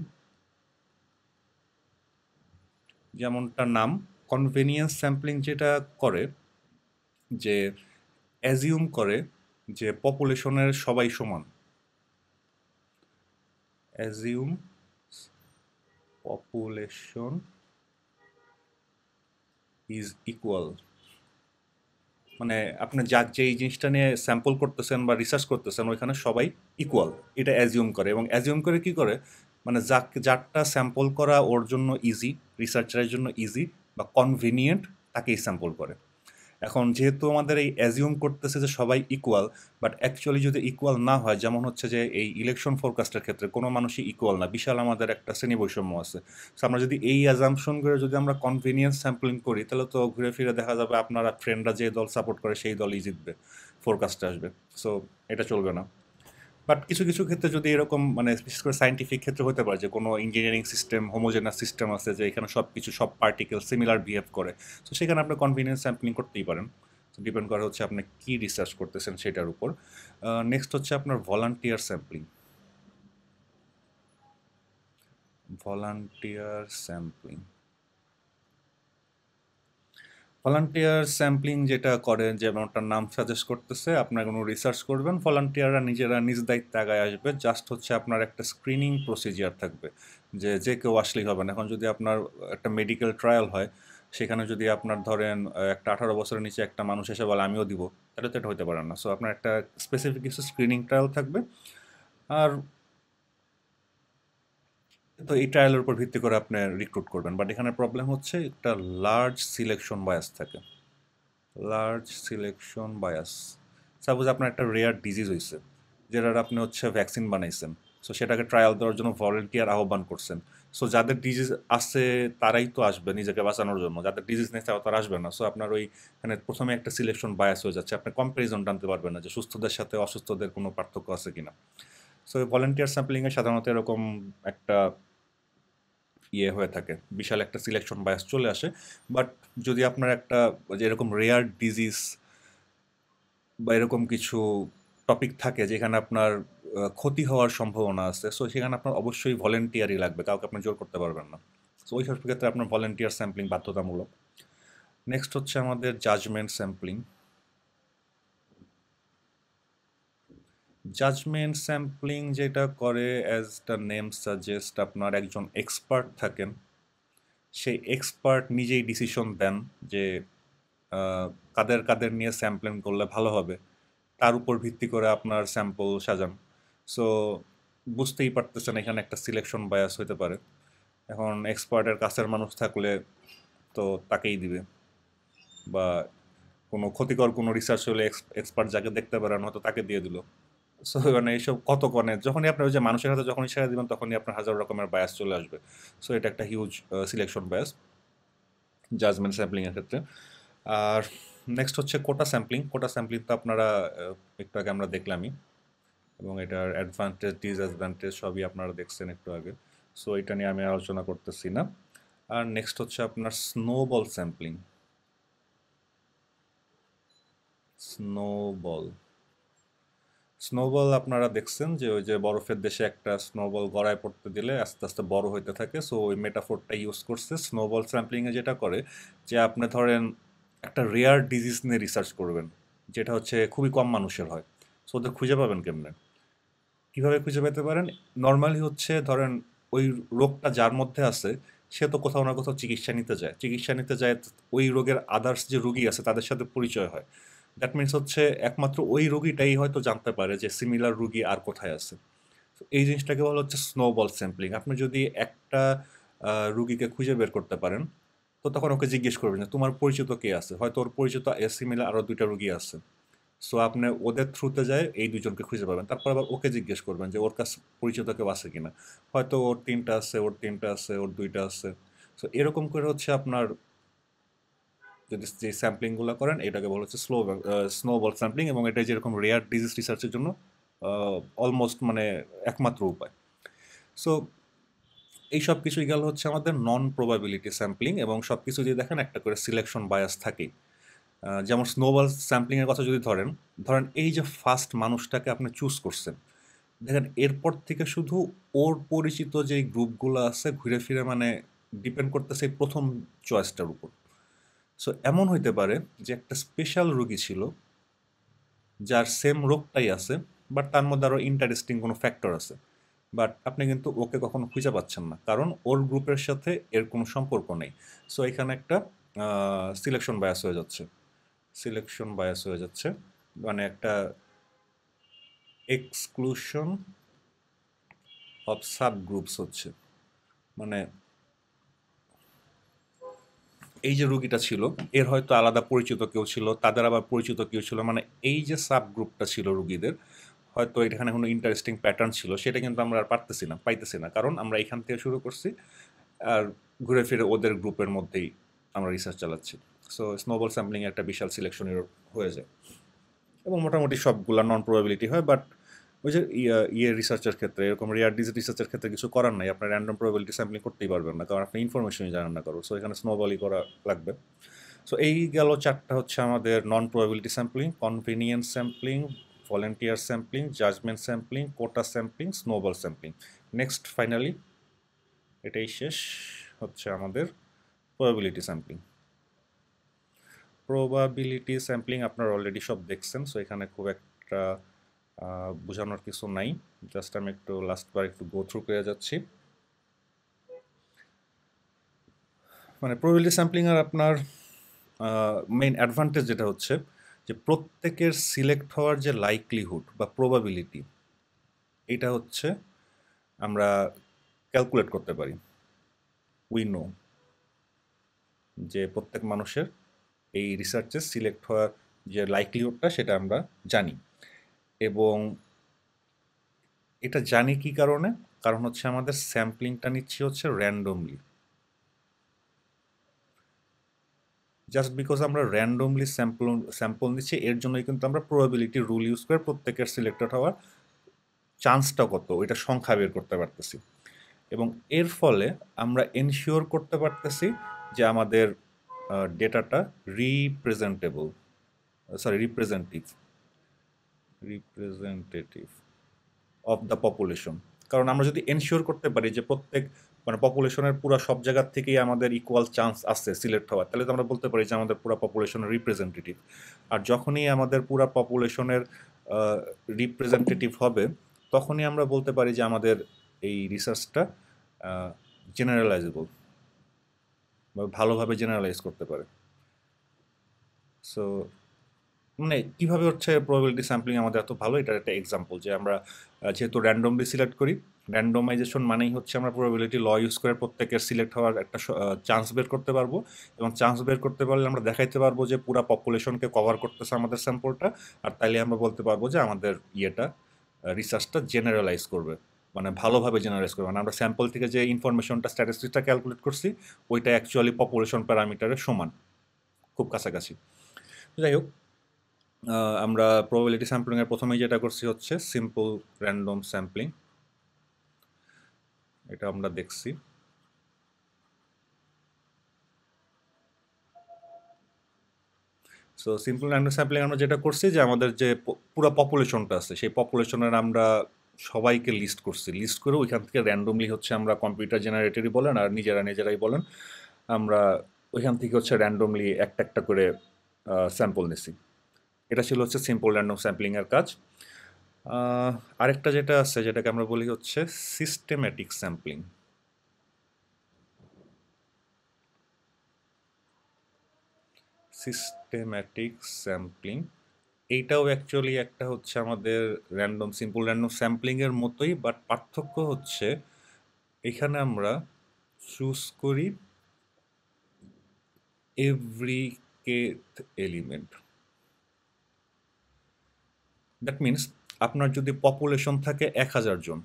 যেমনটার নাম, কনভেনিয়েন্স স্যাম্পলিং যেটা করে, যে অ্যাজিউম করে যে পপুলেশনের সবাই সমান। অ্যাজিউম পপুলেশন ইজ ইকুয়াল, মানে আপনি যেই জিনিসটা নিয়ে স্যাম্পল করতেছেন বা রিসার্চ করতেছেন ওইখানে সবাই ইকুয়াল, এটা অ্যাজিউম করে। এবং অ্যাজিউম করে কি করে, মানে যারটা স্যাম্পল করা ওর জন্য ইজি, রিসার্চারের জন্য ইজি বা কনভিনিয়েন্ট, তাকেই স্যাম্পল করে। এখন যেহেতু আমাদের এই অ্যাজিউম করতেছে যে সবাই ইকুয়াল, বাট অ্যাকচুয়ালি যদি ইকুয়াল না হয়, যেমন হচ্ছে যে এই ইলেকশন ফোরকাস্টের ক্ষেত্রে কোনো মানুষই ইকুয়াল না, বিশাল আমাদের একটা শ্রেণী বৈষম্য আছে। সো আমরা যদি এই অ্যাজাম্পশন করে যদি আমরা কনভিনিয়েন্স স্যাম্পলিং করি, তাহলে তো ঘুরে ফিরে দেখা যাবে আপনারা ফ্রেন্ডরা যে দল সাপোর্ট করে সেই দলই জিতবে, ফোরকাস্টে আসবে। সো এটা চলবে না। বাট কিছু কিছু ক্ষেত্রে যদি এরকম, মানে বিশেষ করে সায়েন্টিফিক ক্ষেত্রে হতে পারে যে কোনো ইঞ্জিনিয়ারিং সিস্টেম হোমোজেনাস সিস্টেম আছে, যে এখানে সব কিছু, সব পার্টিকেল সিমিলার বিহেভ করে, তো সেখানে আপনি কনভিনিয়েন্স স্যাম্পলিং করতেই পারেন। ডিপেন্ড করে হচ্ছে আপনি কী রিসার্চ করতেছেন সেটার উপর। নেক্সট হচ্ছে আপনার volunteer sampling. Volunteer sampling volunteer sampling যেটা করেন, যেমনটার নাম সাজেস্ট করতেছে, আপনার কোনো রিসার্চ করবেন, ভলান্টিয়াররা নিজেরা নিজ দায়িত্বে আগায় আসবে, জাস্ট হচ্ছে আপনার একটা স্ক্রিনিং প্রসিজিয়ার থাকবে, যে যে কেউ আসলেই হবে না। এখন যদি আপনার একটা মেডিকেল ট্রায়াল হয়, সেখানে যদি আপনার ধরেন একটা 18 বছরের নিচে একটা মানুষ এসে বলে আমিও দিব, তাহলে তো এটা হতে পারে না। সো আপনার একটা স্পেসিফিক কিছু স্ক্রিনিং ট্রায়াল থাকবে। আর তো এই ট্রায়ালের উপর ভিত্তি করে আপনি রিক্রুট করবেন, বাট এখানে প্রবলেম হচ্ছে একটা লার্জ সিলেকশন বায়াস থাকে। লার্জ সিলেকশন বায়াস, সাপোজ আপনার একটা রেয়ার ডিজিজ হয়েছে, যেটার আপনি হচ্ছে ভ্যাকসিন বানাইছেন, সো সেটাকে ট্রায়াল দেওয়ার জন্য ভলেন্টিয়ার আহ্বান করছেন। সো যাদের ডিজিজ আছে তারাই তো আসবে নিজেকে বাঁচানোর জন্য, যাদের ডিজিজ নেই তারা আসবে না। সো আপনার ওইখানে প্রথমে একটা সিলেকশন বায়াস হয়ে যাচ্ছে, আপনি কম্পারিজন টানতে পারবেন না যে সুস্থদের সাথে অসুস্থদের কোনো পার্থক্য আছে কিনা। সো ভলেন্টিয়ার স্যাম্পলিংয়ে সাধারণত এরকম একটা হয়ে থাকে, বিশাল একটা সিলেকশন বায়াস চলে আসে। বাট যদি আপনার একটা, যে এরকম রেয়ার ডিজিজ বা এরকম কিছু টপিক থাকে যেখানে আপনার ক্ষতি হওয়ার সম্ভাবনা আছে, সো সেখানে আপনার অবশ্যই ভলেন্টিয়ারই লাগবে, কাউকে আপনি জোর করতে পারবেন না। সো ওই সব ক্ষেত্রে আপনার ভলেন্টিয়ার স্যাম্পলিং বাধ্যতামূলক। নেক্সট হচ্ছে আমাদের জাজমেন্ট স্যাম্পলিং। জাজমেন্ট স্যাম্পলিং যেটা করে, অ্যাজ দ্য নেম সাজেস্ট, আপনার একজন এক্সপার্ট থাকেন, সেই এক্সপার্ট নিজেই ডিসিশন দেন যে কাদের কাদের নিয়ে স্যাম্পলিং করলে ভালো হবে, তার উপর ভিত্তি করে আপনার স্যাম্পল সাজান। সো বুঝতেই পারতেছেন এখানে একটা সিলেকশন বায়াস হতে পারে। এখন এক্সপার্টের কাছের মানুষ থাকলে তো তাকেই দিবে, বা কোনো ক্ষতিকর কোনো রিসার্চ হলে এক্সপার্ট যাকে দেখতে পারেন হয়তো তাকে দিয়ে দিল। সো মানে এইসব কত কনে, যখনই আপনি ওই যে মানুষের হাতে যখনই সেরা দিবেন, তখনই আপনার হাজার রকমের বায়াস চলে আসবে। সো এটা একটা হিউজ সিলেকশন বায়াস জাজমেন্ট স্যাম্পলিংয়ের ক্ষেত্রে। আর নেক্সট হচ্ছে কোটা স্যাম্পলিং। কোটা স্যাম্পলিং তো আপনারা একটু আগে আমরা দেখলামই, এবং এটার অ্যাডভান্টেজ ডিসঅ্যাডভান্টেজ সবই আপনারা দেখছেন একটু আগে। সো এটা নিয়ে আমি আলোচনা করতেছি না। আর নেক্সট হচ্ছে আপনার স্নোবল স্যাম্পলিং। স্নোবল স্নোবল আপনারা দেখছেন যে ওই যে বরফের দেশে একটা স্নোবল গড়ায় পড়তে দিলে আস্তে আস্তে বড় হইতে থাকে। সো ওই মেটাফোরটা ইউজ করছে। স্নোবল স্যাম্পলিংয়ে যেটা করে যে আপনি ধরেন একটা রেয়ার ডিজিজ নিয়ে রিসার্চ করবেন, যেটা হচ্ছে খুবই কম মানুষের হয়। সো ওদের খুঁজে পাবেন কেমনে? কিভাবে খুঁজে পেতে পারেন? নর্মালি হচ্ছে ধরেন ওই রোগটা যার মধ্যে আছে সে তো কোথাও না কোথাও চিকিৎসা নিতে যায়। চিকিৎসা নিতে যায়, ওই রোগের আদার্স যে রোগী আছে তাদের সাথে পরিচয় হয়। দ্যাট মিনস হচ্ছে একমাত্র ওই রোগীটাই হয়তো জানতে পারে যে সিমিলার রোগী আর কোথায় আছে। তো এই জিনিসটাকে বলা হচ্ছে স্নোবল স্যাম্পলিং। আপনি যদি একটা রুগীকে খুঁজে বের করতে পারেন, তো তখন ওকে জিজ্ঞেস করবেন যে তোমার পরিচিত কে আছে, হয়তো ওর পরিচিত সিমিলার আরও দুইটা রুগী আছে। সো আপনি ওদের থ্রুতে যায় এই দুজনকে খুঁজে পাবেন। তারপর আবার ওকে জিজ্ঞেস করবেন যে ওর কাছে পরিচিত কেউ আছে কিনা, হয়তো ওর তিনটা আছে, ওর তিনটা আছে, ওর দুইটা আছে। সো এরকম করে হচ্ছে আপনার যদি যে স্যাম্পলিংগুলো করেন এটাকে বলা হচ্ছে স্নোবল স্যাম্পলিং, এবং এটা যেরকম রেয়ার ডিজিজ রিসার্চের জন্য অলমোস্ট মানে একমাত্র উপায়। সো এই সব কিছুই গেল হচ্ছে আমাদের নন প্রবাবিলিটি স্যাম্পলিং, এবং সব কিছু যদি দেখেন একটা করে সিলেকশন বায়াস থাকেই। যেমন স্নোবল স্যাম্পলিংয়ের কথা যদি ধরেন, ধরেন এই যে ফার্স্ট মানুষটাকে আপনি চুজ করছেন, দেখেন এরপর থেকে শুধু ওর পরিচিত যেই গ্রুপগুলো আছে ঘুরে ফিরে মানে ডিপেন্ড করতেছে এই প্রথম চয়েসটার উপর। সো এমন হইতে পারে যে একটা স্পেশাল রোগী ছিল যার সেম রোগটাই আছে, বাট তার মধ্যে আরও ইন্টারেস্টিং কোনো ফ্যাক্টর আছে, বাট আপনি কিন্তু ওকে কখনো খুঁজে পাচ্ছেন না কারণ ওর গ্রুপের সাথে এর কোনো সম্পর্ক নেই। সো এখানে একটা সিলেকশন বায়াস হয়ে যাচ্ছে। সিলেকশন বায়াস হয়ে যাচ্ছে মানে একটা এক্সক্লুশন অফ সাব গ্রুপস হচ্ছে। মানে এই যে রুগীটা ছিল এর হয়তো আলাদা পরিচিত কেউ ছিল, তাদের আবার পরিচিত কেউ ছিল, মানে এই যে সাব গ্রুপটা ছিল রুগীদের, হয়তো এখানে কোনো ইন্টারেস্টিং প্যাটার্ন ছিল, সেটা কিন্তু আমরা আর পাইতেছি না কারণ আমরা এখান থেকে শুরু করছি আর ঘুরে ফিরে ওদের গ্রুপের মধ্যেই আমরা রিসার্চ চালাচ্ছি। সো স্নোবল স্যাম্পলিং একটা বিশাল সিলেকশনের হয়ে যায়, এবং মোটামুটি সবগুলা নন প্রবাবিলিটি হয়। বাট ওই যে রিসার্চের ক্ষেত্রে এরকম রেয়ার ডিজিজ রিসার্চের ক্ষেত্রে কিছু করার নাই, আপনার র্যান্ডম প্রবাবিলিটি স্যাম্পলিং করতেই পারবেন না কারণ আপনি ইনফরমেশনই জানেন না কারো। সো এখানে স্নোবলই করা লাগবে। সো এই গেল চারটা হচ্ছে আমাদের non probability sampling: convenience sampling, volunteer sampling, judgment sampling, quota sampling, snowball sampling. Next finally এটাই শেষ হচ্ছে আমাদের প্রবাবিলিটি স্যাম্পলিং। প্রবাবিলিটি স্যাম্পলিং আপনারা অলরেডি সব দেখছেন, সো এখানে খুব একটা বোঝানোর কিছু নাই। জাস্ট আমি একটু লাস্টবার একটু গো থ্রু করে যাচ্ছি। মানে প্রবাবিলিটি স্যাম্পলিং আর আপনার মেইন অ্যাডভান্টেজ যেটা হচ্ছে যে প্রত্যেকের সিলেক্ট হওয়ার যে লাইকলিহুড বা প্রবাবিলিটি, এটা হচ্ছে আমরা ক্যালকুলেট করতে পারি। উই নো যে প্রত্যেক মানুষের এই রিসার্চে সিলেক্ট হওয়ার যে লাইকলিহুডটা সেটা আমরা জানি। এবং এটা জানি কি কারণে? কারণ হচ্ছে আমাদের স্যাম্পলিংটা নিচ্ছি হচ্ছে র্যান্ডমলি। জাস্ট বিকজ আমরা র্যান্ডমলি স্যাম্পল নিচ্ছি এর জন্যই কিন্তু আমরা প্রবাবিলিটি রুল ইউজ করে প্রত্যেকের সিলেক্টেড হওয়ার চান্সটা কত ওইটা সংখ্যা বের করতে পারতেছি, এবং এর ফলে আমরা এনশিওর করতে পারতেছি যে আমাদের ডেটাটা রিপ্রেজেন্টেটিভ অফ দ্য পপুলেশন। কারণ আমরা যদি এনশিওর করতে পারি যে প্রত্যেক মানে পপুলেশনের পুরো সব জায়গার থেকেই আমাদের ইকুয়াল চান্স আছে সিলেক্ট হওয়ার, তাহলে তো আমরা বলতে পারি যে আমাদের পুরো পপুলেশনের রিপ্রেজেন্টেটিভ। আর যখনই আমাদের পুরো পপুলেশনের রিপ্রেজেন্টেটিভ হবে তখনই আমরা বলতে পারি যে আমাদের এই রিসার্চটা জেনারেলাইজেবল বা ভালোভাবে জেনারেলাইজ করতে পারে। সো মানে কীভাবে হচ্ছে প্রবাবিলিটি স্যাম্পলিং আমাদের এত ভালো, এটার একটা এক্সাম্পল যে আমরা যেহেতু র্যান্ডমলি সিলেক্ট করি, র্যান্ডমাইজেশন মানেই হচ্ছে আমরা প্রবাবিলিটি ল ইউজ করে প্রত্যেকের সিলেক্ট হওয়ার একটা চান্স বের করতে পারবো, এবং চান্স বের করতে পারলে আমরা দেখাইতে পারবো যে পুরো পপুলেশনকে কভার করতেছে আমাদের স্যাম্পলটা, আর তাইলে আমরা বলতে পারবো যে আমাদের রিসার্চটা জেনারেলাইজ করবে, মানে ভালোভাবে জেনারেলাইজ করবে, মানে আমরা স্যাম্পল থেকে যে ইনফরমেশনটা স্ট্যাটিস্টিক্সটা ক্যালকুলেট করছি ওইটা অ্যাকচুয়ালি পপুলেশন প্যারামিটারের সমান, খুব কাছাকাছি। যাই হোক, আমরা প্রবাবিলিটি স্যাম্পলিংয়ের প্রথমেই যেটা করছি হচ্ছে সিম্পল র্যান্ডম স্যাম্পলিং। এটা আমরা দেখছি। সো সিম্পল র্যান্ডম স্যাম্পলিং আমরা যেটা করছি যে আমাদের যে পুরো পপুলেশনটা আছে সেই পপুলেশনের আমরা সবাইকে লিস্ট করছি, লিস্ট করে ওইখান থেকে র্যান্ডমলি হচ্ছে আমরা কম্পিউটার জেনারেটরই বলেন আর নিজেরাই বলেন, আমরা ওইখান থেকে হচ্ছে র্যান্ডমলি একটা একটা করে স্যাম্পল নিছি। এটা ছিল হচ্ছে সিম্পল র্যান্ডম স্যাম্পলিংয়ের কাজ। আরেকটা যেটা আছে যেটাকে আমরা বলি হচ্ছে সিস্টেম্যাটিক স্যাম্পলিং। সিস্টেম্যাটিক স্যাম্পলিং এইটাও অ্যাকচুয়ালি একটা হচ্ছে আমাদের সিম্পল র্যান্ডম স্যাম্পলিংয়ের মতোই, বাট পার্থক্য হচ্ছে এখানে আমরা চুজ করি every kth element. That means আপনার যদি পপুলেশন থাকে 1000 জন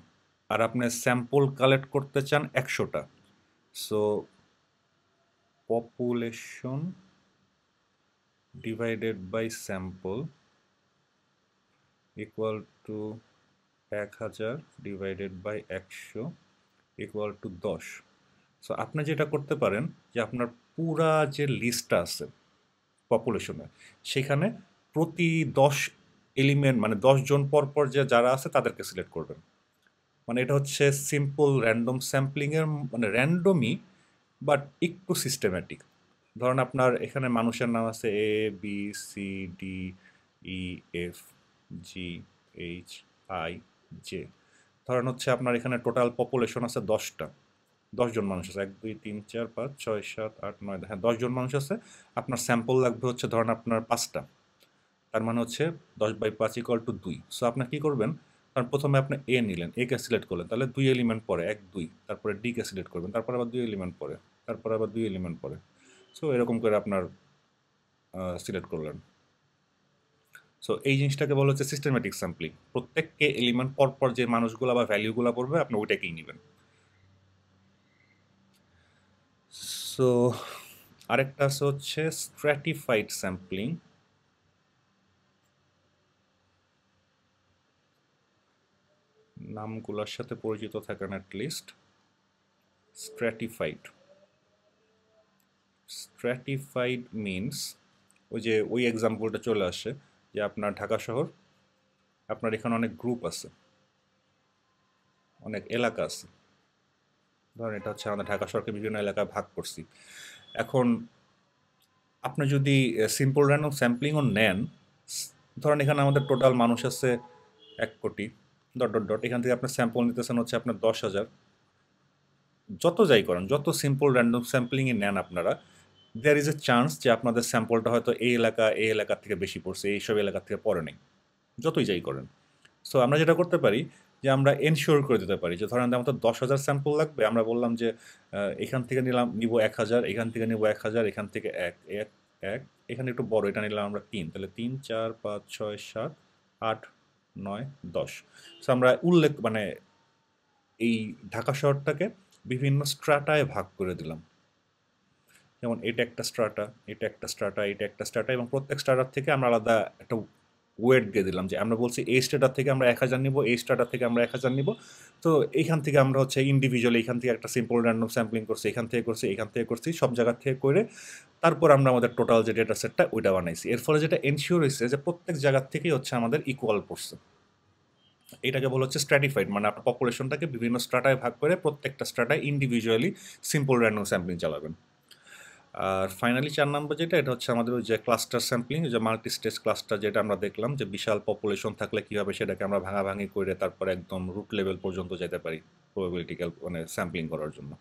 আর আপনি স্যাম্পল কালেক্ট করতে চান 100টা, so population divided by sample equal to 1000 divided by 100 equal to 10। So আপনি যেটা করতে পারেন যে আপনার পুরা যে লিস্টটা আছে পপুলেশনে সেখানে প্রতি 10 এলিমেন্ট মানে 10 জন পর পর যে যারা আছে তাদেরকে সিলেক্ট করবেন। মানে এটা হচ্ছে সিম্পল র্যান্ডম স্যাম্পলিংয়ের মানে র্যান্ডমই বাট একটু সিস্টেম্যাটিক। ধরেন আপনার এখানে মানুষের নাম আছে ABCDEFGHIJ। ধরেন হচ্ছে আপনার এখানে টোটাল পপুলেশন আছে 10টা, 10 জন মানুষ আছে, 1 2 3 4 5 6 7 8 9, হ্যাঁ 10 জন মানুষ আছে। আপনার স্যাম্পল লাগবে হচ্ছে ধরেন আপনার 5টা, তার মানে হচ্ছে 10/5 ইকুয়াল টু 2। সো আপনার কী করবেন, কারণ প্রথমে আপনি এ নিলেন, এ কে সিলেক্ট করলেন, তাহলে 2 এলিমেন্ট পরে 1 2, তারপরে ডি কে সিলেক্ট করবেন, তারপরে আবার 2 এলিমেন্ট পরে, তারপরে আবার 2 এলিমেন্ট পরে। সো এরকম করে আপনার সিলেক্ট করলেন। সো এই জিনিসটাকে বলা হচ্ছে সিস্টেম্যাটিক স্যাম্পলিং। প্রত্যেককে এলিমেন্ট পরপর যে মানুষগুলো বা ভ্যালিউগুলো পড়বে আপনি ওইটাকেই নেবেন। সো আরেকটা আছে হচ্ছে স্ট্র্যাটিফাইড স্যাম্পলিং। নামগুলোর সাথে পরিচিত থাকেন অ্যাটলিস্ট। স্ট্র্যাটিফাইড মিনস ওই এক্সাম্পলটা চলে আসে যে আপনার ঢাকা শহর, আপনার এখানে অনেক গ্রুপ আছে, অনেক এলাকা আছে। ধরেন এটা হচ্ছে আমাদের ঢাকা শহরকে বিভিন্ন এলাকায় ভাগ করছি। এখন আপনি যদি সিম্পল র্যান্ডম স্যাম্পলিংও নেন, ধরেন এখানে আমাদের টোটাল মানুষ আছে 1 কোটি ডট ডট ডট, এখান থেকে আপনি স্যাম্পল নিতেছেন হচ্ছে আপনার 10,000। যত যাই করেন, যত সিম্পল র্যান্ডম স্যাম্পলিংয়ে নেন আপনারা, দেয়ার ইজ এ চান্স যে আপনাদের স্যাম্পলটা হয়তো এই এলাকার থেকে বেশি পড়ছে, এইসব এলাকার থেকে পড়ে নেই, যতই যাই করেন। সো আমরা যেটা করতে পারি যে আমরা এনশিওর করে দিতে পারি যে ধরেন আমাদের 10,000 স্যাম্পল লাগবে, আমরা বললাম যে এখান থেকে নিব 1000, এখান থেকে নিব 1000, এখান থেকে এক এক এক, এখানে একটু বড় এটা নিলাম আমরা 3, তাহলে 3 4 5 6 7 8 9 10। সো আমরা মানে এই ঢাকা শহরটাকে বিভিন্ন স্ট্রাটায় ভাগ করে দিলাম। যেমন এটা একটা স্ট্রাটা, এটা একটা স্ট্রাটা, এটা একটা স্ট্রাটা, এবং প্রত্যেক স্ট্রাটার থেকে আমরা আলাদা একটা ওয়েট দিয়ে দিলাম যে আমরা বলছি এই স্ট্রাটার থেকে আমরা 1000 নিব, এই স্ট্রাটার থেকে আমরা 1000 নিব। তো এইখান থেকে আমরা হচ্ছে ইন্ডিভিজুয়ালি এখান থেকে একটা সিম্পল র্যান্ডম স্যাম্পলিং করছি, এখান থেকে করছি, এখান থেকে করছি, সব জায়গা থেকে করে তারপর আমরা আমাদের টোটাল যে ডেটা সেটটা ওইটা বানাইছি। এর ফলে যেটা এনশিওর হয়েছে যে প্রত্যেক জায়গার থেকেই হচ্ছে আমাদের ইকুয়াল পড়ছে। এটাকে বলা হচ্ছে স্ট্র্যাটিফাইড, মানে আপনার পপুলেশনটাকে বিভিন্ন স্ট্রাটায় ভাগ করে প্রত্যেকটা স্ট্রাটায় ইন্ডিভিজুয়ালি সিম্পল র্যান্ডম স্যাম্পলিং চালাবেন। আর ফাইনালি 4 নম্বর যেটা, এটা হচ্ছে আমাদের ওই যে ক্লাস্টার স্যাম্পলিং, যে মাল্টি স্টেজ ক্লাস্টার, যেটা আমরা দেখলাম যে বিশাল পপুলেশন থাকলে কীভাবে সেটাকে আমরা ভাঙাভাঙি করে তারপর একদম রুট লেভেল পর্যন্ত যেতে পারি প্রবাবিলিটি মানে স্যাম্পলিং করার জন্য।